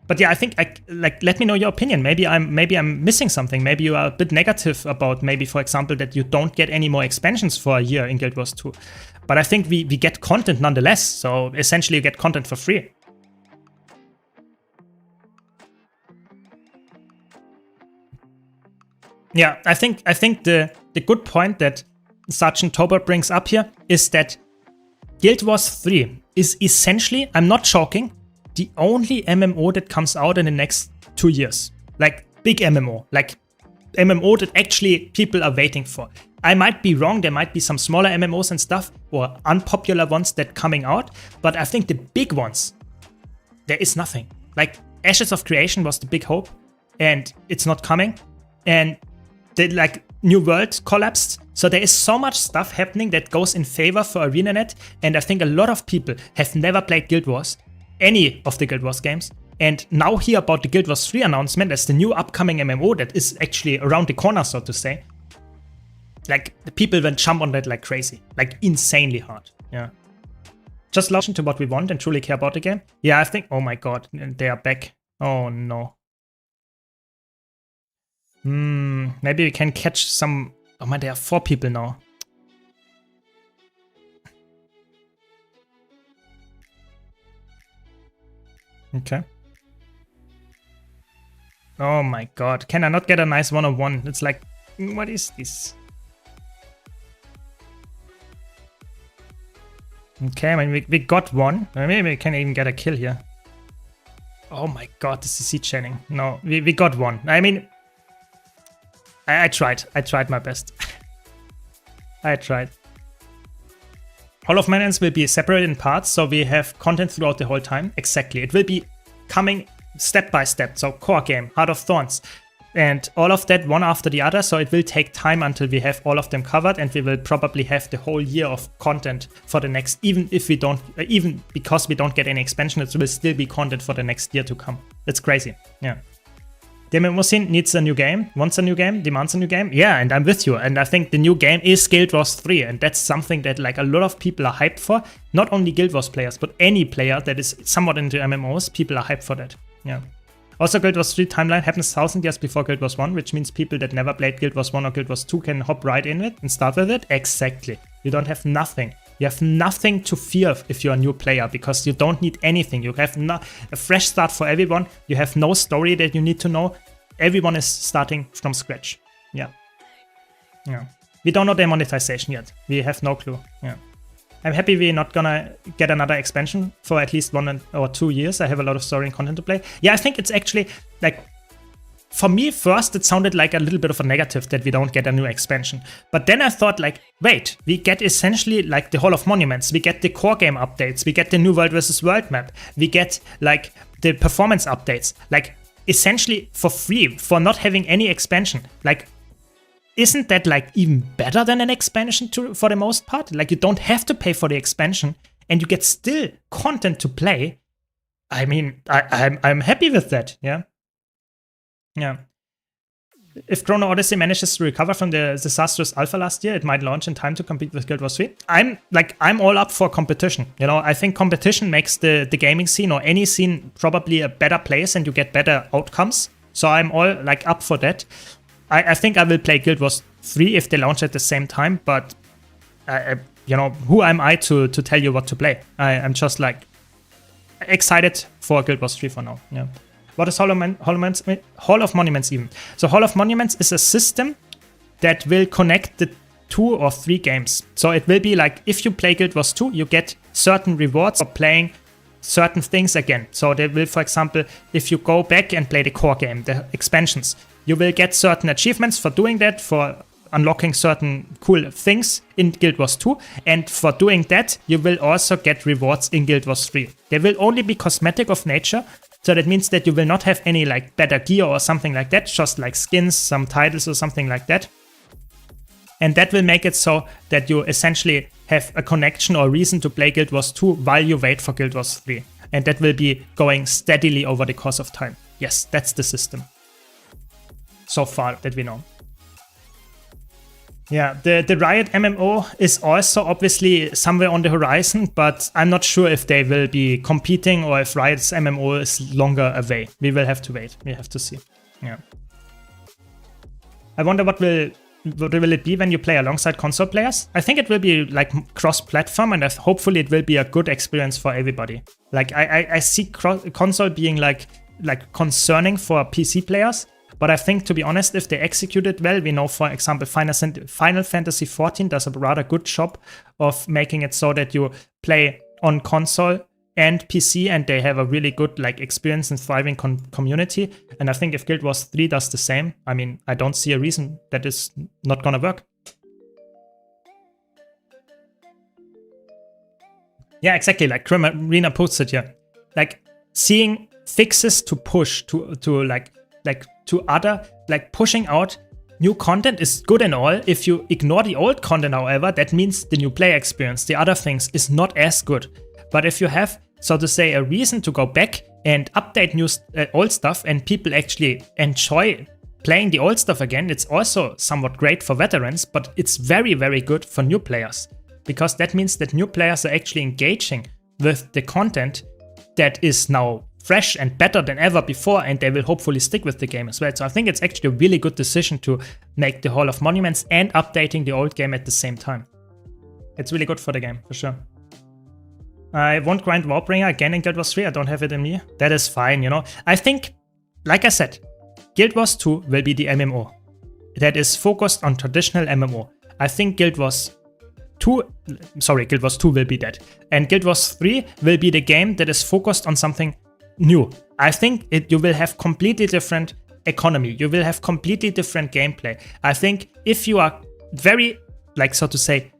Speaker 1: But yeah, I think let me know your opinion. Maybe I'm missing something. Maybe you are a bit negative about maybe, for example, that you don't get any more expansions for a year in Guild Wars 2. But I think we get content nonetheless. So essentially, you get content for free. Yeah, I think the good point that Sergeant Tobert brings up here is that Guild Wars 3 is essentially, I'm not joking, the only MMO that comes out in the next 2 years. Like, big MMO. Like, MMO that actually people are waiting for. I might be wrong, there might be some smaller MMOs and stuff, or unpopular ones that coming out, but I think the big ones, there is nothing. Like, Ashes of Creation was the big hope, and it's not coming. And the, like, New World collapsed. So there is so much stuff happening that goes in favor for ArenaNet, and I think a lot of people have never played Guild Wars, any of the Guild Wars games, and now hear about the Guild Wars 3 announcement as the new upcoming MMO that is actually around the corner, so to say. Like, the people will jump on that like crazy, like insanely hard. Yeah. Just listen to what we want and truly care about the game. Yeah, I think, oh my god, they are back. Oh no. Maybe we can catch some. Oh man, there are 4 people now. Okay. Oh my god, can I not get a nice one-on-one? It's like, what is this? Okay, I mean, we got one. Maybe we can even get a kill here. Oh my god, this is CC chaining. No, we got one. I mean, I tried. I tried my best. I tried. Hall of Maintenance will be separated in parts, so we have content throughout the whole time. Exactly. It will be coming step by step. So core game, Heart of Thorns, and all of that one after the other. So it will take time until we have all of them covered, and we will probably have the whole year of content for the next, even if we don't, even because we don't get any expansion, it will still be content for the next year to come. It's crazy. Yeah. The MMO scene needs a new game, wants a new game, demands a new game. Yeah, and I'm with you. And I think the new game is Guild Wars 3. And that's something that like a lot of people are hyped for. Not only Guild Wars players, but any player that is somewhat into MMOs, people are hyped for that. Yeah. Also, Guild Wars 3 timeline happens 1,000 years before Guild Wars 1, which means people that never played Guild Wars 1 or Guild Wars 2 can hop right in it and start with it. Exactly. You don't have nothing. You have nothing to fear if you're a new player, because you don't need anything. You have a fresh start for everyone. You have no story that you need to know. Everyone is starting from scratch. Yeah. Yeah. We don't know their monetization yet. We have no clue. Yeah. I'm happy we're not gonna get another expansion for at least 1 or 2 years. I have a lot of story and content to play. Yeah, I think it's actually, like, for me, first, it sounded like a little bit of a negative that we don't get a new expansion. But then I thought, like, wait, we get essentially, like, the Hall of Monuments. We get the core game updates. We get the new World versus World map. We get, like, the performance updates. Like, essentially for free, for not having any expansion. Like, isn't that, like, even better than an expansion for the most part? Like, you don't have to pay for the expansion, and you get still content to play. I mean, I'm happy with that, yeah? Yeah. If Chrono Odyssey manages to recover from the disastrous alpha last year, it might launch in time to compete with Guild Wars 3. I'm all up for competition. You know, I think competition makes the gaming scene or any scene probably a better place and you get better outcomes. So I'm all like up for that. I think I will play Guild Wars 3 if they launch at the same time, but you know, who am I to tell you what to play? I'm just like excited for Guild Wars 3 for now. Yeah. What is Hall of Monuments even? So Hall of Monuments is a system that will connect the 2 or 3 games. So it will be like, if you play Guild Wars 2, you get certain rewards for playing certain things again. So they will, for example, if you go back and play the core game, the expansions, you will get certain achievements for doing that, for unlocking certain cool things in Guild Wars 2. And for doing that, you will also get rewards in Guild Wars 3. They will only be cosmetic of nature. So that means that you will not have any like better gear or something like that, just like skins, some titles or something like that. And that will make it so that you essentially have a connection or reason to play Guild Wars 2 while you wait for Guild Wars 3. And that will be going steadily over the course of time. Yes, that's the system. So far that we know. Yeah, the Riot MMO is also obviously somewhere on the horizon, but I'm not sure if they will be competing or if Riot's MMO is longer away. We will have to wait. We have to see. Yeah. I wonder what will it be when you play alongside console players? I think it will be like cross-platform, and hopefully it will be a good experience for everybody. Like I see console being like concerning for PC players. But I think, to be honest, if they execute it well, we know, for example, Final Fantasy XIV does a rather good job of making it so that you play on console and PC, and they have a really good like experience and thriving community. And I think if Guild Wars 3 does the same, I mean, I don't see a reason that is not gonna work. Yeah, exactly. Like Crimarina puts it here, like seeing fixes to push to other, like pushing out new content is good and all. If you ignore the old content, however, that means the new player experience, the other things, is not as good. But if you have, so to say, a reason to go back and update new old stuff, and people actually enjoy playing the old stuff again, it's also somewhat great for veterans, but it's very, very good for new players. Because that means that new players are actually engaging with the content that is now fresh and better than ever before, and they will hopefully stick with the game as well. So I think it's actually a really good decision to make the Hall of Monuments and updating the old game at the same time. It's really good for the game, for sure. I won't grind Warbringer again in Guild Wars 3, I don't have it in me. That is fine, you know. I think, like I said, Guild Wars 2 will be the MMO that is focused on traditional MMO. I think Guild Wars 2 will be that. And Guild Wars 3 will be the game that is focused on something new. I think you will have completely different economy. You will have completely different gameplay. I think if you are very, like, so to say,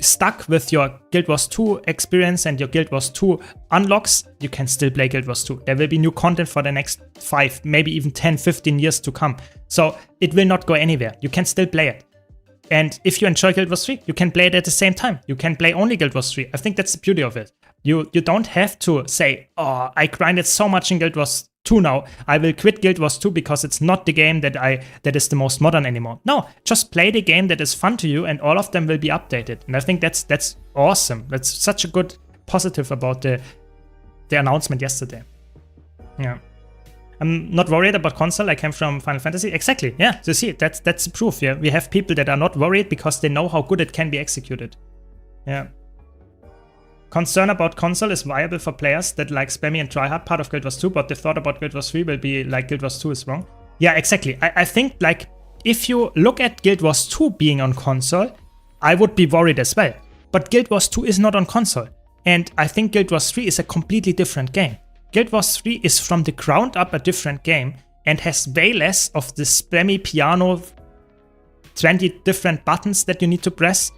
Speaker 1: stuck with your Guild Wars 2 experience and your Guild Wars 2 unlocks, you can still play Guild Wars 2. There will be new content for the next 5, maybe even 10, 15 years to come. So it will not go anywhere. You can still play it. And if you enjoy Guild Wars 3, you can play it at the same time. You can play only Guild Wars 3. I think that's the beauty of it. You don't have to say, oh, I grinded so much in Guild Wars 2 now, I will quit Guild Wars 2 because it's not the game that is the most modern anymore. No, just play the game that is fun to you, and all of them will be updated. And I think that's awesome. That's such a good positive about the announcement yesterday. Yeah. I'm not worried about console. I came from Final Fantasy. Exactly. Yeah. You see, that's the proof. Yeah. We have people that are not worried because they know how good it can be executed. Yeah. Concern about console is viable for players that like spammy and tryhard part of Guild Wars 2, but the thought about Guild Wars 3 will be like Guild Wars 2 is wrong. Yeah, exactly. I think like if you look at Guild Wars 2 being on console, I would be worried as well. But Guild Wars 2 is not on console. And I think Guild Wars 3 is a completely different game. Guild Wars 3 is from the ground up a different game and has way less of the spammy piano, 20 different buttons that you need to press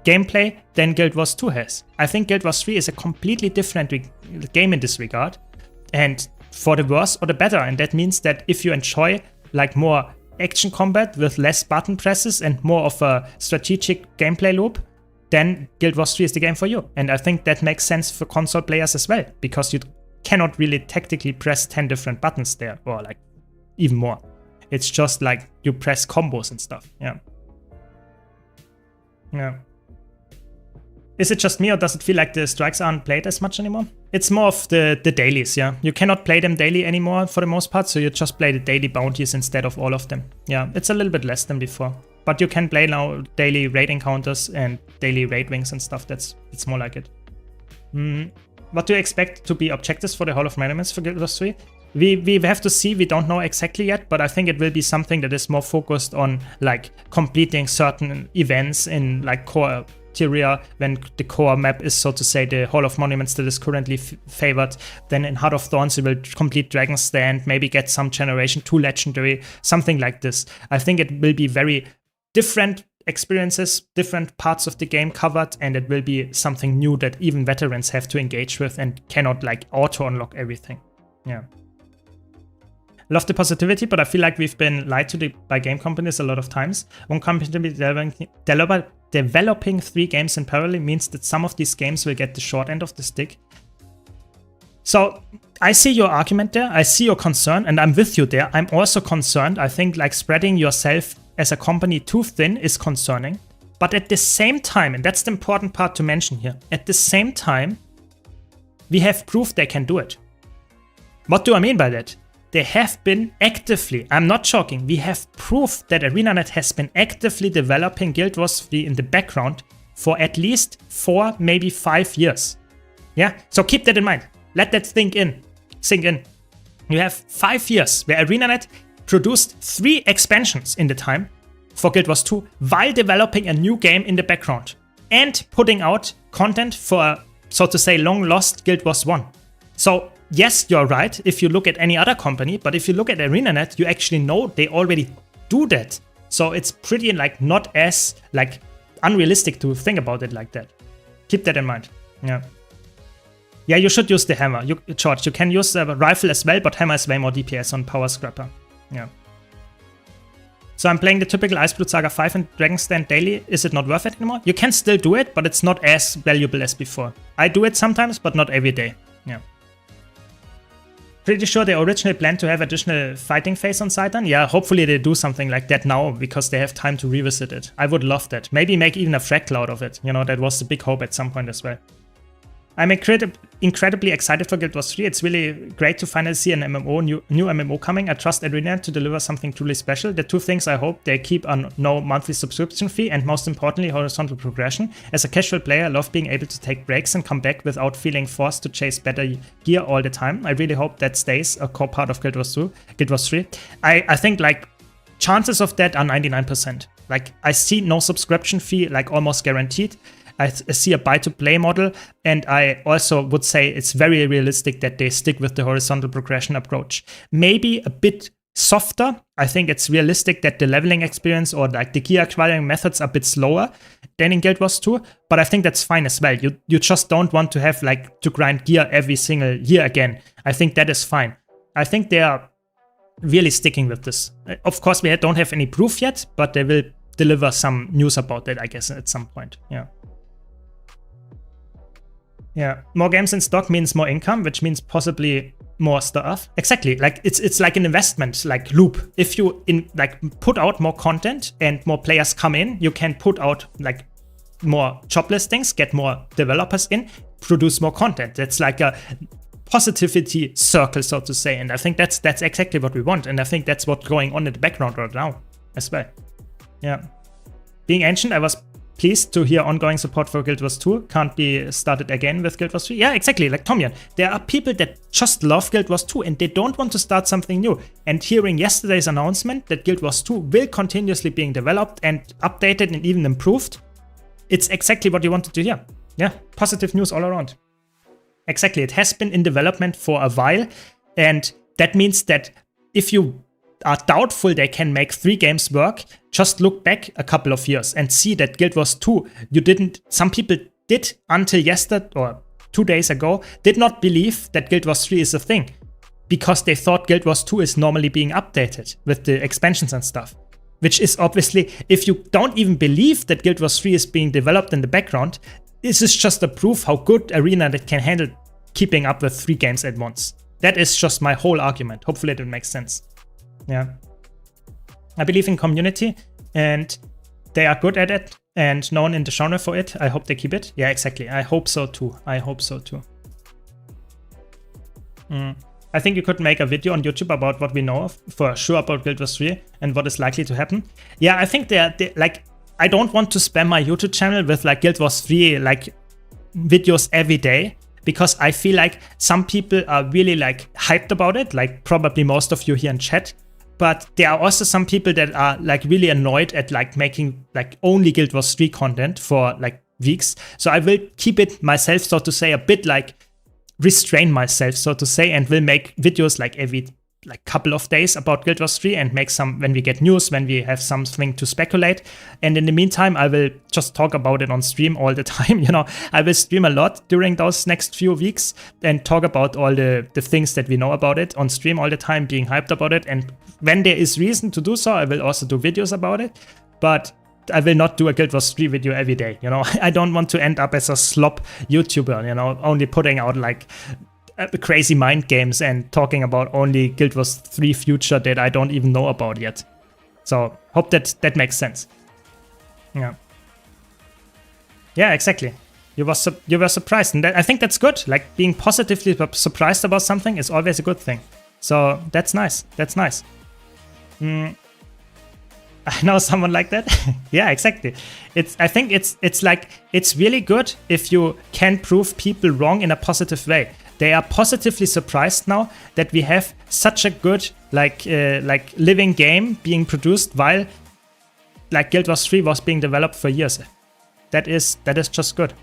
Speaker 1: gameplay than Guild Wars 2 has. I think Guild Wars 3 is a completely different game in this regard, and for the worse or the better. And that means that if you enjoy like more action combat with less button presses and more of a strategic gameplay loop, then Guild Wars 3 is the game for you. And I think that makes sense for console players as well, because you cannot really tactically press 10 different buttons there, or like even more. It's just like you press combos and stuff. Yeah. Is it just me, or does it feel like the strikes aren't played as much anymore? It's more of the dailies, yeah. You cannot play them daily anymore for the most part, so you just play the daily bounties instead of all of them. Yeah, it's a little bit less than before. But you can play now daily raid encounters and daily raid wings and stuff. It's more like it. What do you expect to be objectives for the Hall of Monuments for Guild Wars 3? We have to see, we don't know exactly yet, but I think it will be something that is more focused on like completing certain events in like core area, when the core map is, so to say, the Hall of Monuments that is currently favored. Then in Heart of Thorns you will complete Dragon's Stand, maybe get some Generation 2 Legendary, something like this. I think it will be very different experiences, different parts of the game covered, and it will be something new that even veterans have to engage with and cannot like auto-unlock everything. Yeah. Love the positivity, but I feel like we've been lied to by game companies a lot of times. One company developing 3 games in parallel means that some of these games will get the short end of the stick. So I see your argument there, I see your concern, and I'm with you there. I'm also concerned. I think like spreading yourself as a company too thin is concerning. But at the same time, and that's the important part to mention here, at the same time, we have proof they can do it. What do I mean by that? They have been actively, I'm not joking, we have proof that ArenaNet has been actively developing Guild Wars 3 in the background for at least 4, maybe 5 years. Yeah, so keep that in mind. Let that sink in. You have 5 years where ArenaNet produced 3 expansions in the time for Guild Wars 2 while developing a new game in the background and putting out content for, so to say, long lost Guild Wars 1. So yes, you're right if you look at any other company, but if you look at ArenaNet, you actually know they already do that. So it's pretty like not as like unrealistic to think about it like that. Keep that in mind. Yeah. Yeah, you should use the hammer. George, you can use the rifle as well, but hammer is way more DPS on Power Scrapper. Yeah. So I'm playing the typical Iceblood Saga 5 and Dragon's Stand daily. Is it not worth it anymore? You can still do it, but it's not as valuable as before. I do it sometimes, but not every day. Yeah. Pretty sure they originally planned to have additional fighting phase on Saitan. Yeah, hopefully they do something like that now, because they have time to revisit it. I would love that. Maybe make even a frag cloud of it. You know, that was the big hope at some point as well. I'm incredibly excited for Guild Wars 3. It's really great to finally see an MMO, new MMO coming. I trust ArenaNet to deliver something truly special. The 2 things I hope they keep on no monthly subscription fee, and most importantly, horizontal progression. As a casual player, I love being able to take breaks and come back without feeling forced to chase better gear all the time. I really hope that stays a core part of Guild Wars 3. I think like chances of that are 99%. Like I see no subscription fee like almost guaranteed. I see a buy-to-play model, and I also would say it's very realistic that they stick with the horizontal progression approach. Maybe a bit softer. I think it's realistic that the leveling experience or like the gear acquiring methods are a bit slower than in Guild Wars 2, but I think that's fine as well. You just don't want to have like to grind gear every single year again. I think that is fine. I think they are really sticking with this. Of course, we don't have any proof yet, but they will deliver some news about that, I guess, at some point. Yeah. Yeah, more games in stock means more income, which means possibly more stuff. Exactly, like it's like an investment like loop. If you put out more content and more players come in, you can put out like more job listings, get more developers in, produce more content. That's like a positivity circle, so to say. And I think that's exactly what we want. And I think that's what's going on in the background right now as well. Yeah. Being ancient, I was pleased to hear ongoing support for Guild Wars 2 can't be started again with Guild Wars 3. Yeah, exactly, like Tomyan. There are people that just love Guild Wars 2 and they don't want to start something new. And hearing yesterday's announcement that Guild Wars 2 will continuously being developed and updated and even improved, it's exactly what you wanted to hear. Yeah, positive news all around. Exactly, it has been in development for a while, and that means that if you are doubtful they can make 3 games work, just look back a couple of years and see that Guild Wars 2, some people did until yesterday or 2 days ago, did not believe that Guild Wars 3 is a thing because they thought Guild Wars 2 is normally being updated with the expansions and stuff. Which is obviously, if you don't even believe that Guild Wars 3 is being developed in the background, this is just a proof how good Arena that can handle keeping up with 3 games at once. That is just my whole argument. Hopefully it makes sense. Yeah. I believe in community and they are good at it and known in the genre for it. I hope they keep it. Yeah, exactly. I hope so too. I hope so too. I think you could make a video on YouTube about what we know of, for sure, about Guild Wars 3 and what is likely to happen. Yeah, I think they're like, I don't want to spam my YouTube channel with like Guild Wars 3 like videos every day, because I feel like some people are really like hyped about it, like probably most of you here in chat. But there are also some people that are like really annoyed at like making like only Guild Wars 3 content for like weeks. So I will keep it myself, so to say, a bit like restrain myself, so to say, and will make videos like every like couple of days about Guild Wars 3 and make some when we get news, when we have something to speculate. And in the meantime, I will just talk about it on stream all the time. You know, I will stream a lot during those next few weeks and talk about all the things that we know about it on stream all the time, being hyped about it. And when there is reason to do so, I will also do videos about it. But I will not do a Guild Wars 3 video every day. You know, I don't want to end up as a slop YouTuber, you know, only putting out like crazy mind games and talking about only Guild Wars 3 future that I don't even know about yet. So hope that makes sense. Yeah. Yeah, exactly. You were surprised, and I think that's good. Like being positively surprised about something is always a good thing. So that's nice. That's nice. I know someone like that. Yeah, exactly. I think it's like it's really good if you can prove people wrong in a positive way. They are positively surprised now that we have such a good like living game being produced while like Guild Wars 3 was being developed for years. That is just good.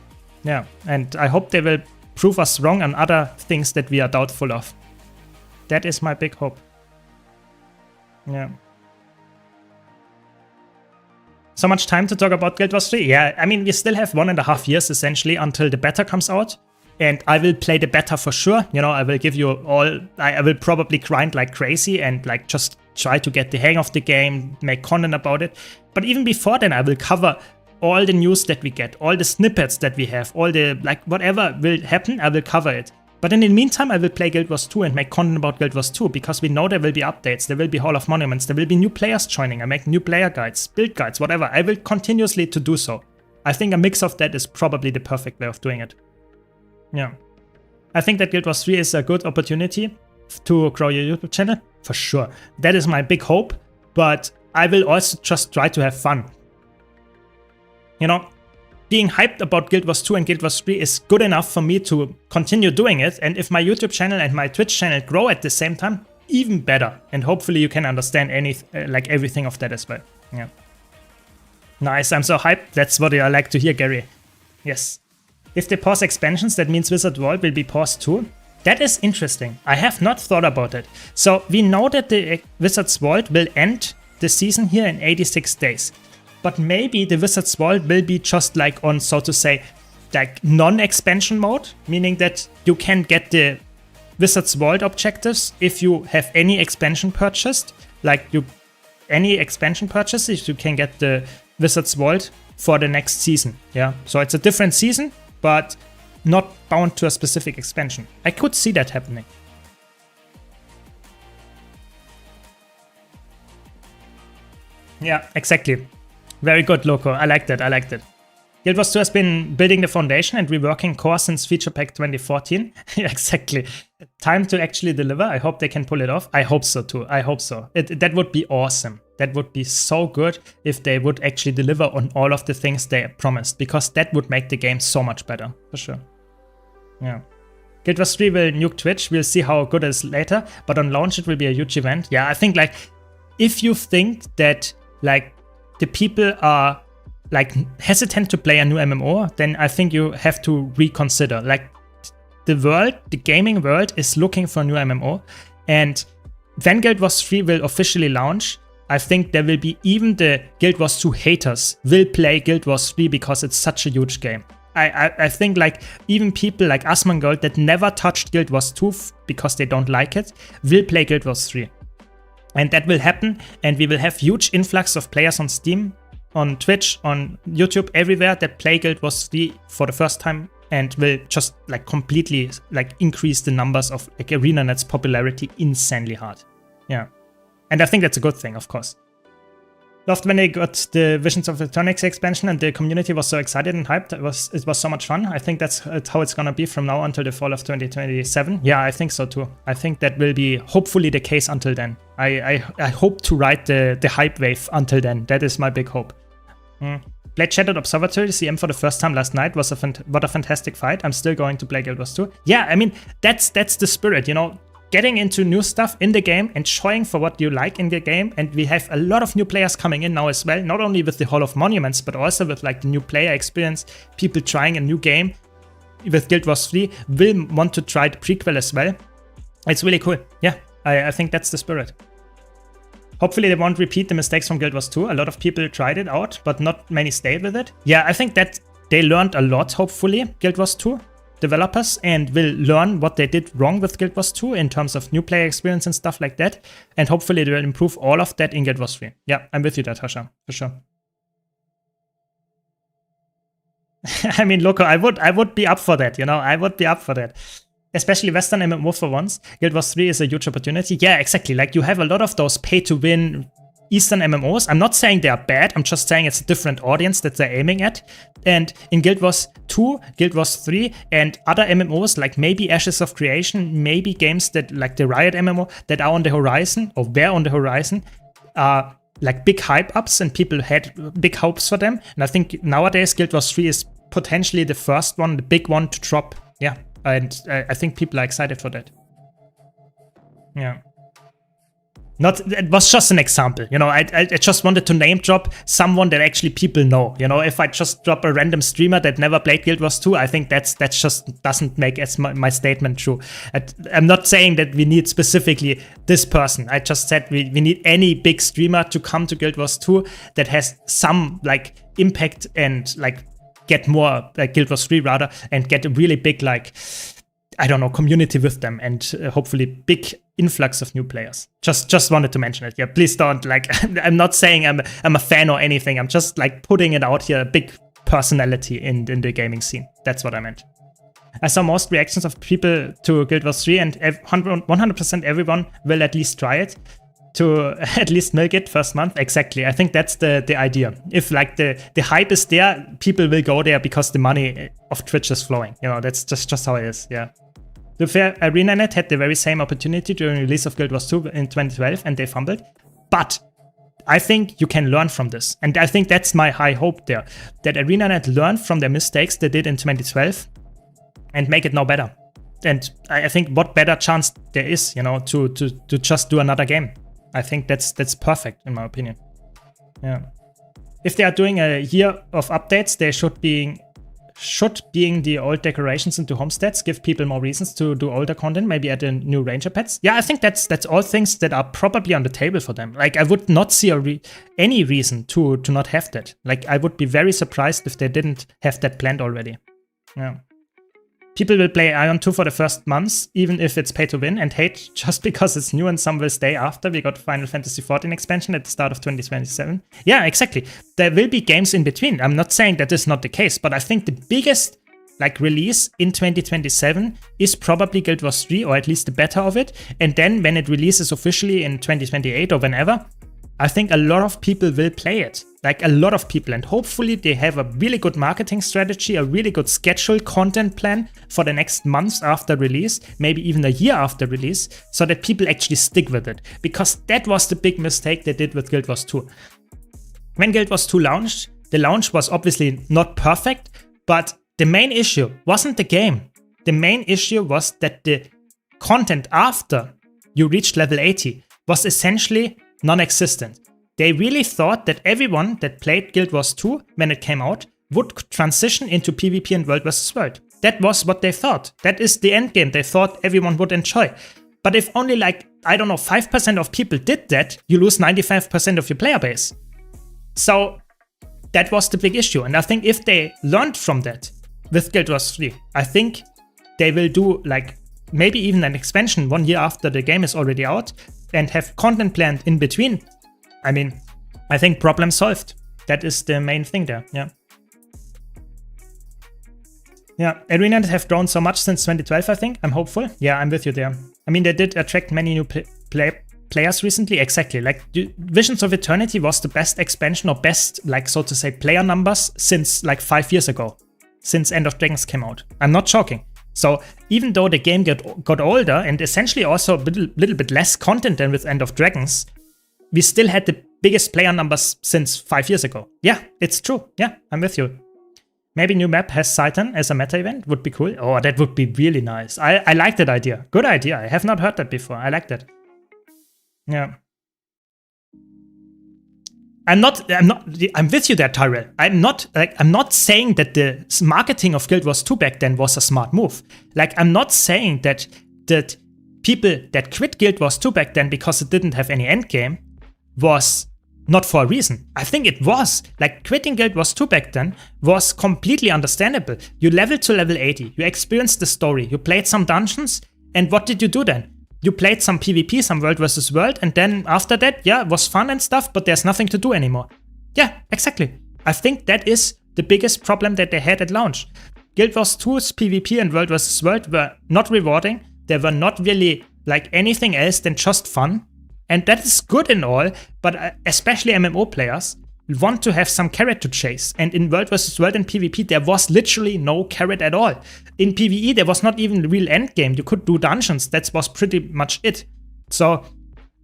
Speaker 1: Yeah, and I hope they will prove us wrong on other things that we are doubtful of. That is my big hope. Yeah. So much time to talk about Guild Wars 3. Yeah, I mean, we still have 1.5 years essentially until the beta comes out. And I will play the beta for sure. You know, I will give you all, I will probably grind like crazy and like just try to get the hang of the game, make content about it. But even before then, I will cover all the news that we get, all the snippets that we have, all the, like, whatever will happen, I will cover it. But in the meantime, I will play Guild Wars 2 and make content about Guild Wars 2, because we know there will be updates, there will be Hall of Monuments, there will be new players joining, I make new player guides, build guides, whatever. I will continuously to do so. I think a mix of that is probably the perfect way of doing it. Yeah. I think that Guild Wars 3 is a good opportunity to grow your YouTube channel, for sure. That is my big hope, but I will also just try to have fun. You know, being hyped about Guild Wars 2 and Guild Wars 3 is good enough for me to continue doing it, and if my YouTube channel and my Twitch channel grow at the same time, even better. And hopefully you can understand like everything of that as well. Yeah. Nice, I'm so hyped. That's what I like to hear, Gary. Yes. If they pause expansions, that means Wizard World will be paused too? That is interesting. I have not thought about it. So we know that the Wizard's World will end the season here in 86 days. But maybe the Wizard's World will be just like on, so to say, like non-expansion mode, meaning that you can get the Wizard's World objectives if you have any expansion purchased. Like any expansion purchases, you can get the Wizard's World for the next season. Yeah, so it's a different season, but not bound to a specific expansion. I could see that happening. Yeah, exactly. Very good, Loco. I like that. I like that. Guild Wars 2 has been building the foundation and reworking core since Feature Pack 2014. Exactly. Time to actually deliver. I hope they can pull it off. I hope so too. I hope so. That would be awesome. That would be so good if they would actually deliver on all of the things they promised, because that would make the game so much better, for sure. Yeah. Guild Wars 3 will nuke Twitch. We'll see how good it is later, but on launch it will be a huge event. Yeah, I think like if you think that like the people are like hesitant to play a new MMO, then I think you have to reconsider. Like the gaming world is looking for a new MMO, and when Guild Wars 3 will officially launch, I think there will be even the Guild Wars 2 haters will play Guild Wars 3 because it's such a huge game. I think like even people like Asmongold that never touched Guild Wars 2 because they don't like it will play Guild Wars 3. And that will happen, and we will have huge influx of players on Steam, on Twitch, on YouTube, everywhere that play Guild Wars 3 for the first time, and will just like completely like increase the numbers of like ArenaNet's popularity insanely hard. Yeah. And I think that's a good thing, of course. Loved when they got the Visions of Eternix expansion and the community was so excited and hyped. It was so much fun. I think that's how it's gonna be from now until the fall of 2027. Yeah, I think so too. I think that will be hopefully the case until then. I hope to ride the hype wave until then. That is my big hope. Played Shattered Observatory CM for the first time last night. What a fantastic fight. I'm still going to play Guild Wars 2. Yeah, I mean, that's the spirit, you know? Getting into new stuff in the game and showing for what you like in the game. And we have a lot of new players coming in now as well, not only with the Hall of Monuments, but also with like the new player experience, people trying a new game with Guild Wars 3 will want to try the prequel as well. It's really cool. Yeah, I think that's the spirit. Hopefully they won't repeat the mistakes from Guild Wars 2. A lot of people tried it out, but not many stayed with it. Yeah, I think that they learned a lot, hopefully, Guild Wars 2. Developers, and will learn what they did wrong with Guild Wars 2 in terms of new player experience and stuff like that. And hopefully they will improve all of that in Guild Wars 3. Yeah, I'm with you there, Tasha, for sure. I mean, Loco, I would be up for that, you know, I would be up for that. Especially Western MMO for once. Guild Wars 3 is a huge opportunity. Yeah, exactly. Like you have a lot of those pay-to-win Eastern MMOs. I'm not saying they are bad, I'm just saying it's a different audience that they're aiming at. And in Guild Wars 2, Guild Wars 3, and other MMOs like maybe Ashes of Creation, maybe games that like the Riot MMO that are on the horizon or were on the horizon, are like big hype ups and people had big hopes for them. And I think nowadays Guild Wars 3 is potentially the first one, the big one to drop. Yeah, and I think people are excited for that. Yeah. It was just an example, you know, I just wanted to name drop someone that actually people know, you know, if I just drop a random streamer that never played Guild Wars 2, I think that's just doesn't make my statement true. I'm not saying that we need specifically this person, I just said we need any big streamer to come to Guild Wars 2 that has some like impact and like get more like Guild Wars 3 rather, and get a really big like, I don't know, community with them, and hopefully big influx of new players. Just wanted to mention it. Yeah, please don't like. I'm not saying I'm a fan or anything. I'm just like putting it out here. A big personality in the gaming scene. That's what I meant. I saw most reactions of people to Guild Wars 3, and 100% everyone will at least try it, to at least milk it first month. Exactly. I think that's the idea. If like the hype is there, people will go there because the money of Twitch is flowing. You know, that's just how it is. Yeah. To be fair, ArenaNet had the very same opportunity during the release of Guild Wars 2 in 2012 and they fumbled. But I think you can learn from this. And I think that's my high hope there. That ArenaNet learned from their mistakes they did in 2012 and make it now better. And I think what better chance there is, you know, to just do another game. I think that's perfect in my opinion. Yeah. If they are doing a year of updates, they should being the old decorations into homesteads, give people more reasons to do older content, maybe add in new ranger pets. Yeah, I think that's all things that are probably on the table for them. Like I would not see any reason to not have that. Like I would be very surprised if they didn't have that planned already. Yeah. People will play Ion 2 for the first months, even if it's pay to win, and hate just because it's new and some will stay after. We got Final Fantasy XIV expansion at the start of 2027. Yeah, exactly. There will be games in between. I'm not saying that is not the case, but I think the biggest like release in 2027 is probably Guild Wars 3, or at least the beta of it. And then when it releases officially in 2028 or whenever, I think a lot of people will play it. Like a lot of people, and hopefully they have a really good marketing strategy, a really good schedule, content plan for the next months after release, maybe even a year after release, so that people actually stick with it. Because that was the big mistake they did with Guild Wars 2. When Guild Wars 2 launched, the launch was obviously not perfect, but the main issue wasn't the game. The main issue was that the content after you reached level 80 was essentially non-existent. They really thought that everyone that played Guild Wars 2 when it came out would transition into PvP and World vs. World. That was what they thought. That is the end game they thought everyone would enjoy. But if only like, I don't know, 5% of people did that, you lose 95% of your player base. So that was the big issue. And I think if they learned from that with Guild Wars 3, I think they will do like maybe even an expansion 1 year after the game is already out and have content planned in between. I mean, I think problem solved. That is the main thing there, yeah. Yeah, arenas have grown so much since 2012, I think. I'm hopeful. Yeah, I'm with you there. I mean, they did attract many new players recently. Exactly. Like, Visions of Eternity was the best expansion or best, like, so to say, player numbers since like 5 years ago. Since End of Dragons came out. I'm not joking. So even though the game got older and essentially also a little bit less content than with End of Dragons, we still had the biggest player numbers since 5 years ago. Yeah, it's true. Yeah, I'm with you. Maybe new map has Scythen as a meta event would be cool. Oh, that would be really nice. I like that idea. Good idea. I have not heard that before. I like that. Yeah. I'm with you there, Tyrell. I'm not saying that the marketing of Guild Wars 2 back then was a smart move. Like, I'm not saying that people that quit Guild Wars 2 back then because it didn't have any endgame was not for a reason. I think it was. Like, quitting Guild Wars 2 back then was completely understandable. You leveled to level 80, you experienced the story, you played some dungeons, and what did you do then? You played some PvP, some World vs. World, and then after that, yeah, it was fun and stuff, but there's nothing to do anymore. Yeah, exactly. I think that is the biggest problem that they had at launch. Guild Wars 2's PvP and World vs. World were not rewarding. They were not really like anything else than just fun. And that is good and all, but especially MMO players want to have some carrot to chase. And in World vs. World and PvP, there was literally no carrot at all. In PvE, there was not even a real endgame. You could do dungeons. That was pretty much it. So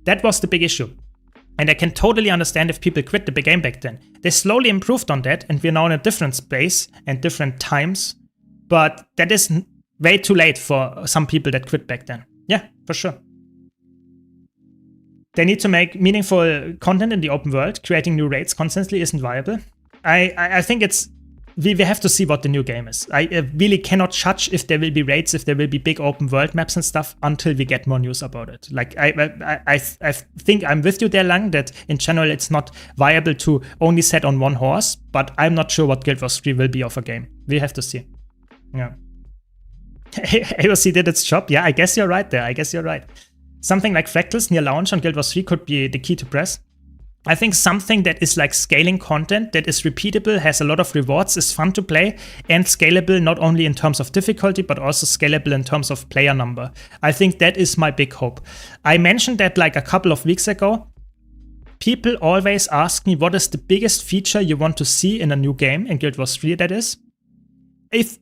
Speaker 1: that was the big issue. And I can totally understand if people quit the big game back then. They slowly improved on that, and we're now in a different space and different times. But that is way too late for some people that quit back then. Yeah, for sure. They need to make meaningful content in the open world. Creating new raids constantly isn't viable. I think it's... We have to see what the new game is. I really cannot judge if there will be raids, if there will be big open world maps and stuff until we get more news about it. Like, I think I'm with you there, Lang, that in general it's not viable to only set on one horse, but I'm not sure what Guild Wars 3 will be of a game. We have to see. Yeah. AOC did its job. Yeah, I guess you're right there. I guess you're right. Something like Fractals near launch on Guild Wars 3 could be the key to press. I think something that is like scaling content, that is repeatable, has a lot of rewards, is fun to play, and scalable not only in terms of difficulty, but also scalable in terms of player number. I think that is my big hope. I mentioned that like a couple of weeks ago. People always ask me, what is the biggest feature you want to see in a new game, in Guild Wars 3 that is?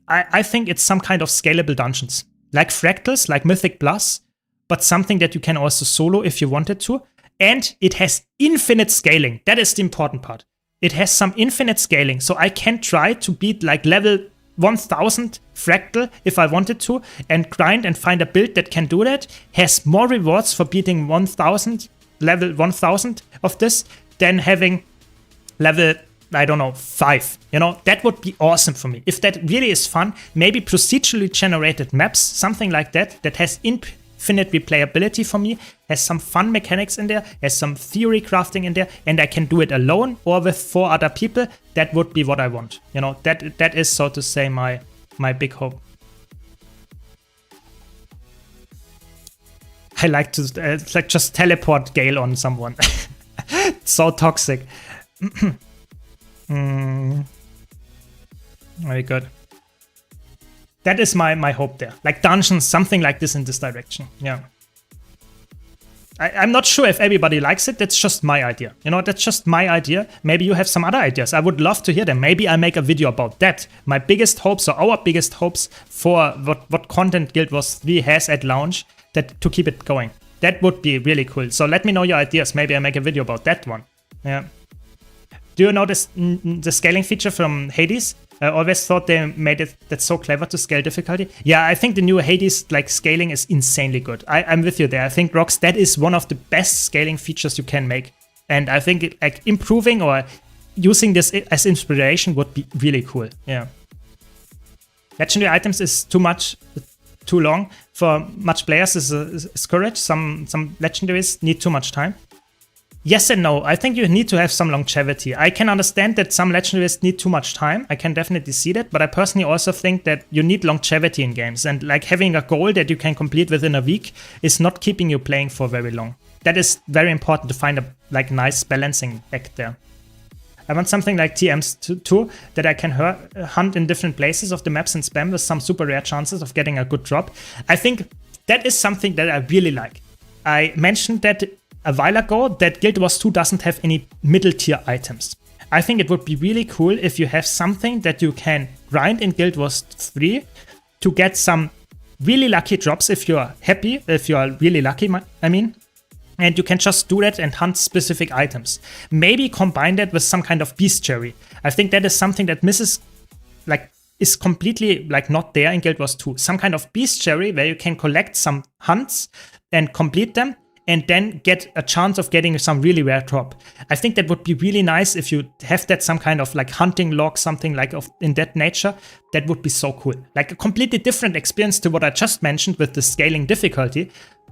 Speaker 1: I think it's some kind of scalable dungeons. Like Fractals, like Mythic Plus, but something that you can also solo if you wanted to. And it has infinite scaling. That is the important part. It has some infinite scaling. So I can try to beat like level 1000 Fractal if I wanted to, and grind and find a build that can do that. Has more rewards for beating 1000, level 1000 of this, than having level, I don't know, 5. You know, that would be awesome for me. If that really is fun, maybe procedurally generated maps, something like that, that has infinite replayability for me, has some fun mechanics in there, has some theory crafting in there, and I can do it alone or with 4 other people. That would be what I want. You know, that is, so to say, my big hope. I like to like just teleport Gale on someone. So toxic. Very good. That is my hope there. Like dungeons, something like this in this direction. Yeah. I'm not sure if everybody likes it. That's just my idea. You know, that's just my idea. Maybe you have some other ideas. I would love to hear them. Maybe I make a video about that. My biggest hopes, or our biggest hopes for what content Guild Wars 3 has at launch, that to keep it going. That would be really cool. So let me know your ideas. Maybe I make a video about that one. Yeah. Do you notice the scaling feature from Hades? I always thought they made it that's so clever to scale difficulty. Yeah, I think the new Hades like scaling is insanely good. I'm with you there. I think, Rox, that is one of the best scaling features you can make. And I think like improving or using this as inspiration would be really cool. Yeah. Legendary items is too long for much players. Is correct. Some legendaries need too much time. Yes and no. I think you need to have some longevity. I can understand that some legendaries need too much time. I can definitely see that. But I personally also think that you need longevity in games. And like having a goal that you can complete within a week is not keeping you playing for very long. That is very important to find a like nice balancing act there. I want something like TMs too, that I can hunt in different places of the maps and spam with some super rare chances of getting a good drop. I think that is something that I really like. I mentioned that a while ago that Guild Wars 2 doesn't have any middle tier items. I think it would be really cool if you have something that you can grind in Guild Wars 3 to get some really lucky drops if you're happy, if you are really lucky, I mean. And you can just do that and hunt specific items. Maybe combine that with some kind of bestiary. I think that is something that is completely like not there in Guild Wars 2. Some kind of bestiary where you can collect some hunts and complete them and then get a chance of getting some really rare drop. I think that would be really nice if you have that some kind of like hunting log, something like in that nature. That would be so cool. Like a completely different experience to what I just mentioned with the scaling difficulty,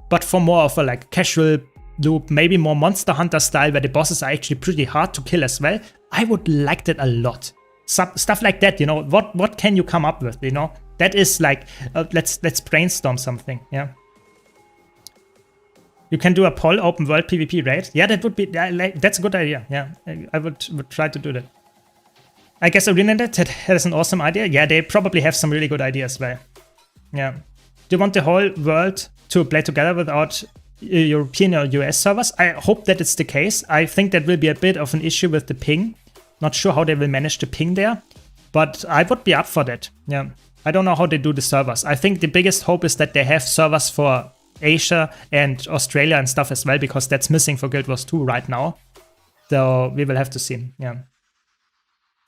Speaker 1: but for more of a like casual loop, maybe more Monster Hunter style where the bosses are actually pretty hard to kill as well. I would like that a lot. Stuff like that, you know, what can you come up with, you know? That is like, let's brainstorm something, yeah. You can do a poll, open world PvP raid. Yeah, that would be, that's a good idea. Yeah, I would try to do that. I guess ArenaNet has an awesome idea. Yeah, they probably have some really good ideas as well. Yeah. Do you want the whole world to play together without European or US servers? I hope that it's the case. I think that will be a bit of an issue with the ping. Not sure how they will manage the ping there, but I would be up for that. Yeah. I don't know how they do the servers. I think the biggest hope is that they have servers for Asia and Australia and stuff as well, because that's missing for Guild Wars 2 right now. So we will have to see. Yeah.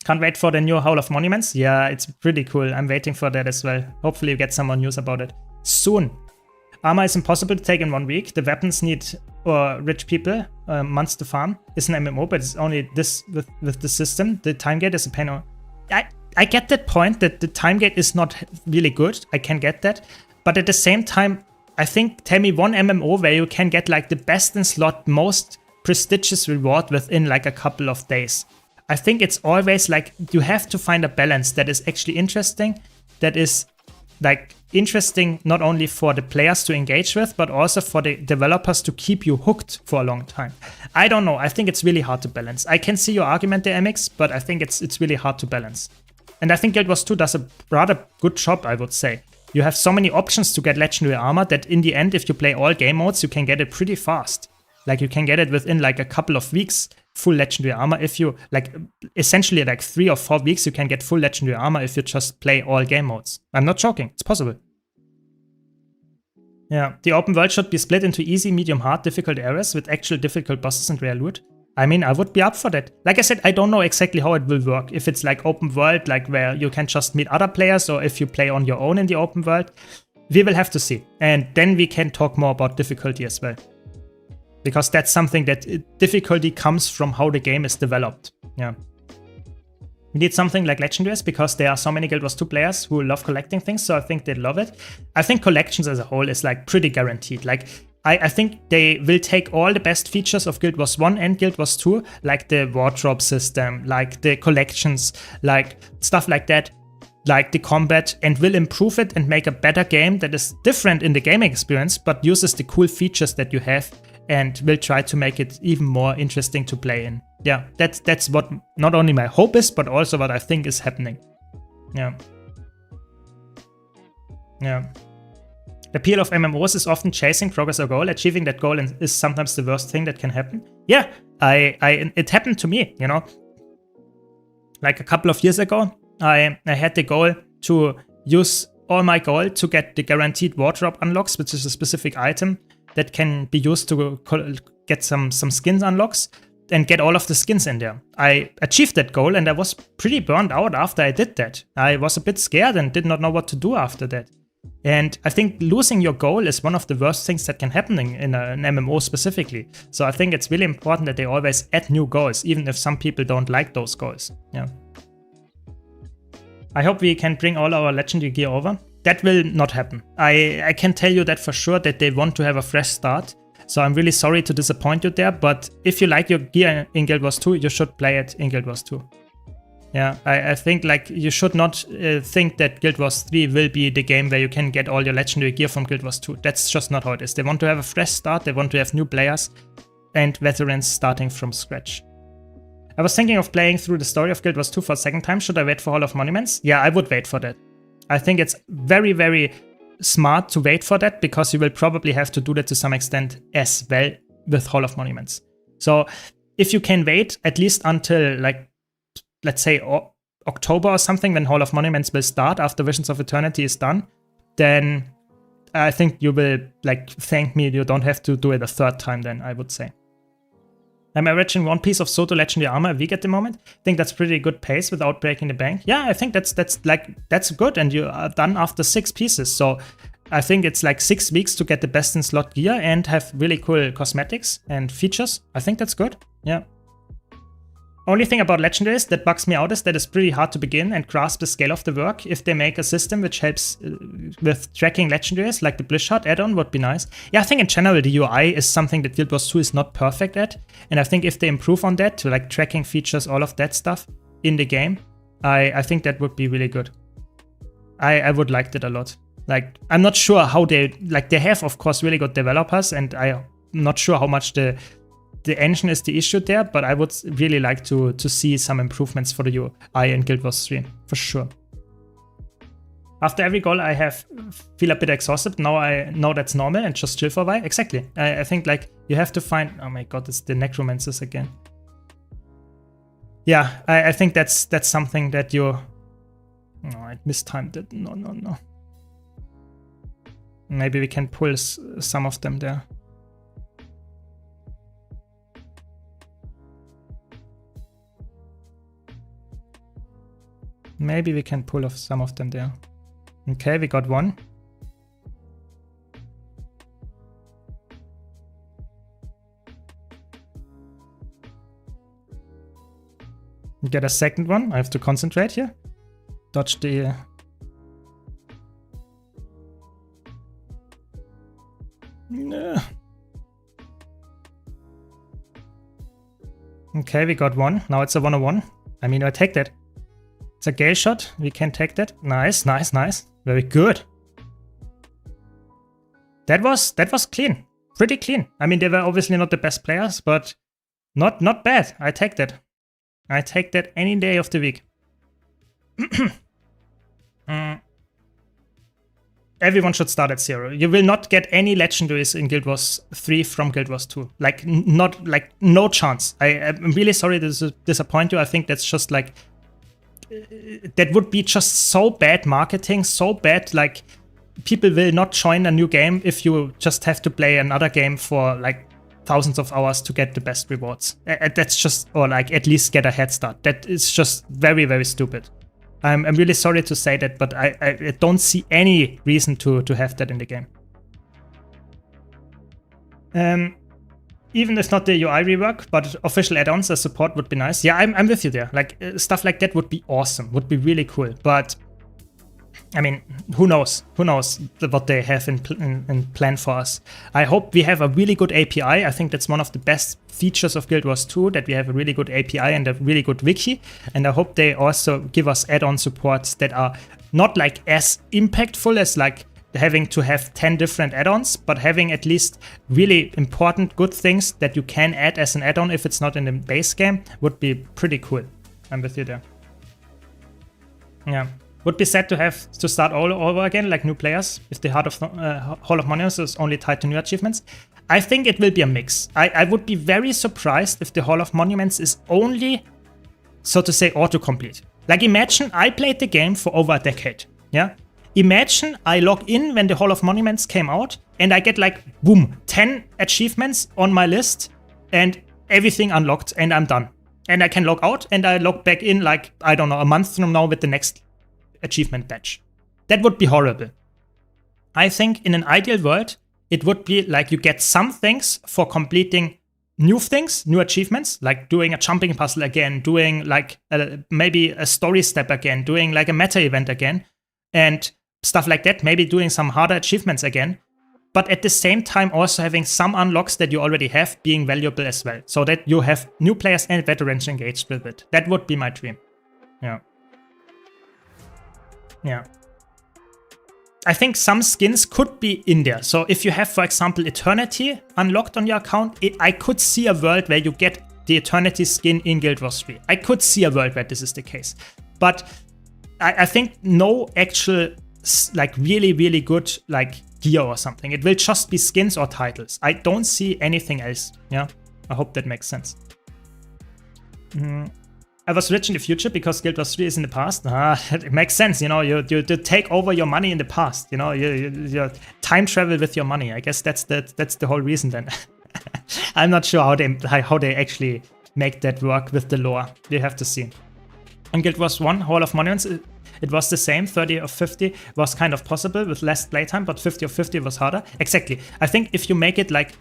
Speaker 1: Can't wait for the new Hall of Monuments. Yeah, it's pretty cool. I'm waiting for that as well. Hopefully you get some more news about it soon. Armor is impossible to take in 1 week. The weapons need rich people months to farm. It's an MMO, but it's only this with the system. The time gate is a pain. I get that point that the time gate is not really good. I can get that. But at the same time, I think tell me one MMO where you can get like the best in slot, most prestigious reward within like a couple of days. I think it's always like you have to find a balance that is actually interesting, that is like interesting not only for the players to engage with, but also for the developers to keep you hooked for a long time. I don't know. I think it's really hard to balance. I can see your argument there, MX, but I think it's really hard to balance. And I think Guild Wars 2 does a rather good job, I would say. You have so many options to get legendary armor that in the end, if you play all game modes, you can get it pretty fast. Like you can get it within like a couple of weeks, full legendary armor. If you like essentially like 3 or 4 weeks, you can get full legendary armor if you just play all game modes. I'm not joking, it's possible. Yeah, the open world should be split into easy, medium, hard, difficult areas with actual difficult bosses and rare loot. I mean, I would be up for that. Like I said, I don't know exactly how it will work. If it's like open world, like where you can just meet other players, or if you play on your own in the open world, we will have to see. And then we can talk more about difficulty as well. Because that's something that difficulty comes from how the game is developed. Yeah. We need something like legendaries because there are so many Guild Wars 2 players who love collecting things, so I think they love it. I think collections as a whole is like pretty guaranteed. Like I think they will take all the best features of Guild Wars 1 and Guild Wars 2, like the wardrobe system, like the collections, like stuff like that, like the combat, and will improve it and make a better game that is different in the gaming experience, but uses the cool features that you have and will try to make it even more interesting to play in. Yeah, that's what not only my hope is, but also what I think is happening. Yeah. Yeah. The appeal of MMOs is often chasing progress or goal. Achieving that goal is sometimes the worst thing that can happen. Yeah, it happened to me, you know. Like a couple of years ago, I had the goal to use all my gold to get the guaranteed wardrobe unlocks, which is a specific item that can be used to get some skins unlocks and get all of the skins in there. I achieved that goal and I was pretty burned out after I did that. I was a bit scared and did not know what to do after that. And I think losing your goal is one of the worst things that can happen in an MMO specifically. So I think it's really important that they always add new goals, even if some people don't like those goals. Yeah. I hope we can bring all our legendary gear over. That will not happen. I can tell you that for sure, that they want to have a fresh start. So I'm really sorry to disappoint you there, but if you like your gear in Guild Wars 2, you should play it in Guild Wars 2. Yeah, I think like you should not think that Guild Wars 3 will be the game where you can get all your legendary gear from Guild Wars 2. That's just not how it is. They want to have a fresh start, they want to have new players and veterans starting from scratch. I was thinking of playing through the story of Guild Wars 2 for a second time. Should I wait for Hall of Monuments? Yeah, I would wait for that. I think it's very, very smart to wait for that, because you will probably have to do that to some extent as well with Hall of Monuments. So if you can wait at least until, like, let's say October or something, when Hall of Monuments will start after Visions of Eternity is done, then I think you will like thank me. You don't have to do it a third time then, I would say. I'm averaging 1 piece of Soto legendary armor a week at the moment. I think that's pretty good pace without breaking the bank. Yeah, I think that's good, and you are done after 6 pieces. So I think it's like 6 weeks to get the best in slot gear and have really cool cosmetics and features. I think that's good. Yeah. Only thing about legendaries that bugs me out is that it's pretty hard to begin and grasp the scale of the work. If they make a system which helps with tracking legendaries, like the Blizzard add-on would be nice. Yeah, I think in general the UI is something that Guild Wars 2 is not perfect at. And I think if they improve on that, to like tracking features, all of that stuff in the game, I think that would be really good. I would like that a lot. Like, I'm not sure how they have, of course, really good developers, and I'm not sure how much the engine is the issue there, but I would really like to see some improvements for the UI in Guild Wars 3, for sure. After every goal, I feel a bit exhausted. Now I know that's normal and just chill for a while. Exactly. I think like you have to find. Oh my god, it's the necromancers again. Yeah, I think that's something that you. No, I mistimed it. No. Maybe we can pull some of them there. Maybe we can pull off some of them there. Okay, we got 1. We get a second one. I have to concentrate here. Dodge the... No. Okay, we got 1. Now it's a 101. I mean, I take that. It's a gale shot. We can take that. Nice. Very good. That was clean. Pretty clean. I mean, they were obviously not the best players, but not bad. I take that. I take that any day of the week. Everyone should start at 0. You will not get any legendaries in Guild Wars 3 from Guild Wars 2. Like, no chance. I'm really sorry to disappoint you. I think that's just like... that would be just so bad marketing, so bad, like people will not join a new game if you just have to play another game for like thousands of hours to get the best rewards. That's just, or like at least get a head start. That is just very, very stupid. I'm really sorry to say that, but I don't see any reason to have that in the game. Even if not the UI rework, but official add-ons as support would be nice. Yeah, I'm with you there. Like, stuff like that would be awesome, would be really cool. But, I mean, who knows? Who knows what they have in plan for us? I hope we have a really good API. I think that's one of the best features of Guild Wars 2, that we have a really good API and a really good wiki. And I hope they also give us add-on supports that are not like as impactful as like having to have 10 different add-ons, but having at least really important good things that you can add as an add-on if it's not in the base game would be pretty cool. I'm with you there. Yeah. Would be sad to have to start all over again, like new players, if the Hall of Monuments is only tied to new achievements. I think it will be a mix. I would be very surprised if the Hall of Monuments is only, so to say, autocomplete. Like, imagine I played the game for over a decade, yeah? Imagine I log in when the Hall of Monuments came out and I get like, boom, 10 achievements on my list and everything unlocked and I'm done. And I can log out and I log back in like, I don't know, a month from now with the next achievement batch. That would be horrible. I think in an ideal world, it would be like you get some things for completing new things, new achievements, like doing a jumping puzzle again, doing like maybe a story step again, doing like a meta event again, and stuff like that, maybe doing some harder achievements again. But at the same time, also having some unlocks that you already have being valuable as well, so that you have new players and veterans engaged with it. That would be my dream. Yeah. Yeah. I think some skins could be in there. So if you have, for example, Eternity unlocked on your account, I could see a world where you get the Eternity skin in Guild Wars 3. I could see a world where this is the case. But I think no actual, like really, really good like gear or something. It will just be skins or titles. I don't see anything else. Yeah, I hope that makes sense. I was rich in the future because Guild Wars 3 is in the past. It makes sense, you know. You take over your money in the past. You know, you time travel with your money. I guess that's the whole reason. Then I'm not sure how they actually make that work with the lore. You have to see. In Guild Wars 1, Hall of Monuments, it was the same. 30 or 50 was kind of possible with less playtime, but 50 or 50 was harder. Exactly. I think if you make it like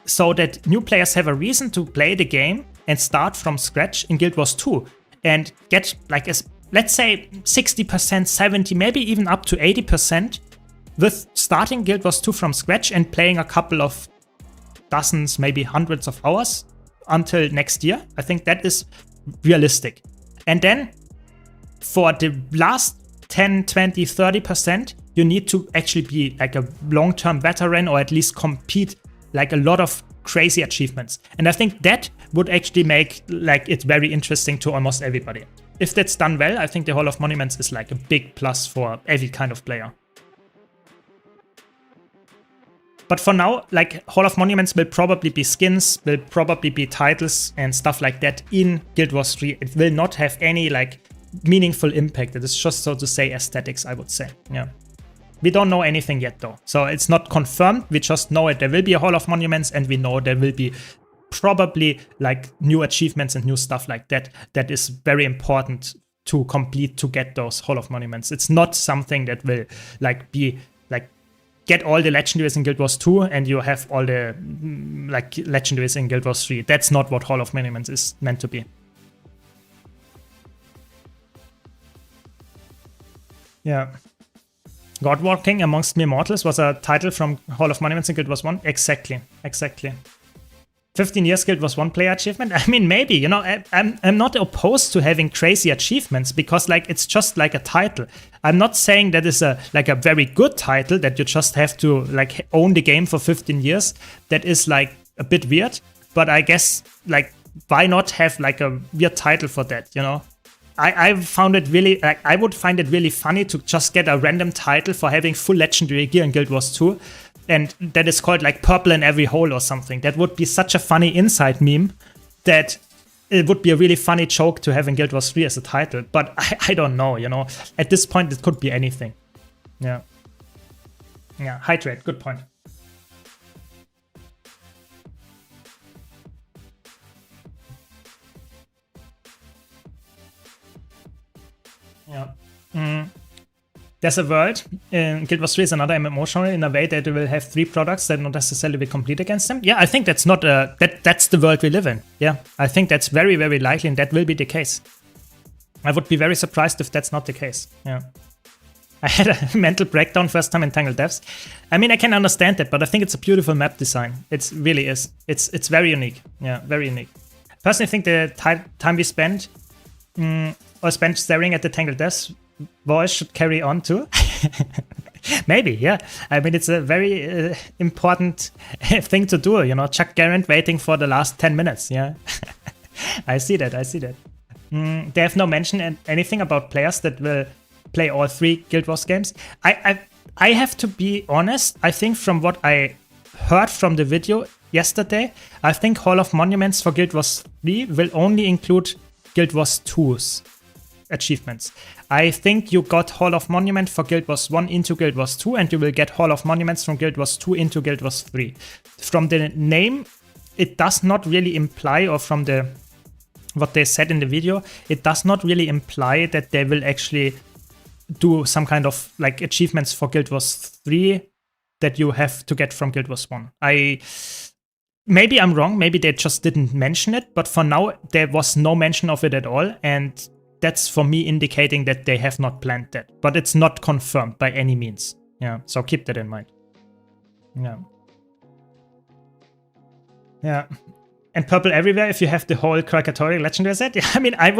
Speaker 1: so that new players have a reason to play the game and start from scratch in Guild Wars 2 and get like, let's say 60%, 70, maybe even up to 80% with starting Guild Wars 2 from scratch and playing a couple of dozens, maybe hundreds of hours until next year. I think that is realistic. And then for the last 10, 20, 30%, you need to actually be like a long-term veteran or at least compete like a lot of crazy achievements. And I think that would actually make like it very interesting to almost everybody. If that's done well, I think the Hall of Monuments is like a big plus for every kind of player. But for now, like Hall of Monuments will probably be skins, will probably be titles and stuff like that in Guild Wars 3. It will not have any like meaningful impact. It is just, so to say, aesthetics, I would say. Yeah. We don't know anything yet though. So it's not confirmed. We just know it. There will be a Hall of Monuments and we know there will be probably like new achievements and new stuff like that. That is very important to complete to get those Hall of Monuments. It's not something that will like be like get all the legendaries in Guild Wars 2 and you have all the like legendaries in Guild Wars 3. That's not what Hall of Monuments is meant to be. Yeah. God Walking Amongst Mere Mortals was a title from Hall of Monuments in Guild Wars 1. Exactly. 15 years Guild Wars 1 player achievement. I mean, maybe, you know, I'm not opposed to having crazy achievements because like it's just like a title. I'm not saying that is a very good title that you just have to like own the game for 15 years. That is like a bit weird, but I guess like why not have like a weird title for that, you know? I found it really, like, I would find it really funny to just get a random title for having full legendary gear in Guild Wars 2, and that is called like Purple in Every Hole or something. That would be such a funny inside meme that it would be a really funny joke to have in Guild Wars 3 as a title. But I don't know, you know. At this point, it could be anything. Yeah. Yeah, hydrate, good point. Yeah. There's a world in Guild Wars 3 is another MMO genre in a way that you will have 3 products that not necessarily will compete against them. Yeah, I think that's not that's the world we live in. Yeah, I think that's very, very likely, and that will be the case. I would be very surprised if that's not the case. Yeah. I had a mental breakdown first time in Tangled Depths. I mean, I can understand that, but I think it's a beautiful map design. It really is. It's very unique. Yeah, very unique. Personally, I think the time we spent or spent staring at the Tangled Depths voice should carry on too. Maybe, yeah. I mean, it's a very important thing to do, you know. Chuck Garrett waiting for the last 10 minutes, yeah. I see that. They have no mention anything about players that will play all 3 Guild Wars games. I have to be honest, I think from what I heard from the video yesterday, I think Hall of Monuments for Guild Wars 3 will only include Guild Wars 2's achievements. I think you got Hall of Monument for Guild Wars 1 into Guild Wars 2, and you will get Hall of Monuments from Guild Wars 2 into Guild Wars 3. From the name, it does not really imply, or from the what they said in the video, it does not really imply that they will actually do some kind of like achievements for Guild Wars 3 that you have to get from Guild Wars 1. Maybe I'm wrong, maybe they just didn't mention it, but for now there was no mention of it at all, and that's for me indicating that they have not planned that. But it's not confirmed by any means. Yeah, so keep that in mind. Yeah. Yeah. And purple everywhere if you have the whole Krakatoa legendary set. Yeah, I mean, I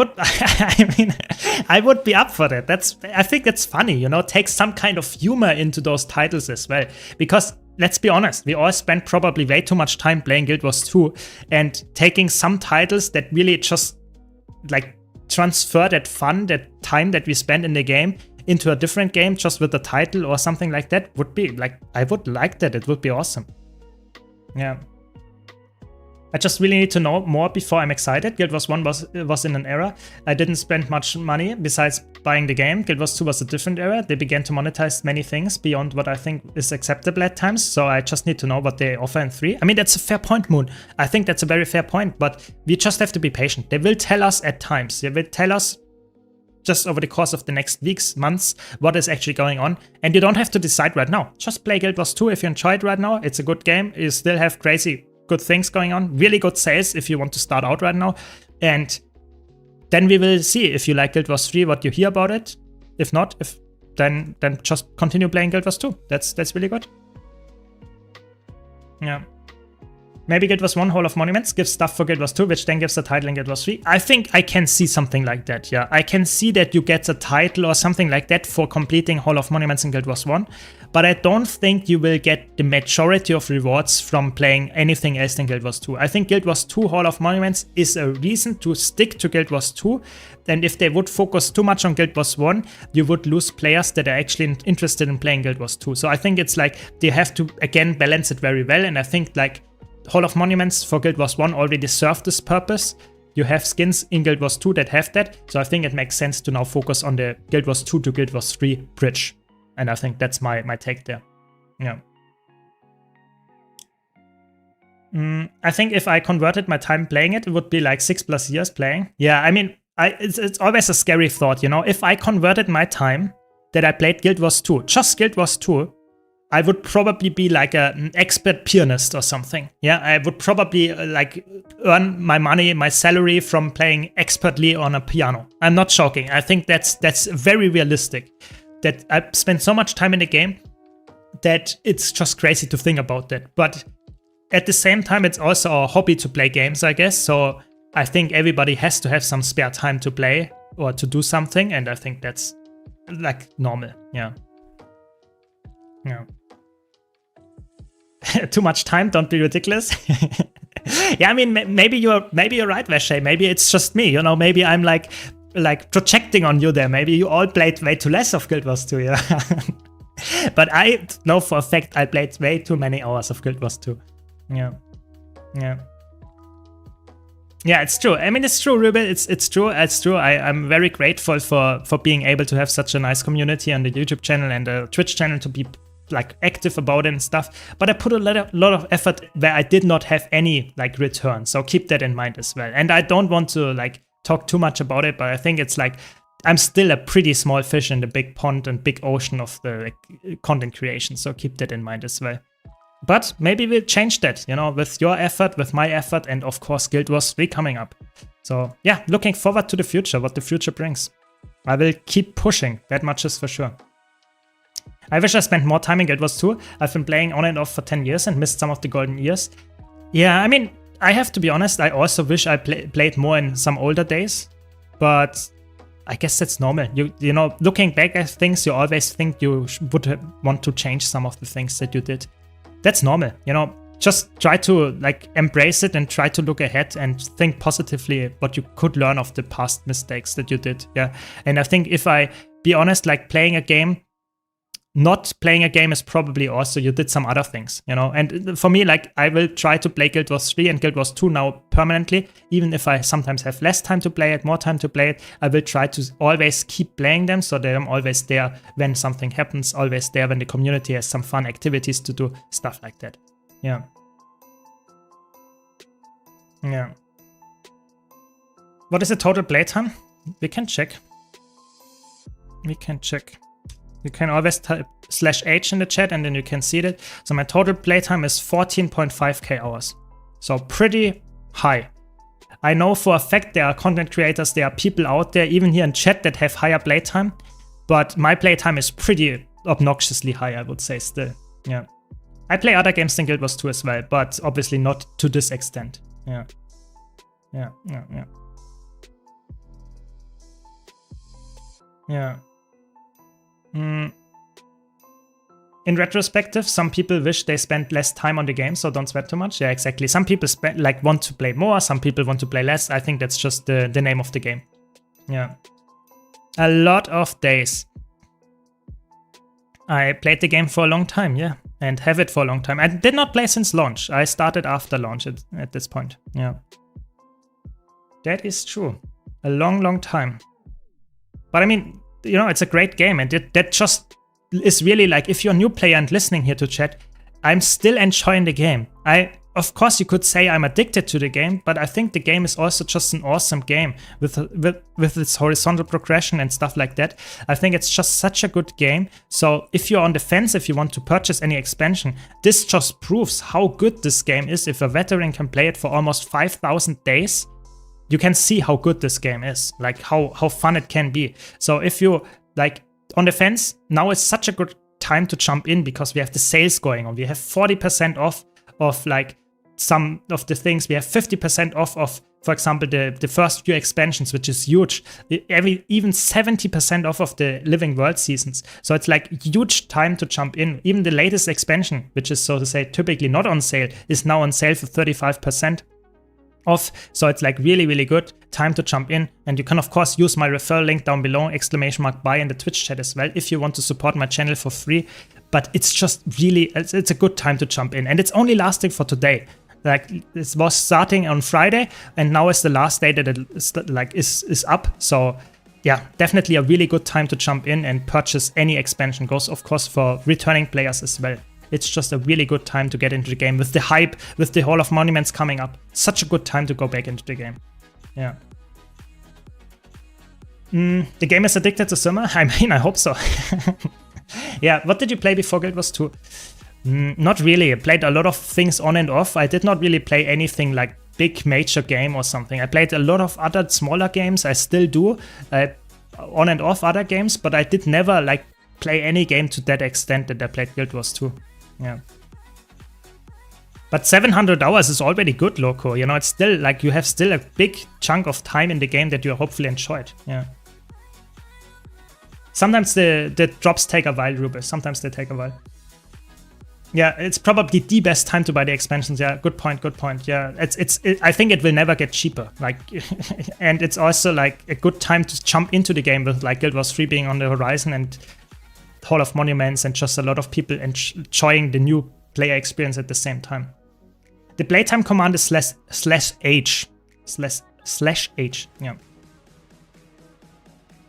Speaker 1: would be up for that. I think that's funny, you know, take some kind of humor into those titles as well. Because let's be honest, we all spent probably way too much time playing Guild Wars 2 and taking some titles that really just like transfer that fun, that time that we spent in the game into a different game just with the title or something like that would be like, I would like that. It would be awesome. Yeah. I just really need to know more before I'm excited. Guild Wars 1 was in an era I didn't spend much money besides buying the game. Guild Wars 2 was a different era. They began to monetize many things beyond what I think is acceptable at times. So I just need to know what they offer in 3. I mean, that's a fair point, Moon. I think that's a very fair point, but we just have to be patient. They will tell us at times. They will tell us just over the course of the next weeks, months, what is actually going on. And you don't have to decide right now. Just play Guild Wars 2 if you enjoy it right now. It's a good game. You still have crazy good things going on, really good sales if you want to start out right now, and then we will see if you like Guild Wars 3, what you hear about it. If not, then just continue playing Guild Wars 2. That's really good. Yeah. Maybe Guild Wars 1 Hall of Monuments gives stuff for Guild Wars 2, which then gives the title in Guild Wars 3. I think I can see something like that, yeah. I can see that you get a title or something like that for completing Hall of Monuments in Guild Wars 1, but I don't think you will get the majority of rewards from playing anything else than Guild Wars 2. I think Guild Wars 2 Hall of Monuments is a reason to stick to Guild Wars 2, and if they would focus too much on Guild Wars 1, you would lose players that are actually interested in playing Guild Wars 2. So I think it's like they have to, again, balance it very well, and I think like Hall of Monuments for Guild Wars 1 already served this purpose. You have skins in Guild Wars 2 that have that, so I think it makes sense to now focus on the Guild Wars 2 to Guild Wars 3 bridge. And I think that's my take there. Yeah. I think if I converted my time playing it, it would be like 6+ years playing. Yeah, I mean, it's always a scary thought, you know? If I converted my time that I played Guild Wars 2, just Guild Wars 2, I would probably be like an expert pianist or something. Yeah, I would probably like earn my money, my salary from playing expertly on a piano. I'm not joking. I think that's very realistic. That I spent so much time in the game that it's just crazy to think about that. But at the same time, it's also a hobby to play games, I guess. So I think everybody has to have some spare time to play or to do something. And I think that's like normal. Yeah. Yeah. Too much time, don't be ridiculous. Yeah, I mean, maybe you're right, Veshay. Maybe it's just me, you know, maybe I'm like projecting on you there. Maybe you all played way too less of Guild Wars 2, yeah. But I know for a fact I played way too many hours of Guild Wars 2. Yeah. Yeah. Yeah, it's true. I mean, it's true, Ruben. It's true. It's true. I'm very grateful for being able to have such a nice community on the YouTube channel and the Twitch channel to be like active about it and stuff, but I put a lot of effort where I did not have any like return, so keep that in mind as well. And I don't want to like talk too much about it, but I think it's like I'm still a pretty small fish in the big pond and big ocean of the like, content creation, so keep that in mind as well. But maybe we'll change that, you know, with your effort, with my effort, and of course Guild Wars 3 coming up. So yeah, looking forward to the future, what the future brings. I will keep pushing, that much is for sure. I wish I spent more time in Guild Wars 2. I've been playing on and off for 10 years and missed some of the golden years. Yeah, I mean, I have to be honest, I also wish I played more in some older days. But I guess that's normal. You know, looking back at things, you always think you would want to change some of the things that you did. That's normal, you know. Just try to like embrace it and try to look ahead and think positively what you could learn of the past mistakes that you did. Yeah, and I think if I be honest, like playing a game, not playing a game is probably also you did some other things, you know. And for me, like I will try to play Guild Wars 3 and Guild Wars 2 now permanently, even if I sometimes have less time to play it, more time to play it. I will try to always keep playing them so that I'm always there when something happens, always there when the community has some fun activities to do, stuff like that. Yeah. Yeah. What is the total playtime? We can check. We can check. You can always type /h in the chat and then you can see it. So my total playtime is 14.5k hours. So pretty high. I know for a fact there are content creators, there are people out there, even here in chat, that have higher playtime. But my playtime is pretty obnoxiously high, I would say still. Yeah. I play other games than Guild Wars 2 as well, but obviously not to this extent. Yeah. Yeah. In retrospective, some people wish they spent less time on the game, so don't sweat too much. Yeah, exactly. Some people want to play more, some people want to play less. I think that's just the name of the game. Yeah. A lot of days. I played the game for a long time, yeah, and have it for a long time. I did not play since launch. I started after launch at this point. Yeah. That is true. A long time. But I mean, you know, it's a great game, and that just is really like, if you're a new player and listening here to chat, I'm still enjoying the game. Of course, you could say I'm addicted to the game, but I think the game is also just an awesome game with its horizontal progression and stuff like that. I think it's just such a good game. So if you're on the fence, if you want to purchase any expansion, this just proves how good this game is. If a veteran can play it for almost 5,000 days, you can see how good this game is, like how fun it can be. So if you like on the fence, now is such a good time to jump in because we have the sales going on. We have 40% off of like some of the things. We have 50% off of, for example, the first few expansions, which is huge. Even 70% off of the Living World seasons. So it's like huge time to jump in. Even the latest expansion, which is, so to say, typically not on sale, is now on sale for 35% off. So it's like really good time to jump in. And you can of course use my referral link down below, _buy in the Twitch chat as well, if you want to support my channel for free. But it's just really, it's a good time to jump in, and it's only lasting for today. Like, it was starting on Friday, and now is the last day that it is up. So yeah, definitely a really good time to jump in and purchase any expansion. Goes of course for returning players as well. It's just a really good time to get into the game with the hype, with the Hall of Monuments coming up. Such a good time to go back into the game. Yeah. The game is addicted to Syrma? I mean, I hope so. Yeah, what did you play before Guild Wars 2? Not really. I played a lot of things on and off. I did not really play anything like big major game or something. I played a lot of other smaller games. I still do on and off other games, but I did never like play any game to that extent that I played Guild Wars 2. Yeah. But 700 hours is already good, Loco. You know, it's still like you have still a big chunk of time in the game that you hopefully enjoyed. Yeah. Sometimes the drops take a while, Rubus. Sometimes they take a while. Yeah, it's probably the best time to buy the expansions. Yeah, good point, good point. Yeah, I think it will never get cheaper. Like, and it's also like a good time to jump into the game with like Guild Wars 3 being on the horizon and Hall of Monuments and just a lot of people enjoying the new player experience at the same time. The playtime command is /h. /h. Yeah.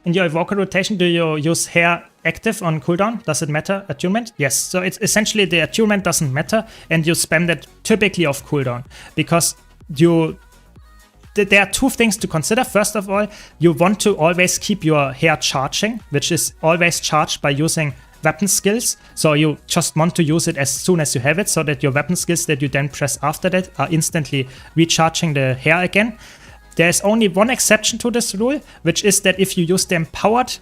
Speaker 1: In your evoker rotation, do you use hair active on cooldown? Does it matter? Attunement? Yes. So it's essentially the attunement doesn't matter, and you spam that typically off cooldown because there are two things to consider. First of all, you want to always keep your hair charging, which is always charged by using weapon skills. So you just want to use it as soon as you have it, so that your weapon skills that you then press after that are instantly recharging the hair again. There's only one exception to this rule, which is that if you use the empowered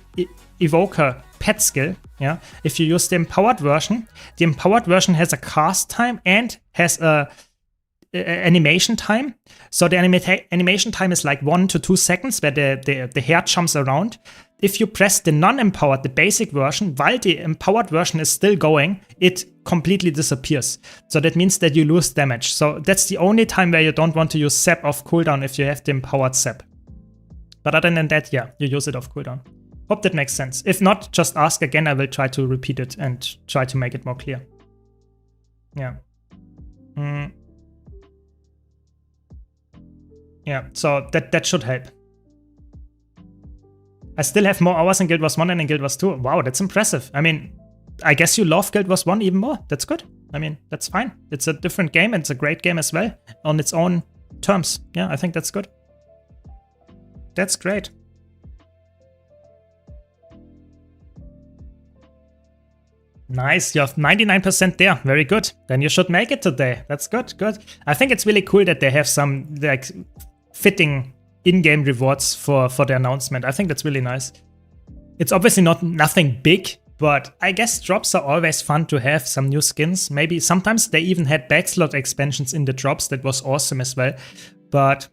Speaker 1: evoker pet skill, yeah, if you use the empowered version has a cast time and has a animation time. So the animation time is like 1 to 2 seconds where the hair jumps around. If you press the non-empowered, the basic version, while the empowered version is still going, it completely disappears. So that means that you lose damage. So that's the only time where you don't want to use Zap off cooldown if you have the empowered Zap. But other than that, yeah, you use it off cooldown. Hope that makes sense. If not, just ask again. I will try to repeat it and try to make it more clear. Yeah. Yeah, so that should help. I still have more hours in Guild Wars 1 than in Guild Wars 2. Wow, that's impressive. I mean, I guess you love Guild Wars 1 even more. That's good. I mean, that's fine. It's a different game and it's a great game as well on its own terms. Yeah, I think that's good. That's great. Nice, you have 99% there. Very good. Then you should make it today. That's good, good. I think it's really cool that they have some like fitting in-game rewards for the announcement. I think that's really nice. It's obviously nothing big, but I guess drops are always fun to have, some new skins. Maybe sometimes they even had backslot expansions in the drops. That was awesome as well. But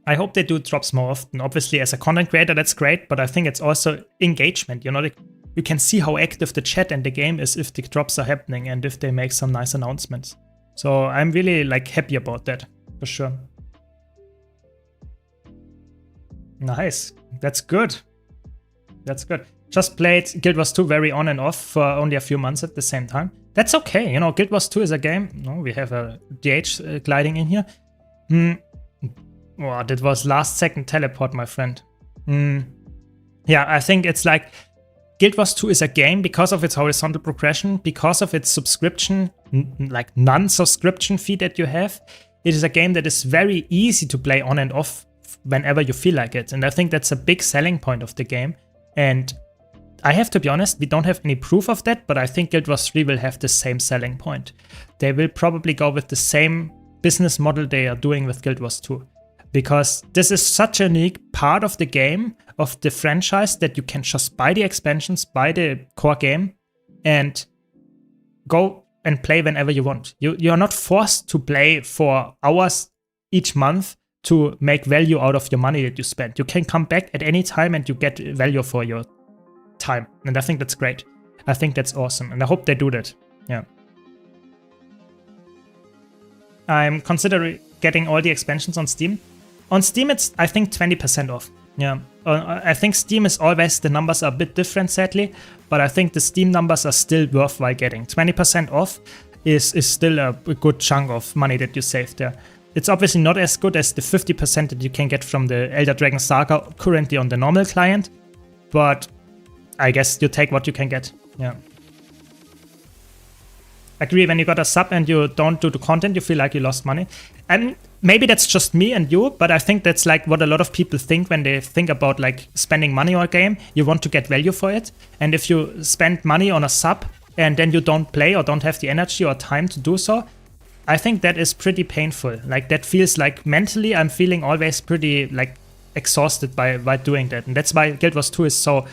Speaker 1: I hope they do drops more often. Obviously, as a content creator, that's great, but I think it's also engagement. You know, you can see how active the chat and the game is if the drops are happening and if they make some nice announcements. So I'm really like happy about that, for sure. Nice, that's good. That's good. Just played Guild Wars 2 very on and off for only a few months at the same time. That's okay, you know, Guild Wars 2 is a game. No, we have a DH gliding in here. Oh, that was last second teleport, my friend. Yeah, I think it's like Guild Wars 2 is a game because of its horizontal progression, because of its subscription, like non-subscription fee that you have. It is a game that is very easy to play on and off whenever you feel like it. And I think that's a big selling point of the game. And I have to be honest, we don't have any proof of that, but I think Guild Wars 3 will have the same selling point. They will probably go with the same business model they are doing with Guild Wars 2. Because this is such a unique part of the game, of the franchise, that you can just buy the expansions, buy the core game, and go and play whenever you want. You are not forced to play for hours each month to make value out of your money that you spent. You can come back at any time and you get value for your time. And I think that's great. I think that's awesome. And I hope they do that. Yeah. I'm considering getting all the expansions on Steam. On Steam, it's, I think, 20% off. Yeah. I think Steam is always, the numbers are a bit different, sadly, but I think the Steam numbers are still worthwhile getting. 20% off is still a good chunk of money that you save there. It's obviously not as good as the 50% that you can get from the Elder Dragon Saga currently on the normal client, but I guess you take what you can get. Yeah. Agree, when you got a sub and you don't do the content, you feel like you lost money. And maybe that's just me and you, but I think that's like what a lot of people think when they think about like spending money on a game. You want to get value for it. And if you spend money on a sub and then you don't play or don't have the energy or time to do so, I think that is pretty painful. Like that feels like mentally I'm feeling always pretty like exhausted by doing that. And that's why Guild Wars 2 is so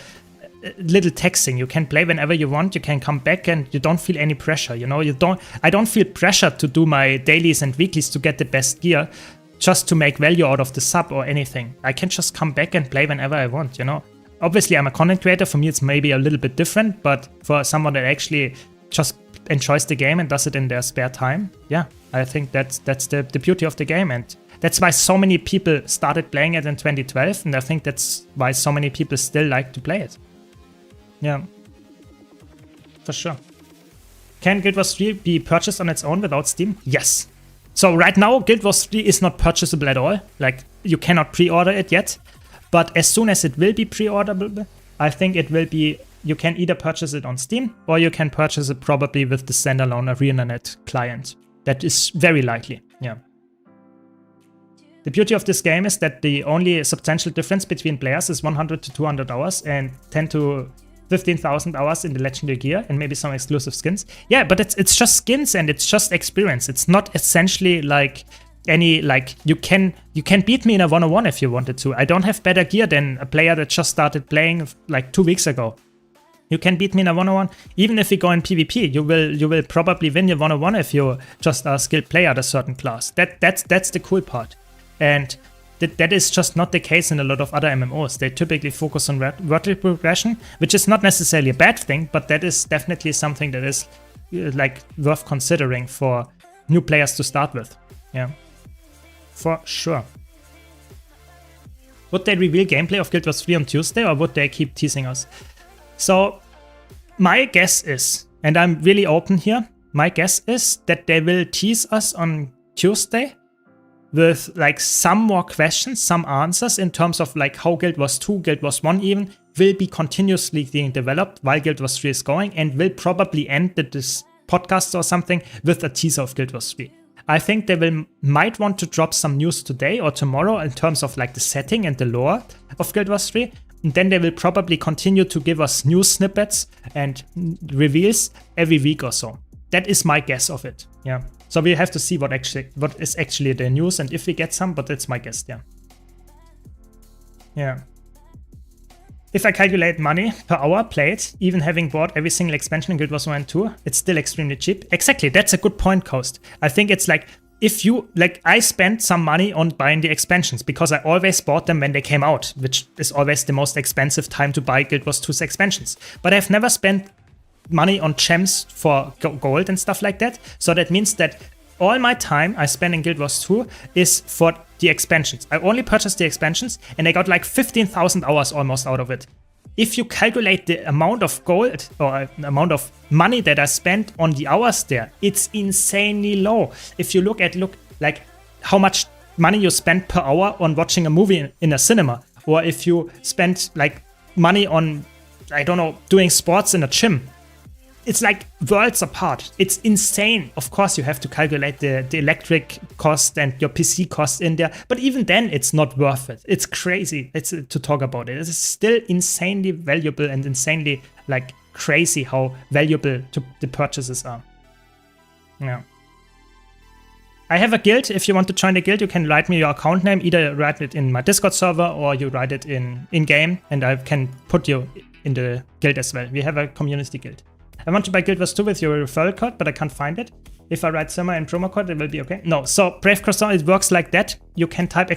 Speaker 1: little taxing. You can play whenever you want, you can come back and you don't feel any pressure, you know. I don't feel pressure to do my dailies and weeklies to get the best gear just to make value out of the sub or anything. I can just come back and play whenever I want, you know. Obviously I'm a content creator, for me it's maybe a little bit different, but for someone that actually just enjoys the game and does it in their spare time, yeah, I think that's the beauty of the game. And that's why so many people started playing it in 2012, and I think that's why so many people still like to play it. Yeah, for sure. Can Guild Wars 3 be purchased on its own without Steam? Yes. So right now, Guild Wars 3 is not purchasable at all. Like, you cannot pre-order it yet. But as soon as it will be pre-orderable, I think it will be, you can either purchase it on Steam, or you can purchase it probably with the standalone ArenaNet client. That is very likely, yeah. The beauty of this game is that the only substantial difference between players is 100 to 200 hours and 10 to 15,000 hours in the legendary gear and maybe some exclusive skins. Yeah, but it's just skins and it's just experience. It's not essentially like any, like, you can beat me in a 1-on-1 if you wanted to. I don't have better gear than a player that just started playing like 2 weeks ago. You can beat me in a 1-on-1. Even if you go in PvP, you will probably win your 1-on-1 if you just are a skilled player at a certain class. That's the cool part. And that is just not the case in a lot of other MMOs. They typically focus on vertical progression, which is not necessarily a bad thing, but that is definitely something that is like worth considering for new players to start with. Yeah, for sure. Would they reveal gameplay of Guild Wars 3 on Tuesday, or would they keep teasing us? So my guess is, and I'm really open here, my guess is that they will tease us on Tuesday with like some more questions, some answers in terms of like how Guild Wars 2, Guild Wars 1 even, will be continuously being developed while Guild Wars 3 is going, and will probably end this podcast or something with a teaser of Guild Wars 3. I think they might want to drop some news today or tomorrow in terms of like the setting and the lore of Guild Wars 3, And then they will probably continue to give us news snippets and reveals every week or so. That is my guess of it. Yeah. So we have to see what is actually the news and if we get some, but that's my guess. Yeah. Yeah. If I calculate money per hour played, even having bought every single expansion in Guild Wars 1 and 2, it's still extremely cheap. Exactly, that's a good point, Coast. I think it's like, if you, like, I spent some money on buying the expansions because I always bought them when they came out, which is always the most expensive time to buy Guild Wars 2's expansions. But I've never spent money on gems for gold and stuff like that. So that means that all my time I spend in Guild Wars 2 is for the expansions. I only purchased the expansions and I got like 15,000 hours almost out of it. If you calculate the amount of gold or amount of money that I spent on the hours there, it's insanely low. If you look like how much money you spend per hour on watching a movie in a cinema, or if you spend like money on, I don't know, doing sports in a gym, it's like worlds apart. It's insane. Of course, you have to calculate the electric cost and your PC cost in there. But even then, it's not worth it. It's crazy to talk about it. It's still insanely valuable and insanely like crazy how valuable the purchases are. Yeah. I have a guild. If you want to join the guild, you can write me your account name. Either write it in my Discord server or you write it in-game. And I can put you in the guild as well. We have a community guild. I want to buy Guild Wars 2 with your referral code, but I can't find it. If I write Syrma and promo code, it will be okay. No, so Brave Croissant, it works like that. You can type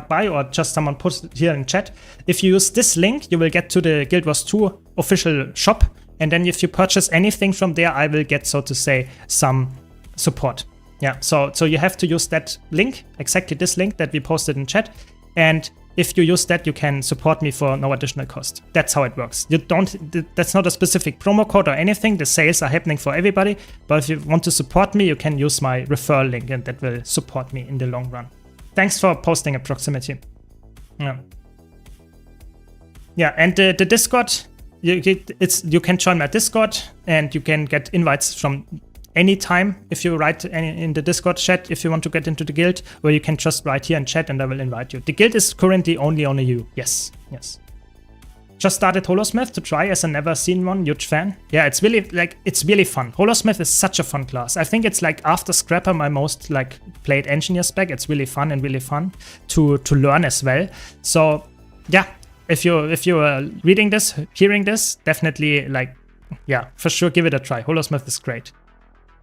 Speaker 1: !buy or just someone puts it here in chat. If you use this link, you will get to the Guild Wars 2 official shop. And then if you purchase anything from there, I will get, so to say, some support. Yeah, so you have to use that link, exactly this link that we posted in chat. And if you use that, you can support me for no additional cost. That's how it works. That's not a specific promo code or anything. The sales are happening for everybody. But if you want to support me, you can use my referral link and that will support me in the long run. Thanks for posting a proximity. Yeah. Yeah, and the Discord, you can join my Discord and you can get invites from anytime if you write in the Discord chat if you want to get into the guild, or you can just write here in chat and I will invite you. The guild is currently only on you. Yes. Just started Holosmith to try as I never seen one. Huge fan. Yeah, it's really fun. Holosmith is such a fun class. I think it's like after Scrapper my most like played engineer spec. It's really fun and really fun to learn as well. So yeah, if you are reading this, hearing this, definitely like, yeah, for sure give it a try. Holosmith is great.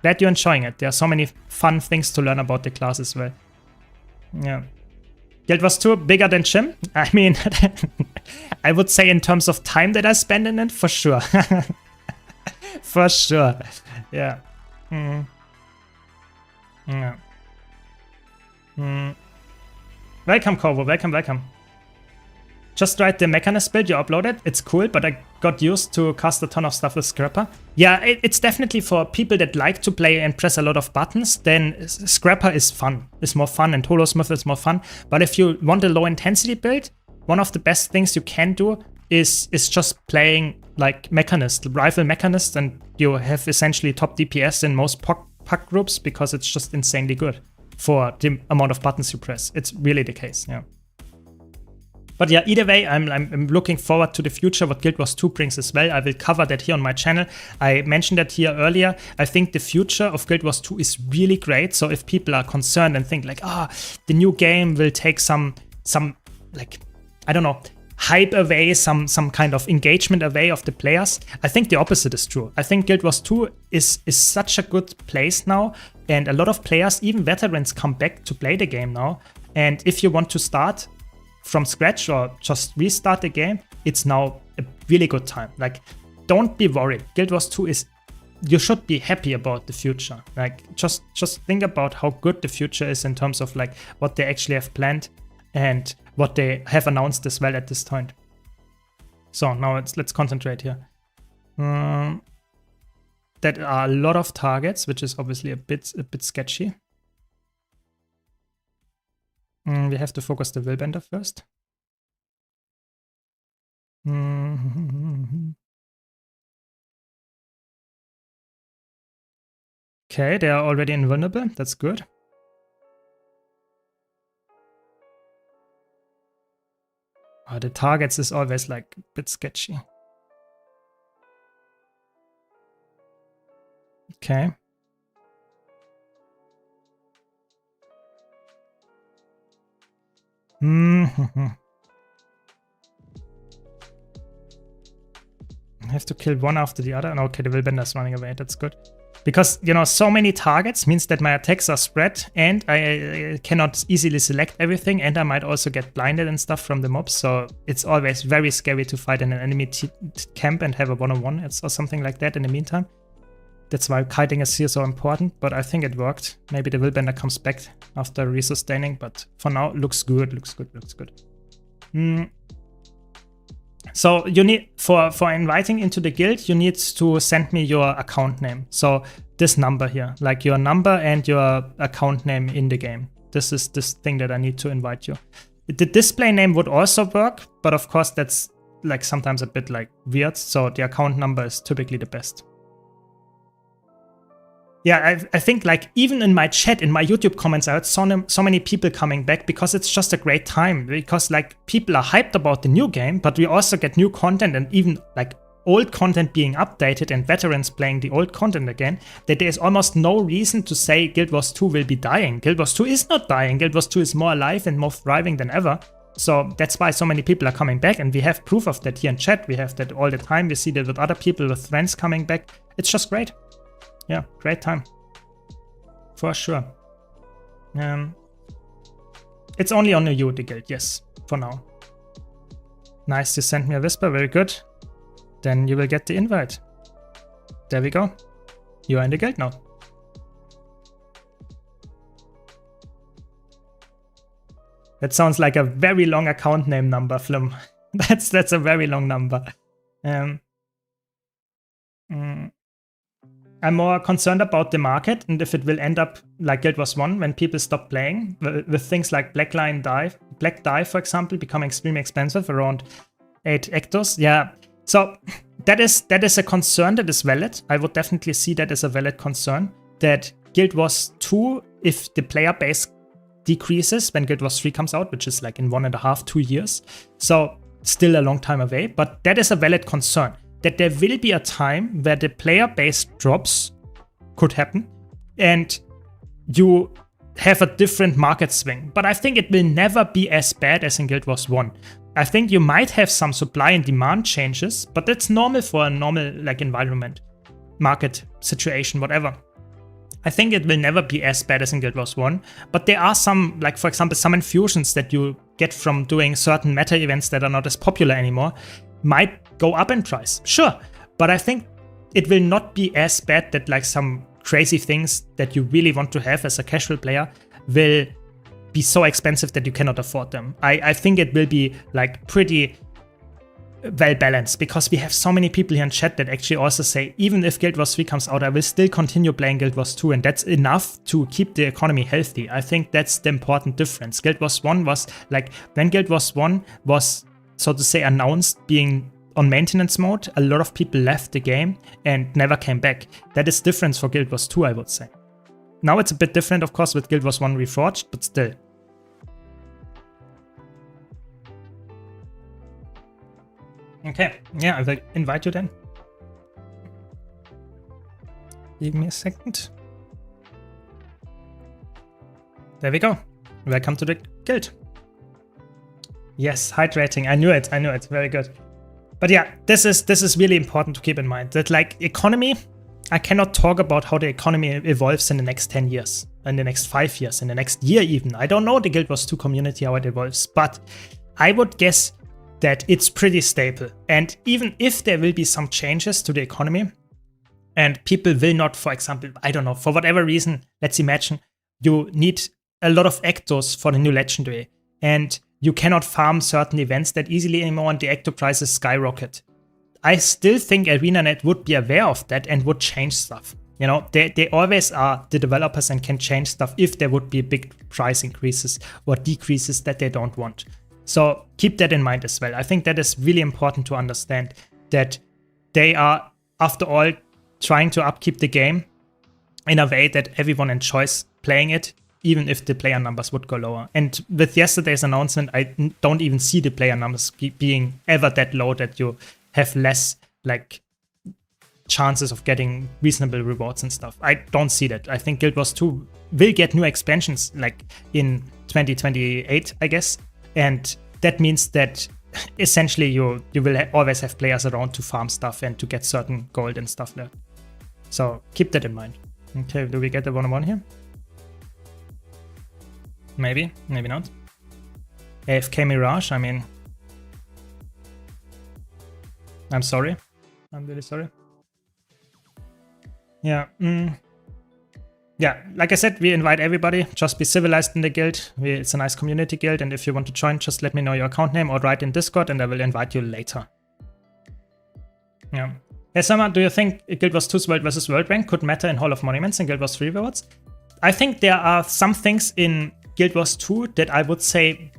Speaker 1: Glad you're enjoying it. There are so many fun things to learn about the class as well. Yeah. Guild Wars 2 bigger than Chim? I mean, I would say in terms of time that I spend in it, for sure. For sure. Yeah. Yeah. Welcome, Corvo. Welcome. Just write the Mechanist build you uploaded. It's cool, but I got used to cast a ton of stuff with Scrapper. Yeah, it's definitely for people that like to play and press a lot of buttons, then Scrapper is fun. It's more fun, and Holosmith is more fun. But if you want a low intensity build, one of the best things you can do is just playing like Mechanist, Rifle Mechanist, and you have essentially top DPS in most puck groups because it's just insanely good for the amount of buttons you press. It's really the case, yeah. But yeah, either way, I'm looking forward to the future, what Guild Wars 2 brings as well. I will cover that here on my channel. I mentioned that here earlier. I think the future of Guild Wars 2 is really great. So if people are concerned and think like, the new game will take some like, I don't know, hype away, some kind of engagement away of the players, I think the opposite is true. I think Guild Wars 2 is such a good place now. And a lot of players, even veterans, come back to play the game now. And if you want to start from scratch or just restart the game, it's now a really good time. Like, don't be worried. Guild Wars 2 is, you should be happy about the future. Like, just think about how good the future is in terms of like what they actually have planned and what they have announced as well at this point. So now let's concentrate here. That are a lot of targets, which is obviously a bit sketchy. We have to focus the Willbender first. Okay, they are already invulnerable. That's good. The targets is always like a bit sketchy. Okay. I have to kill one after the other. Okay, the Willbender's running away. That's good. Because, you know, so many targets means that my attacks are spread and I cannot easily select everything, and I might also get blinded and stuff from the mobs. So it's always very scary to fight in an enemy camp and have a one-on-one or something like that in the meantime. That's why kiting is here so important, but I think it worked. Maybe the Willbender comes back after resustaining, but for now, looks good, looks good. So you need, for inviting into the guild, you need to send me your account name. So this number here, like your number and your account name in the game. This is this thing that I need to invite you. The display name would also work, but of course that's like sometimes a bit like weird. So the account number is typically the best. Yeah, I think like even in my chat, in my YouTube comments, I heard so many people coming back because it's just a great time. Because like people are hyped about the new game, but we also get new content and even like old content being updated and veterans playing the old content again, that there's almost no reason to say Guild Wars 2 will be dying. Guild Wars 2 is not dying. Guild Wars 2 is more alive and more thriving than ever. So that's why so many people are coming back, and we have proof of that here in chat. We have that all the time. We see that with other people, with friends coming back. It's just great. Yeah, great time. For sure. It's only on you, the guild, yes, for now. Nice, you sent me a whisper, very good. Then you will get the invite. There we go. You are in the guild now. That sounds like a very long account name number, Flum. That's a very long number. I'm more concerned about the market and if it will end up like Guild Wars 1 when people stop playing with things like Black Dye, for example, becoming extremely expensive, around 8 hectares. Yeah, so that is a concern that is valid. I would definitely see that as a valid concern, that Guild Wars 2, if the player base decreases when Guild Wars 3 comes out, which is like in 1.5 to 2 years, so still a long time away, but that is a valid concern. That there will be a time where the player base drops, could happen, and you have a different market swing. But I think it will never be as bad as in Guild Wars 1. I think you might have some supply and demand changes, but that's normal for a normal like environment, market situation, whatever. I think it will never be as bad as in Guild Wars 1, but there are some, like for example, some infusions that you get from doing certain meta events that are not as popular anymore, might go up in price, sure, but I think it will not be as bad that like some crazy things that you really want to have as a casual player will be so expensive that you cannot afford them. I think it will be like pretty well balanced, because we have so many people here in chat that actually also say, even if Guild Wars 3 comes out, I will still continue playing Guild Wars 2, and that's enough to keep the economy healthy. I think that's the important difference. Guild Wars 1 was like, when Guild Wars 1 was, so to say, announced being on maintenance mode, a lot of people left the game and never came back. That is different for Guild Wars 2, I would say. Now it's a bit different, of course, with Guild Wars 1 Reforged, but still. Okay, yeah, I will invite you then. Give me a second. There we go. Welcome to the guild. Yes, hydrating. I knew it. Very good. But yeah, this is really important to keep in mind. That like economy, I cannot talk about how the economy evolves in the next 10 years, in the next 5 years, in the next year even. I don't know the Guild Wars 2 community, how it evolves, but I would guess that it's pretty stable. And even if there will be some changes to the economy, and people will not, for example, I don't know, for whatever reason, let's imagine you need a lot of Ectos for the new Legendary, and you cannot farm certain events that easily anymore and the Ecto prices skyrocket. I still think ArenaNet would be aware of that and would change stuff. You know, they always are the developers and can change stuff if there would be big price increases or decreases that they don't want. So keep that in mind as well. I think that is really important to understand, that they are, after all, trying to upkeep the game in a way that everyone enjoys playing it, even if the player numbers would go lower. And with yesterday's announcement, I don't even see the player numbers being ever that low that you have less like chances of getting reasonable rewards and stuff. I don't see that. I think Guild Wars 2 will get new expansions like in 2028, I guess. And that means that essentially you will always have players around to farm stuff and to get certain gold and stuff there. So keep that in mind. Okay, do we get the 1-on-1 here? Maybe, maybe not. AFK Mirage, I mean, I'm sorry. I'm really sorry. Yeah. Yeah, like I said, we invite everybody. Just be civilized in the guild. It's a nice community guild, and if you want to join, just let me know your account name or write in Discord, and I will invite you later. Yeah. Hey, Syrma, do you think Guild Wars 2's World vs. World rank could matter in Hall of Monuments and Guild Wars 3 rewards? I think there are some things in Guild Wars 2 that I would say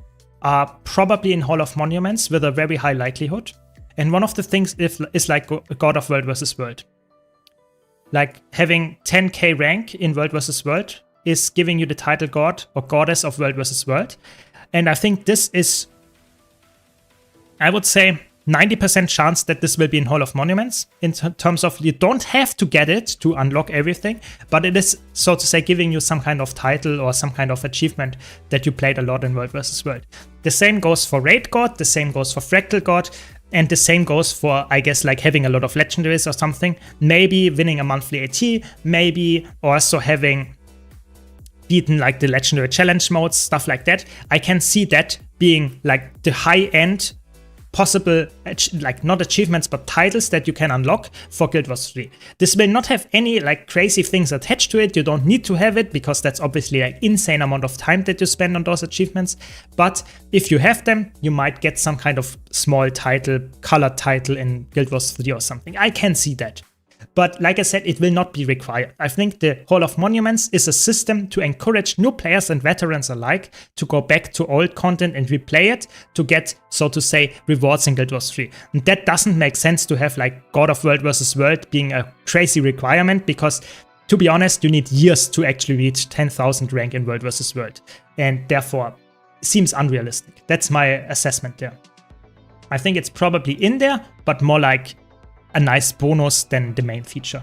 Speaker 1: are probably in Hall of Monuments with a very high likelihood. And one of the things is like God of World vs. World. Like having 10k rank in World vs. World is giving you the title God or Goddess of World vs. World. And I think this is, I would say, 90% chance that this will be in Hall of Monuments in terms of you don't have to get it to unlock everything, but it is, so to say, giving you some kind of title or some kind of achievement that you played a lot in World vs. World. The same goes for Raid God, the same goes for Fractal God, and the same goes for, I guess, like having a lot of legendaries or something. Maybe winning a monthly AT, maybe also having beaten like the legendary challenge modes, stuff like that. I can see that being like the high-end possible, like not achievements, but titles that you can unlock for Guild Wars 3. This will not have any like crazy things attached to it. You don't need to have it because that's obviously an insane amount of time that you spend on those achievements. But if you have them, you might get some kind of small title, colored title in Guild Wars 3 or something. I can see that. But like I said, it will not be required. I think the Hall of Monuments is a system to encourage new players and veterans alike to go back to old content and replay it to get, so to say, rewards in Guild Wars 3. And that doesn't make sense to have like God of World vs. World being a crazy requirement because, to be honest, you need years to actually reach 10,000 rank in World vs. World. And therefore, seems unrealistic. That's my assessment there. I think it's probably in there, but more like a nice bonus than the main feature.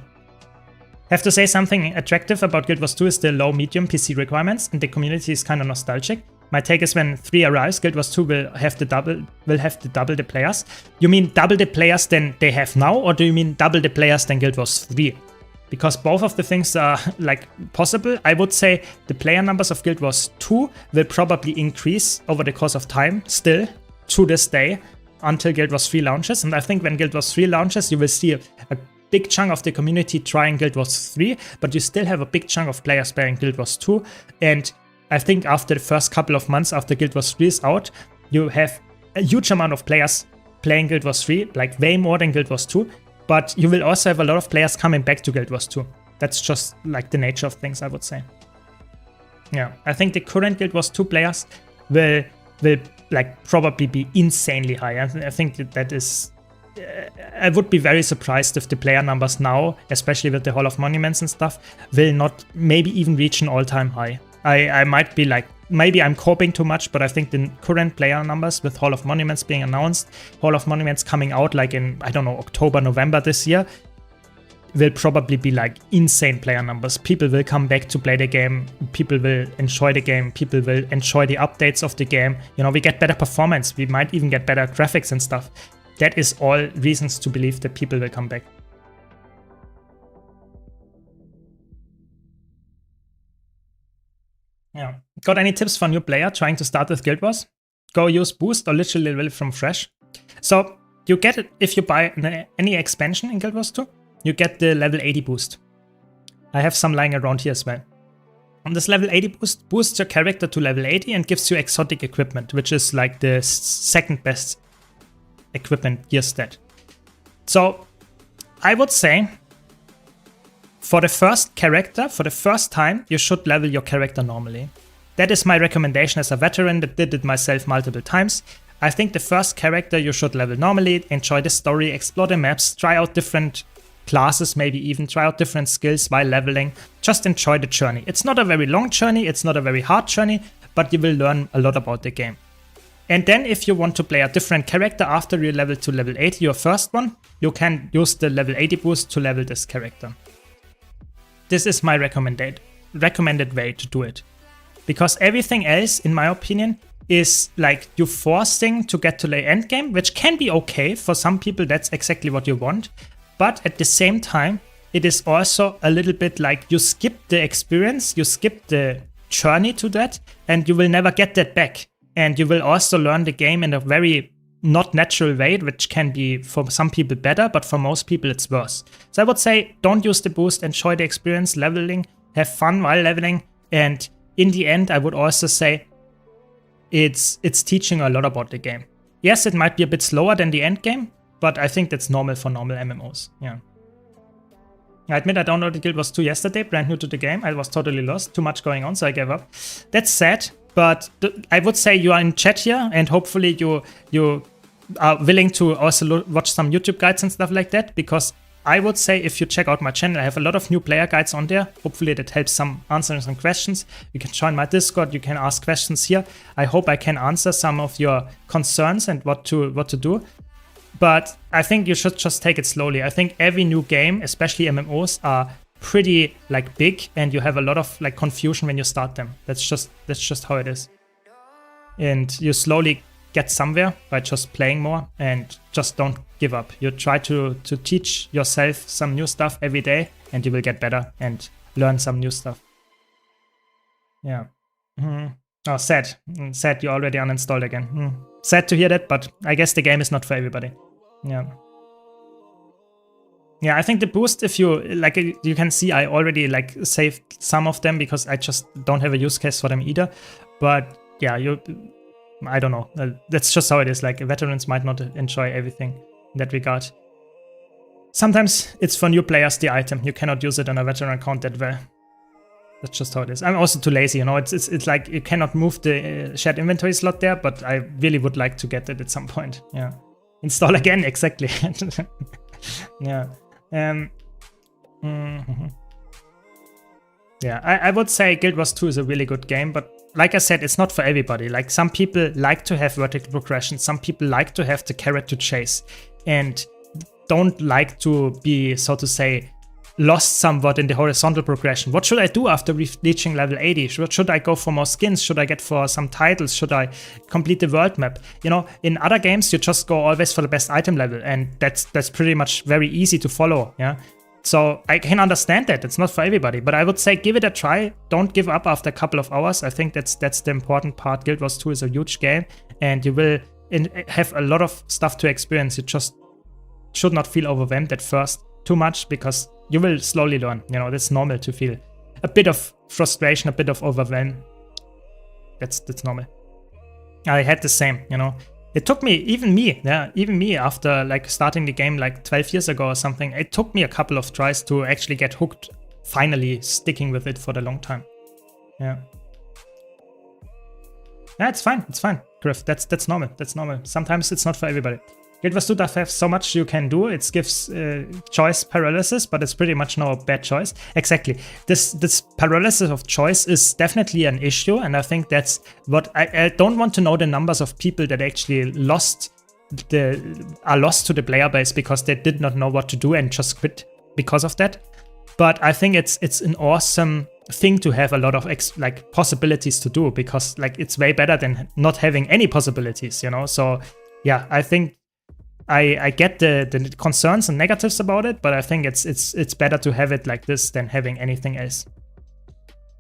Speaker 1: Have to say something attractive about Guild Wars 2 is the low medium PC requirements, and the community is kind of nostalgic. My take is when 3 arrives, Guild Wars 2 will have to double the players. You mean double the players than they have now, or do you mean double the players than Guild Wars 3? Because both of the things are like possible. I would say the player numbers of Guild Wars 2 will probably increase over the course of time, still to this day, until Guild Wars 3 launches. And I think when Guild Wars 3 launches, you will see a big chunk of the community trying Guild Wars 3, but you still have a big chunk of players playing Guild Wars 2. And I think after the first couple of months after Guild Wars 3 is out, you have a huge amount of players playing Guild Wars 3, like way more than Guild Wars 2. But you will also have a lot of players coming back to Guild Wars 2. That's just like the nature of things, I would say. Yeah, I think the current Guild Wars 2 players will like probably be insanely high. I think that is, I would be very surprised if the player numbers now, especially with the Hall of Monuments and stuff, will not maybe even reach an all-time high. I might be like, maybe I'm coping too much, but I think the current player numbers with Hall of Monuments being announced, Hall of Monuments coming out like in, I don't know, October, November this year, will probably be like insane player numbers. People will come back to play the game. People will enjoy the game. People will enjoy the updates of the game. You know, we get better performance. We might even get better graphics and stuff. That is all reasons to believe that people will come back. Yeah. Got any tips for a new player trying to start with Guild Wars? Go use boost or literally level from fresh. So you get it if you buy any expansion in Guild Wars 2. You get the level 80 boost. I have some lying around here as well. On this level 80 boost, boosts your character to level 80 and gives you exotic equipment, which is like the second best equipment gear stat. So I would say for the first character, for the first time, you should level your character normally. That is my recommendation as a veteran that did it myself multiple times. I think the first character you should level normally, enjoy the story, explore the maps, try out different classes, maybe even try out different skills while leveling. Just enjoy the journey. It's not a very long journey, it's not a very hard journey, but you will learn a lot about the game. And then if you want to play a different character after you level to level 80, your first one, you can use the level 80 boost to level this character. This is my recommended way to do it. Because everything else, in my opinion, is like you forcing to get to the end game, which can be okay. For some people, that's exactly what you want. But at the same time, it is also a little bit like you skip the experience, you skip the journey to that, and you will never get that back. And you will also learn the game in a very not natural way, which can be for some people better, but for most people it's worse. So I would say don't use the boost, enjoy the experience leveling, have fun while leveling, and in the end I would also say it's teaching a lot about the game. Yes, it might be a bit slower than the end game, but I think that's normal for normal MMOs. Yeah. I admit I downloaded Guild Wars 2 yesterday, brand new to the game. I was totally lost, too much going on, so I gave up. That's sad. But I would say you are in chat here, and hopefully you are willing to also watch some YouTube guides and stuff like that, because I would say if you check out my channel, I have a lot of new player guides on there. Hopefully that helps some answering some questions. You can join my Discord, you can ask questions here. I hope I can answer some of your concerns and what to do. But I think you should just take it slowly. I think every new game, especially MMOs, are pretty like big, and you have a lot of like confusion when you start them. That's just how it is. And you slowly get somewhere by just playing more, and just don't give up. You try to teach yourself some new stuff every day, and you will get better and learn some new stuff. Yeah. Oh, sad. Sad you already uninstalled again. Sad to hear that, but I guess the game is not for everybody. Yeah. Yeah, I think the boost, if you like, you can see I already like saved some of them because I just don't have a use case for them either. But yeah, I don't know. That's just how it is. Like veterans might not enjoy everything in that regard. Sometimes it's for new players, the item. You cannot use it on a veteran account that well. That's just how it is. I'm also too lazy, you know. It's like you cannot move the shared inventory slot there, but I really would like to get it at some point. Yeah. Install again, exactly. Yeah. Yeah, I would say Guild Wars 2 is a really good game, but like I said, it's not for everybody. Like some people like to have vertical progression, some people like to have the carrot to chase, and don't like to be, so to say, lost somewhat in the horizontal progression. What should I do after reaching level 80? Should I go for more skins? Should I get for some titles? Should I complete the world map? You know, in other games, you just go always for the best item level, and that's pretty much very easy to follow, yeah? So I can understand that. It's not for everybody, but I would say give it a try. Don't give up after a couple of hours. I think that's the important part. Guild Wars 2 is a huge game, and you will have a lot of stuff to experience. You just should not feel overwhelmed at first too much, because you will slowly learn. You know, that's normal to feel a bit of frustration, a bit of overwhelm. That's normal. I had the same, you know. It took me, even me, after like starting the game like 12 years ago or something, it took me a couple of tries to actually get hooked, finally sticking with it for the long time. Yeah. Yeah, it's fine, Griff. That's normal. Sometimes it's not for everybody. Guild Wars 2 does have so much you can do. It gives choice paralysis, but it's pretty much no bad choice. Exactly. This paralysis of choice is definitely an issue, and I think that's what I don't want to know the numbers of people that actually are lost to the player base because they did not know what to do and just quit because of that. But I think it's an awesome thing to have a lot of like possibilities to do, because like it's way better than not having any possibilities, you know. So yeah, I think I get the concerns and negatives about it, but I think it's better to have it like this than having anything else.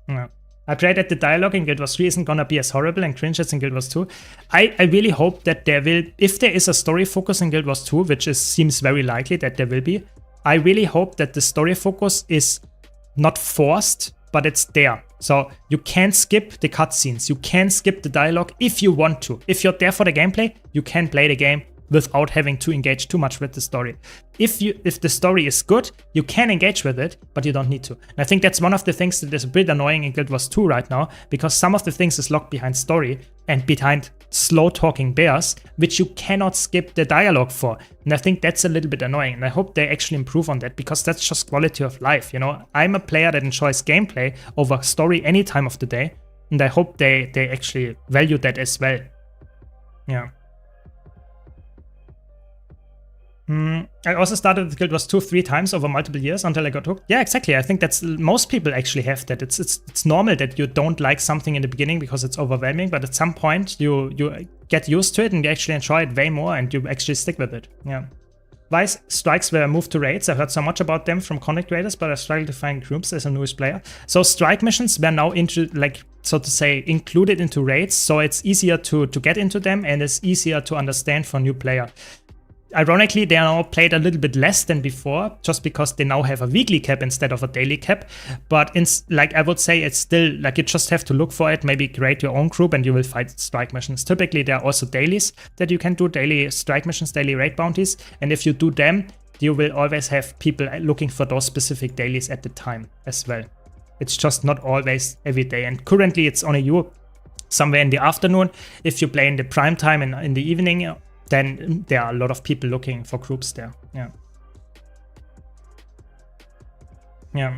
Speaker 1: Yeah. I prayed that the dialogue in Guild Wars 3 isn't gonna be as horrible and cringe as in Guild Wars 2. I really hope that there will, if there is a story focus in Guild Wars 2, which seems very likely that there will be, I really hope that the story focus is not forced, but it's there. So you can skip the cutscenes, you can skip the dialogue if you want to. If you're there for the gameplay, you can play the game without having to engage too much with the story. If the story is good, you can engage with it, but you don't need to. And I think that's one of the things that is a bit annoying in Guild Wars 2 right now, because some of the things is locked behind story and behind slow talking bears, which you cannot skip the dialogue for. And I think that's a little bit annoying. And I hope they actually improve on that, because that's just quality of life. You know, I'm a player that enjoys gameplay over story any time of the day. And I hope they actually value that as well. Yeah. I also started with Guild Wars 2 3 times over multiple years until I got hooked. Yeah, exactly. I think that's most people actually have that. It's normal that you don't like something in the beginning because it's overwhelming, but at some point you get used to it and you actually enjoy it way more and you actually stick with it. Yeah. Why strikes were moved to raids? I heard so much about them from content creators, but I struggle to find groups as a newest player. So strike missions were now into, like, so to say, included into raids, so it's easier to get into them and it's easier to understand for new player. Ironically, they are now played a little bit less than before, just because they now have a weekly cap instead of a daily cap. But like I would say, it's still like you just have to look for it, maybe create your own group and you will find strike missions. Typically, there are also dailies that you can do, daily strike missions, daily raid bounties. And if you do them, you will always have people looking for those specific dailies at the time as well. It's just not always every day. And currently, it's only you somewhere in the afternoon. If you play in the prime time and in the evening, then there are a lot of people looking for groups there. Yeah. Yeah.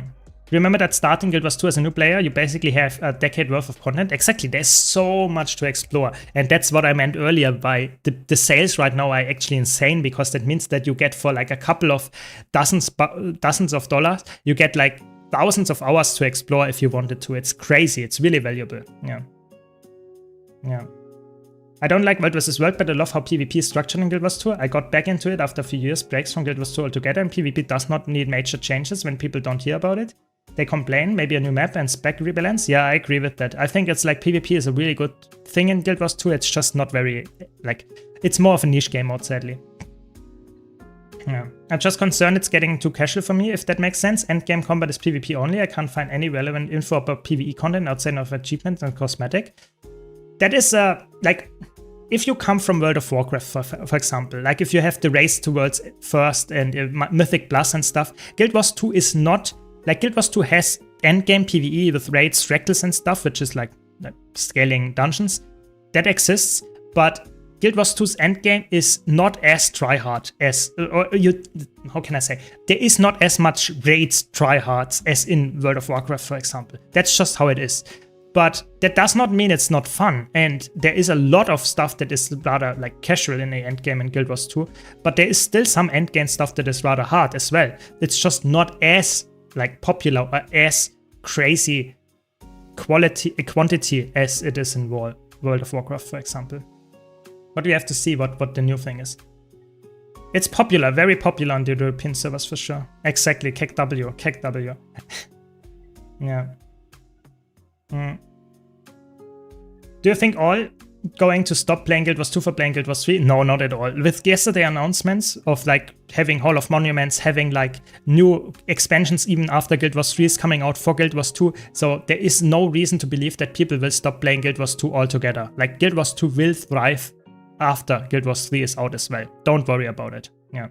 Speaker 1: Remember that starting Guild Wars 2 as a new player, you basically have a decade worth of content. Exactly, there's so much to explore. And that's what I meant earlier by the sales right now are actually insane, because that means that you get for like a couple of dozens of dollars, you get like thousands of hours to explore if you wanted to. It's crazy, it's really valuable. Yeah. Yeah. I don't like World vs. World, but I love how PvP is structured in Guild Wars 2. I got back into it after a few years breaks from Guild Wars 2 altogether, and PvP does not need major changes when people don't hear about it. They complain, maybe a new map and spec rebalance. Yeah, I agree with that. I think it's like PvP is a really good thing in Guild Wars 2. It's just not very, like, it's more of a niche game mode, sadly. Yeah. I'm just concerned it's getting too casual for me, if that makes sense. Endgame combat is PvP only. I can't find any relevant info about PvE content outside of achievements and cosmetic. That is, like, if you come from World of Warcraft, for example, like if you have the race to Worlds First and Mythic Plus and stuff, Guild Wars 2 is not, like Guild Wars 2 has endgame PvE with raids, fractals and stuff, which is like scaling dungeons. That exists, but Guild Wars 2's endgame is not as tryhard as, how can I say, there is not as much raids tryhards as in World of Warcraft, for example. That's just how it is. But that does not mean it's not fun, and there is a lot of stuff that is rather like casual in the endgame in Guild Wars 2, but there is still some endgame stuff that is rather hard as well. It's just not as like popular or as crazy quantity as it is in World of Warcraft, for example. But we have to see what the new thing is. It's popular, very popular on the European servers for sure. Exactly, KEKW. Yeah. Do you think all going to stop playing Guild Wars 2 for playing Guild Wars 3? No, not at all. With yesterday announcements of like having Hall of Monuments, having like new expansions even after Guild Wars 3 is coming out for Guild Wars 2, so there is no reason to believe that people will stop playing Guild Wars 2 altogether. Like Guild Wars 2 will thrive after Guild Wars 3 is out as well. Don't worry about it. Yeah.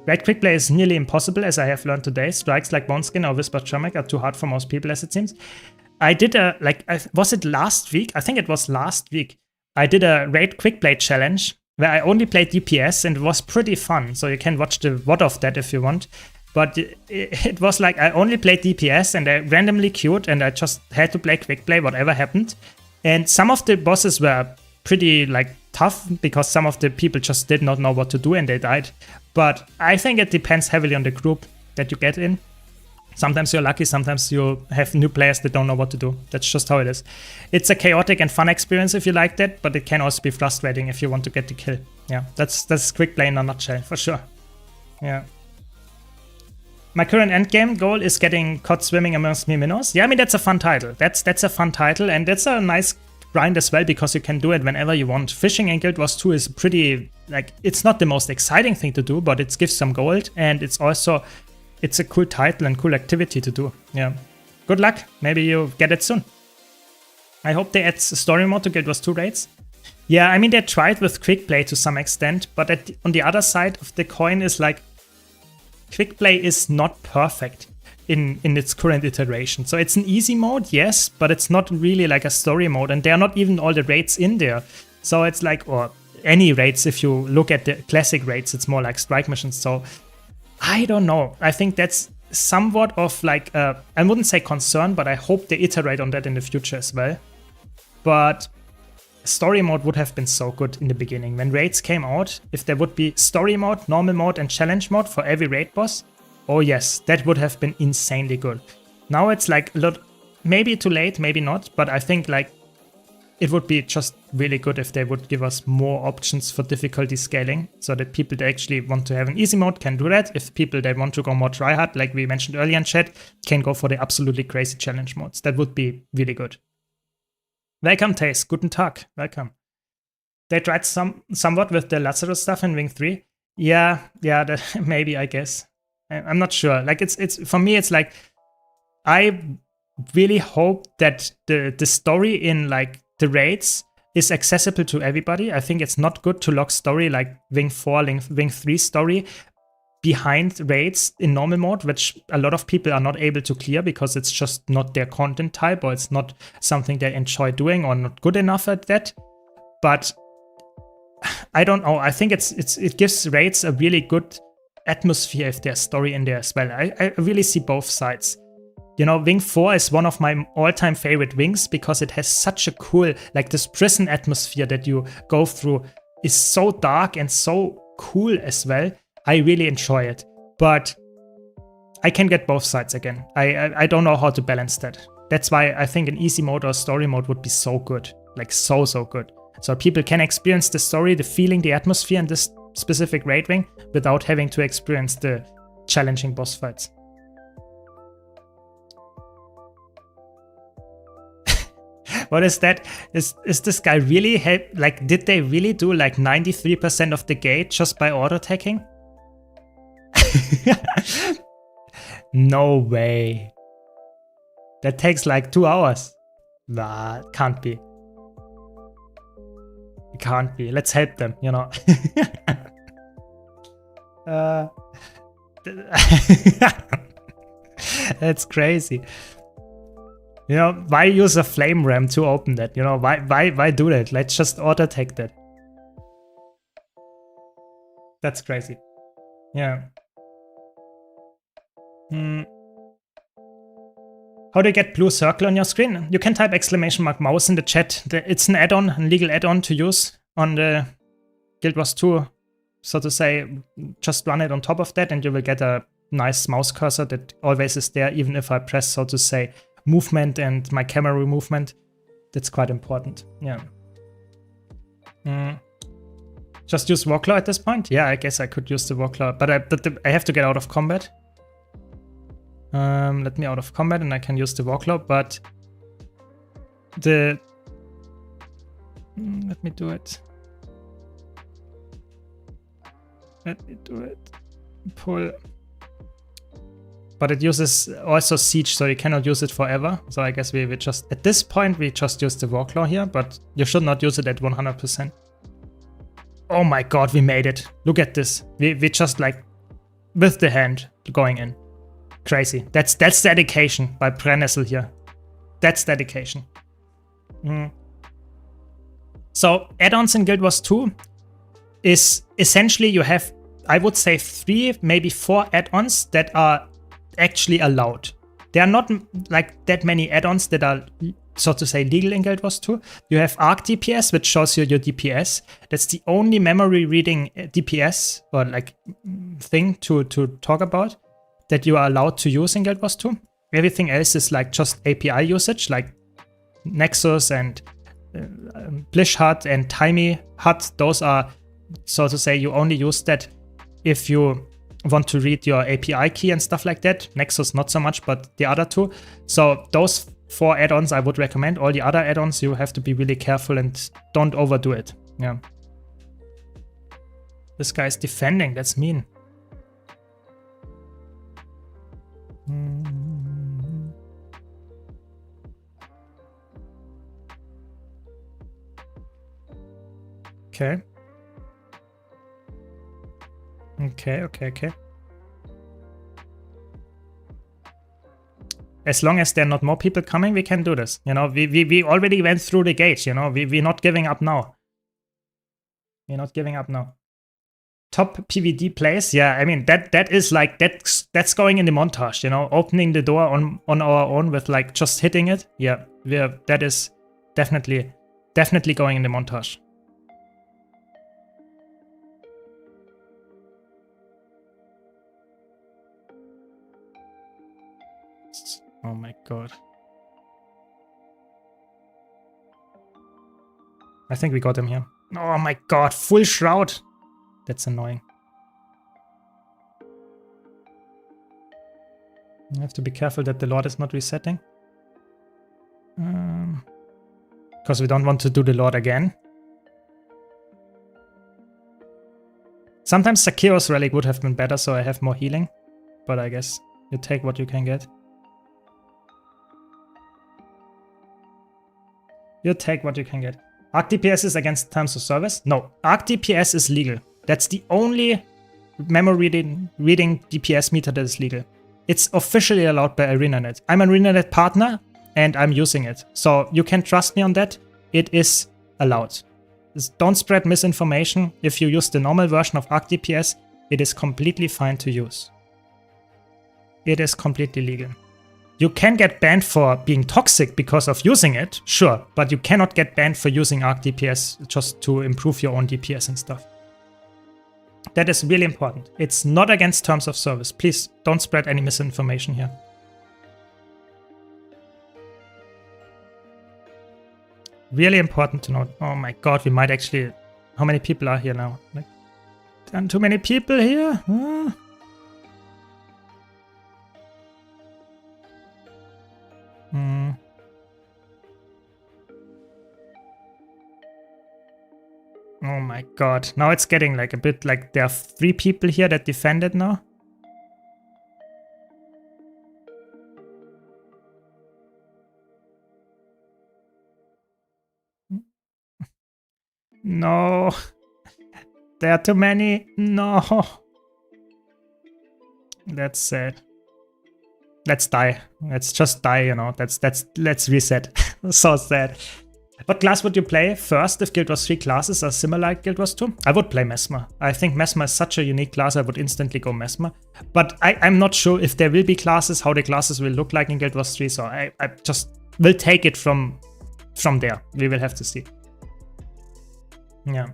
Speaker 1: Raid quick play is nearly impossible, as I have learned today. Strikes like Boneskin or Whispered Shamak are too hard for most people, as it seems. I did a, was it last week? I think it was last week. I did a raid quick play challenge where I only played DPS and it was pretty fun. So you can watch the VOD of that if you want. But it was like I only played DPS and I randomly queued and I just had to play quick play whatever happened. And some of the bosses were pretty like tough because some of the people just did not know what to do and they died. But I think it depends heavily on the group that you get in. Sometimes you're lucky, sometimes you have new players that don't know what to do. That's just how it is. It's a chaotic and fun experience if you like that, but it can also be frustrating if you want to get the kill. Yeah, that's quick play in a nutshell, for sure. Yeah. My current endgame goal is getting caught swimming amongst MMOs. Yeah, I mean, that's a fun title. That's a fun title, and that's a nice grind as well, because you can do it whenever you want. Fishing in Guild Wars 2 is pretty, like, it's not the most exciting thing to do, but it gives some gold, and it's also... it's a cool title and cool activity to do. Yeah. Good luck. Maybe you get it soon. I hope they add story mode to Guild Wars 2 raids. Yeah, I mean, they tried with quick play to some extent, but on the other side of the coin is like, quick play is not perfect in its current iteration. So it's an easy mode, yes, but it's not really like a story mode, and there are not even all the raids in there. So it's like, or any raids, if you look at the classic raids, it's more like strike missions. So I don't know. I think that's somewhat of like, I wouldn't say concern, but I hope they iterate on that in the future as well. But story mode would have been so good in the beginning. When raids came out, if there would be story mode, normal mode, and challenge mode for every raid boss, oh yes, that would have been insanely good. Now it's like a lot, maybe too late, maybe not, but I think like it would be just really good if they would give us more options for difficulty scaling, so that people that actually want to have an easy mode can do that. If people that want to go more tryhard, like we mentioned earlier in chat, can go for the absolutely crazy challenge modes. That would be really good. Welcome, Taze. Guten Tag. Welcome. They tried somewhat with the Lazarus stuff in Wing 3. Yeah, that maybe, I guess. I'm not sure. Like, it's for me, it's like, I really hope that the story in like the raids is accessible to everybody. I think it's not good to lock story like Wing 4, Wing 3 story behind raids in normal mode, which a lot of people are not able to clear because it's just not their content type, or it's not something they enjoy doing, or not good enough at that. But I don't know. I think it gives raids a really good atmosphere if there's story in there as well. I really see both sides. You know, Wing 4 is one of my all-time favorite wings because it has such a cool, like this prison atmosphere that you go through is so dark and so cool as well. I really enjoy it, but I can get both sides again. I don't know how to balance that. That's why I think an easy mode or story mode would be so good, like so good. So people can experience the story, the feeling, the atmosphere in this specific raid wing without having to experience the challenging boss fights. What is that? Is this guy really like, did they really do like 93% of the gate just by auto attacking? No way. That takes like 2 hours. Nah, it can't be. It can't be. Let's help them, you know. That's crazy. You know, why use a flame ram to open that? You know, why do that? Let's just auto take that. That's crazy. Yeah. How do you get blue circle on your screen? You can type !mouse in the chat. It's an add-on, a legal add-on to use on the Guild Wars 2, so to say. Just run it on top of that and you will get a nice mouse cursor that always is there, even if I press, so to say, movement and my camera movement. That's quite important. Yeah. Just use Warclaw at this point? Yeah, I guess I could use the Warclaw, but I have to get out of combat. Let me out of combat and I can use the Warclaw, but let me do it. Let me do it. Pull. But it uses also Siege, so you cannot use it forever. So I guess we just, at this point, we just use the Warclaw here, but you should not use it at 100%. Oh my god, we made it. Look at this. We just like, with the hand going in. Crazy. That's dedication by Brennesel here. That's dedication. So add-ons in Guild Wars 2 is essentially you have, I would say 3, maybe 4 add-ons that are actually allowed. There are not like that many add-ons that are, so to say, legal in Guild Wars 2. You have Arc DPS, which shows you your DPS. That's the only memory reading DPS or like thing to talk about that you are allowed to use in Guild Wars 2. Everything else is like just API usage, like Nexus and Blish Hut and Timey Hut. Those are, so to say, you only use that if you want to read your API key and stuff like that. Nexus not so much, but the other two. So those 4 add-ons I would recommend. All the other add-ons you have to be really careful and don't overdo it. Yeah. This guy's defending, that's mean. Okay. Okay. As long as there are not more people coming, we can do this. You know, we already went through the gate, you know, we're not giving up now. We're not giving up now. Top PvD plays, yeah, I mean, that is like, that's going in the montage, you know, opening the door on our own with like just hitting it. Yeah, that is definitely going in the montage. Oh my god. I think we got him here. Oh my god, full shroud. That's annoying. I have to be careful that the Lord is not resetting. Because we don't want to do the Lord again. Sometimes Sakiro's relic would have been better, so I have more healing. But I guess you take what you can get. You take what you can get. Arc DPS is against terms of service? No, Arc DPS is legal. That's the only memory reading DPS meter that is legal. It's officially allowed by ArenaNet. I'm an ArenaNet partner and I'm using it. So you can trust me on that. It is allowed. Just don't spread misinformation. If you use the normal version of Arc DPS, it is completely fine to use. It is completely legal. You can get banned for being toxic because of using it, sure, but you cannot get banned for using Arc DPS just to improve your own DPS and stuff. That is really important. It's not against terms of service. Please don't spread any misinformation here. Really important to note. Oh my god, we might actually... How many people are here now? Like, too many people here? Oh my god. Now it's getting like a bit like there are 3 people here that defended now. No. There are too many. No. That's sad. Let's die. Let's just die, you know. Let's reset. So sad. What class would you play first if Guild Wars 3 classes are similar like Guild Wars 2? I would play Mesmer. I think Mesmer is such a unique class, I would instantly go Mesmer. But I'm not sure if there will be classes, how the classes will look like in Guild Wars 3, so I just will take it from there. We will have to see. Yeah,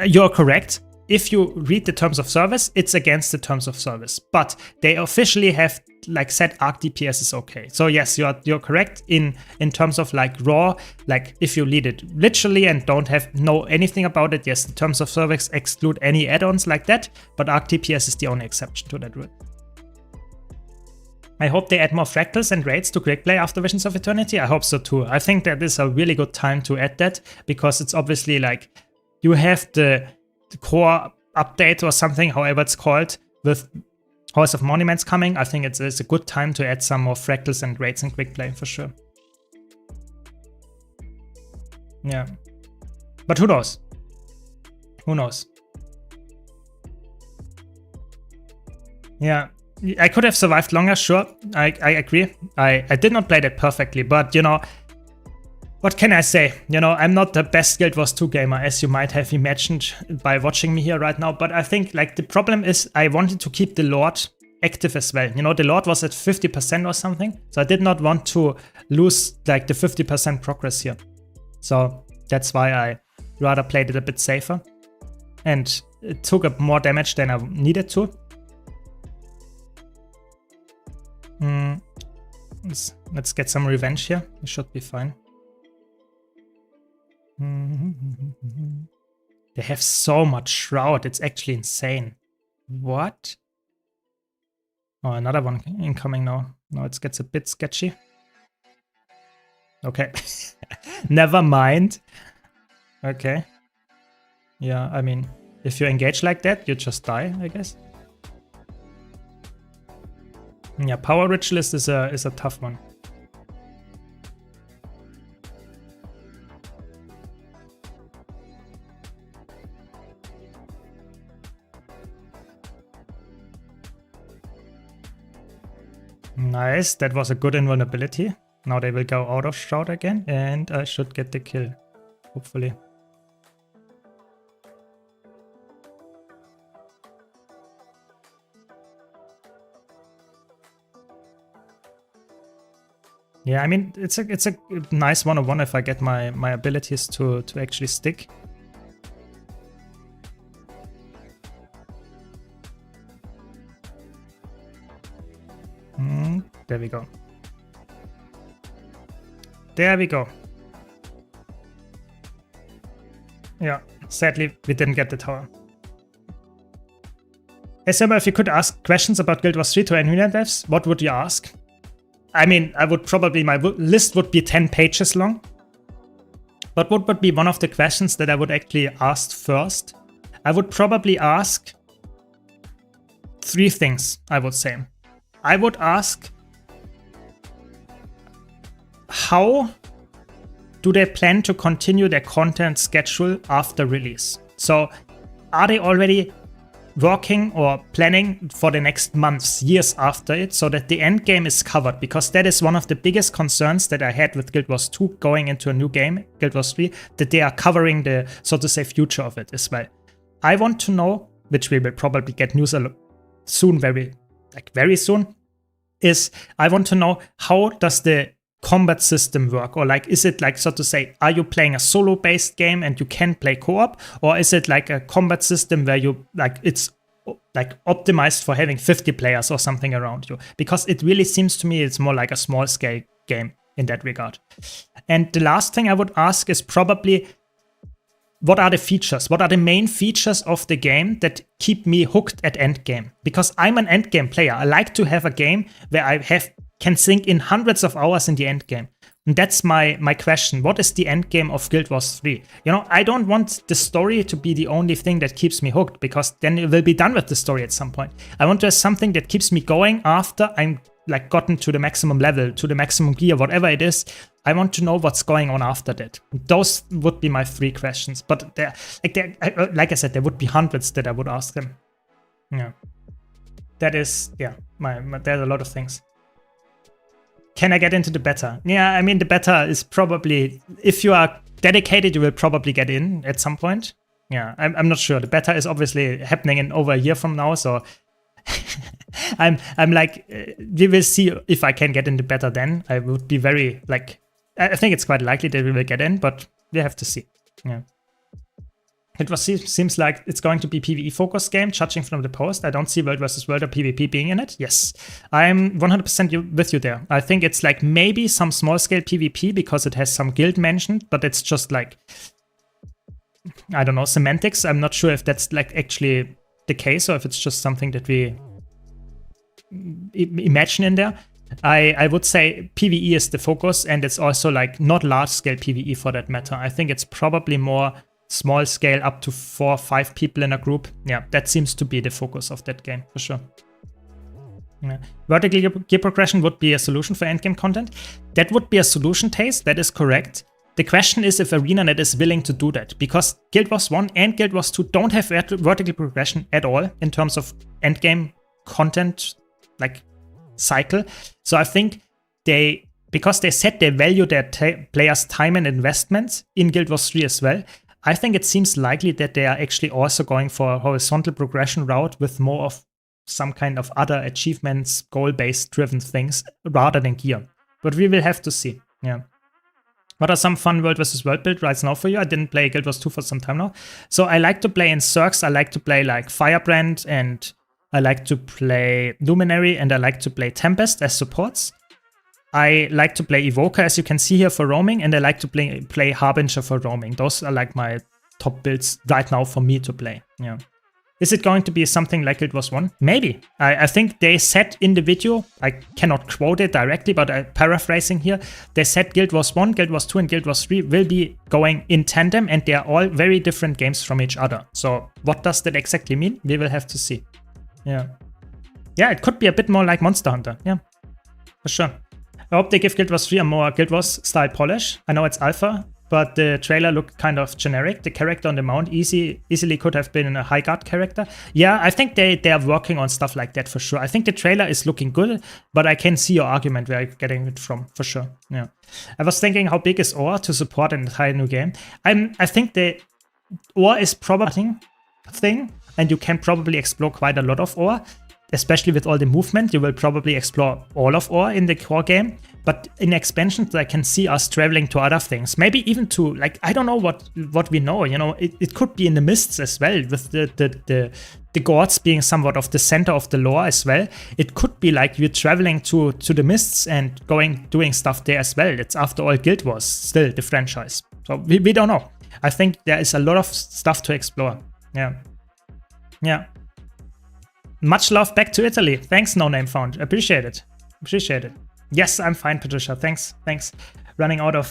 Speaker 1: you're correct. If you read the terms of service, it's against the terms of service. But they officially have like said Arc DPS is okay. So yes, you're correct in terms of like raw, like if you read it literally and don't know anything about it, yes, the terms of service exclude any add-ons like that, but Arc DPS is the only exception to that rule. I hope they add more fractals and raids to quick play after Visions of Eternity. I hope so too. I think that is a really good time to add that, because it's obviously like you have the core update or something, however it's called, with House of Monuments coming. I think it's a good time to add some more fractals and raids in quick play for sure. Yeah. But who knows? Who knows? Yeah. I could have survived longer, sure. I agree. I did not play that perfectly, but you know, what can I say? You know, I'm not the best Guild Wars 2 gamer, as you might have imagined by watching me here right now, but I think like the problem is I wanted to keep the Lord active as well. You know, the Lord was at 50% or something, so I did not want to lose like the 50% progress here. So that's why I rather played it a bit safer, and it took up more damage than I needed to. Let's get some revenge here. It should be fine. They have so much shroud, it's actually insane. What? Oh, another one incoming now. Now it gets a bit sketchy. Okay. Never mind. Okay. Yeah, I mean, if you engage like that, you just die, I guess. Yeah, Power Ritualist is a tough one. Nice, that was a good invulnerability. Now they will go out of Shroud again, and I should get the kill, hopefully. Yeah, I mean, it's a nice 1-on-1 if I get my abilities to actually stick. There we go. There we go. Yeah, sadly, we didn't get the tower. Hey, Syrma, if you could ask questions about Guild Wars 3 to arena devs, what would you ask? I mean, I would probably, my list would be 10 pages long. But what would be one of the questions that I would actually ask first? I would probably ask 3 things, I would say. I would ask, how do they plan to continue their content schedule after release? So are they already working or planning for the next months, years after it, so that the end game is covered? Because that is one of the biggest concerns that I had with Guild Wars 2 going into a new game, Guild Wars 3, that they are covering the, so to say, future of it as well. I want to know, which we will probably get news soon, very soon, is I want to know, how does the combat system work? Or like, is it like, so to say, are you playing a solo based game and you can play co-op, or is it like a combat system where you like, it's like optimized for having 50 players or something around you? Because it really seems to me it's more like a small scale game in that regard. And the last thing I would ask is probably, what are the features? What are the main features of the game that keep me hooked at endgame? Because I'm an endgame player. I like to have a game where I can sink in hundreds of hours in the endgame. And that's my question. What is the endgame of Guild Wars 3? You know, I don't want the story to be the only thing that keeps me hooked, because then it will be done with the story at some point. I want to have something that keeps me going after I'm like gotten to the maximum level, to the maximum gear, whatever it is. I want to know what's going on after that. Those would be my 3 questions. But like I said, there would be hundreds that I would ask them. Yeah, that is, yeah, there's a lot of things. Can I get into the beta? Yeah, I mean, the beta is probably, if you are dedicated, you will probably get in at some point. Yeah, I'm not sure. The beta is obviously happening in over a year from now, so I'm like, we will see if I can get in the beta then. I would be very, like, I think it's quite likely that we will get in, but we have to see. Yeah. It seems like it's going to be PvE focused game, judging from the post. I don't see World vs. World or PvP being in it. Yes, I'm 100% with you there. I think it's like maybe some small scale PvP because it has some guild mentioned, but it's just like, I don't know, semantics. I'm not sure if that's like actually the case or if it's just something that we imagine in there. I would say PvE is the focus, and it's also like not large scale PvE for that matter. I think it's probably more small scale, up to 4 or 5 people in a group. Yeah, that seems to be the focus of that game for sure. Yeah. Vertical gear progression would be a solution for endgame content. That would be a solution, Taste. That is correct. The question is if ArenaNet is willing to do that, because Guild Wars 1 and Guild Wars 2 don't have vertical progression at all in terms of endgame content, like cycle. So I think because they said they value their players' time and investments in Guild Wars 3 as well, I think it seems likely that they are actually also going for a horizontal progression route with more of some kind of other achievements, goal-based driven things rather than gear. But we will have to see. Yeah. What are some fun World vs. World build right now for you? I didn't play Guild Wars 2 for some time now. So I like to play in Zergs. I like to play like Firebrand, and I like to play Luminary, and I like to play Tempest as supports. I like to play Evoker, as you can see here, for roaming, and I like to play Harbinger for roaming. Those are like my top builds right now for me to play. Yeah. Is it going to be something like Guild Wars 1? Maybe. I think they said in the video, I cannot quote it directly, but I'm paraphrasing here. They said Guild Wars 1, Guild Wars 2, and Guild Wars 3 will be going in tandem, and they are all very different games from each other. So what does that exactly mean? We will have to see. Yeah. Yeah, it could be a bit more like Monster Hunter. Yeah, for sure. I hope they give Guild Wars 3 a more Guild Wars style polish. I know it's alpha, but the trailer looked kind of generic. The character on the mount easily could have been a high guard character. Yeah, I think they are working on stuff like that for sure. I think the trailer is looking good, but I can see your argument where you're getting it from for sure. Yeah, I was thinking, how big is ore to support an entire new game? I think the ore is probably a thing, and you can probably explore quite a lot of ore. Especially with all the movement, you will probably explore all of ore in the core game. But in expansions, I can see us traveling to other things. Maybe even to, like, I don't know what we know. You know, it could be in the mists as well, with the gourds being somewhat of the center of the lore as well. It could be like we're traveling to the mists and doing stuff there as well. It's after all Guild Wars, still the franchise. So we don't know. I think there is a lot of stuff to explore. Yeah. Yeah. Much love back to Italy. Thanks, No Name Found. Appreciate it. Appreciate it. Yes, I'm fine, Patricia. Thanks. Thanks. Running out of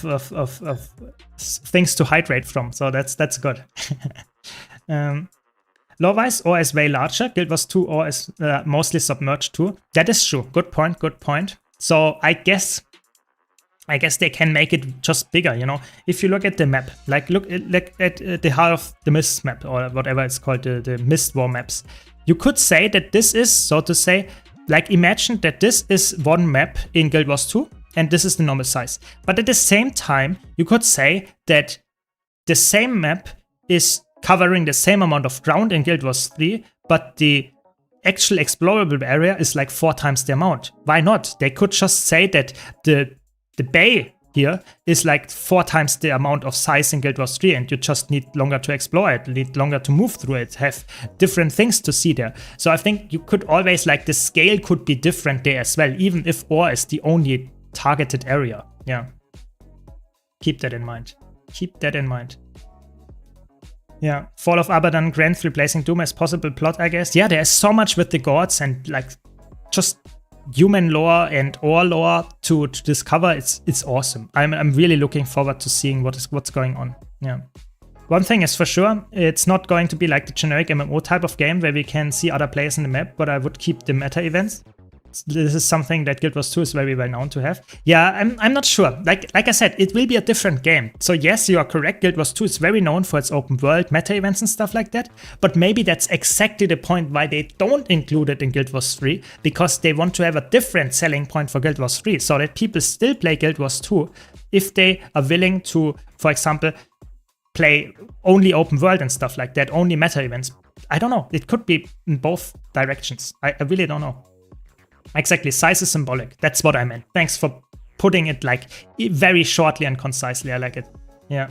Speaker 1: things to hydrate from, so that's good. Lore-wise, ore is way larger. Guild Wars 2 ore is mostly submerged too. That is true. Good point. Good point. So I guess they can make it just bigger. You know, if you look at the map, like look at the Heart of the Mist map or whatever it's called, the Mist War maps. You could say that this is, so to say, like imagine that this is one map in Guild Wars 2 and this is the normal size. But at the same time, you could say that the same map is covering the same amount of ground in Guild Wars 3, but the actual explorable area is like 4 times the amount. Why not? They could just say that the bay here is like 4 times the amount of size in Guild Wars 3, and you just need longer to explore it, need longer to move through it, have different things to see there. So I think you could always, like, the scale could be different there as well, even if ore is the only targeted area. Yeah. Keep that in mind. Keep that in mind. Yeah. Fall of Abaddon, Grant replacing Doom as possible plot, I guess. Yeah, there's so much with the gods and, like, just human lore and ore lore to discover. It's awesome. I'm really looking forward to seeing what's going on. Yeah. One thing is for sure, it's not going to be like the generic MMO type of game where we can see other players in the map, but I would keep the meta events. This is something that Guild Wars 2 is very well known to have. Yeah, I'm not sure. Like I said, it will be a different game. So yes, you are correct. Guild Wars 2 is very known for its open world meta events and stuff like that. But maybe that's exactly the point why they don't include it in Guild Wars 3, because they want to have a different selling point for Guild Wars 3, so that people still play Guild Wars 2 if they are willing to, for example, play only open world and stuff like that, only meta events. I don't know. It could be in both directions. I really don't know. Exactly, size is symbolic. That's what I meant. Thanks for putting it like very shortly and concisely. I like it. Yeah.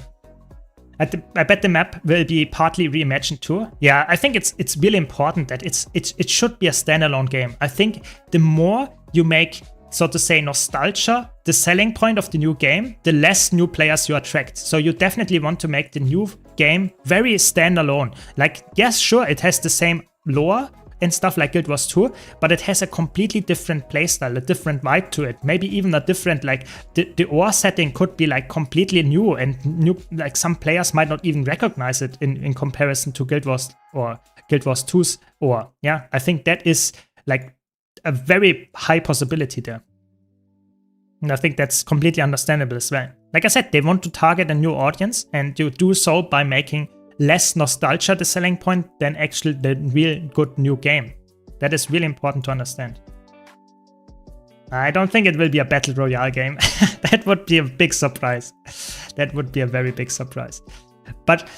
Speaker 1: I bet the map will be partly reimagined too. Yeah, I think it's really important that it should be a standalone game. I think the more you make, so to say, nostalgia the selling point of the new game, the less new players you attract. So you definitely want to make the new game very standalone. Like, yes, sure, it has the same lore and stuff like Guild Wars 2, but it has a completely different playstyle, a different vibe to it. Maybe even a different, like, the ore setting could be like completely new, and new, like some players might not even recognize it in comparison to Guild Wars or Guild Wars 2's ore. Yeah, I think that is like a very high possibility there. And I think that's completely understandable as well. Like I said, they want to target a new audience, and you do so by making less nostalgia the selling point than actually the real good new game. That is really important to understand. I don't think it will be a battle royale game. That would be a big surprise. That would be a very big surprise. But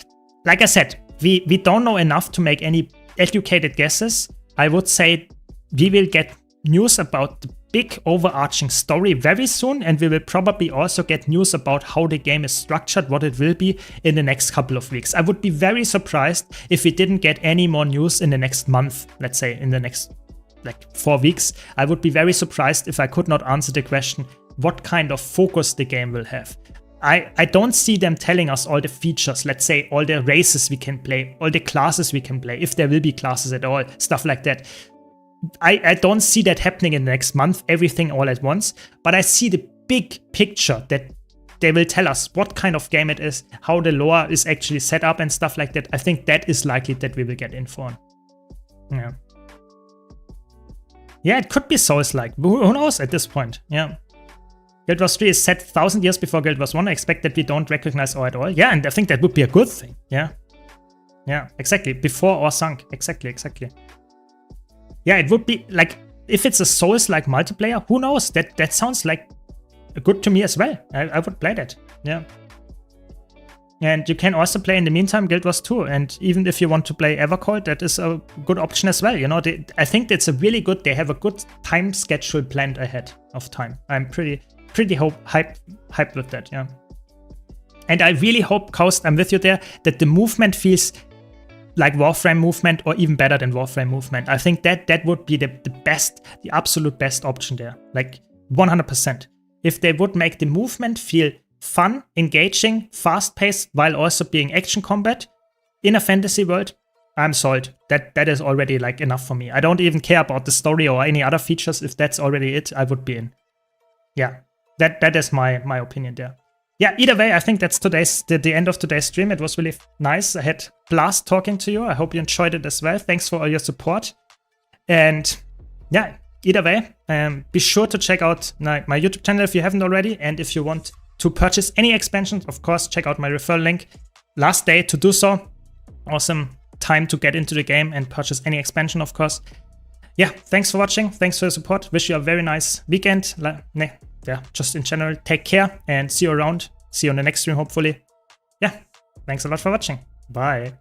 Speaker 1: like I said, we don't know enough to make any educated guesses. I would say we will get news about the big overarching story very soon, and we will probably also get news about how the game is structured, what it will be in the next couple of weeks. I would be very surprised if we didn't get any more news in the next month, let's say in the next like 4 weeks. I would be very surprised if I could not answer the question what kind of focus the game will have. I don't see them telling us all the features, let's say all the races we can play, all the classes we can play, if there will be classes at all, stuff like that. I don't see that happening in the next month, everything all at once, but I see the big picture that they will tell us what kind of game it is, how the lore is actually set up and stuff like that. I think that is likely that we will get info on. Yeah. Yeah, it could be Souls-like. Who knows at this point? Yeah. Guild Wars 3 is set 1,000 years before Guild Wars 1. I expect that we don't recognize or at all. Yeah, and I think that would be a good thing. Yeah. Yeah, exactly. Before or sunk. Exactly. Yeah, it would be like, if it's a Souls-like multiplayer, who knows? That sounds like good to me as well. I would play that. Yeah. And you can also play in the meantime Guild Wars 2. And even if you want to play Evercold, that is a good option as well. You know, I think that's a really good, they have a good time schedule planned ahead of time. I'm pretty hyped with that, yeah. And I really hope, Coast, I'm with you there, that the movement feels like Warframe movement or even better than Warframe movement. I think that would be the best, the absolute best option there. Like 100%. If they would make the movement feel fun, engaging, fast-paced, while also being action combat in a fantasy world, I'm sold. That is already like enough for me. I don't even care about the story or any other features. If that's already it, I would be in. Yeah, that is my opinion there. Yeah, either way, I think that's the end of today's stream. It was really nice. I had blast talking to you. I hope you enjoyed it as well. Thanks for all your support. And yeah, either way, be sure to check out my YouTube channel if you haven't already. And if you want to purchase any expansions, of course, check out my referral link. Last day to do so. Awesome time to get into the game and purchase any expansion, of course. Yeah, thanks for watching. Thanks for your support. Wish you a very nice weekend. Yeah, just in general, take care and see you around. See you on the next stream, hopefully. Yeah, thanks a lot for watching. Bye.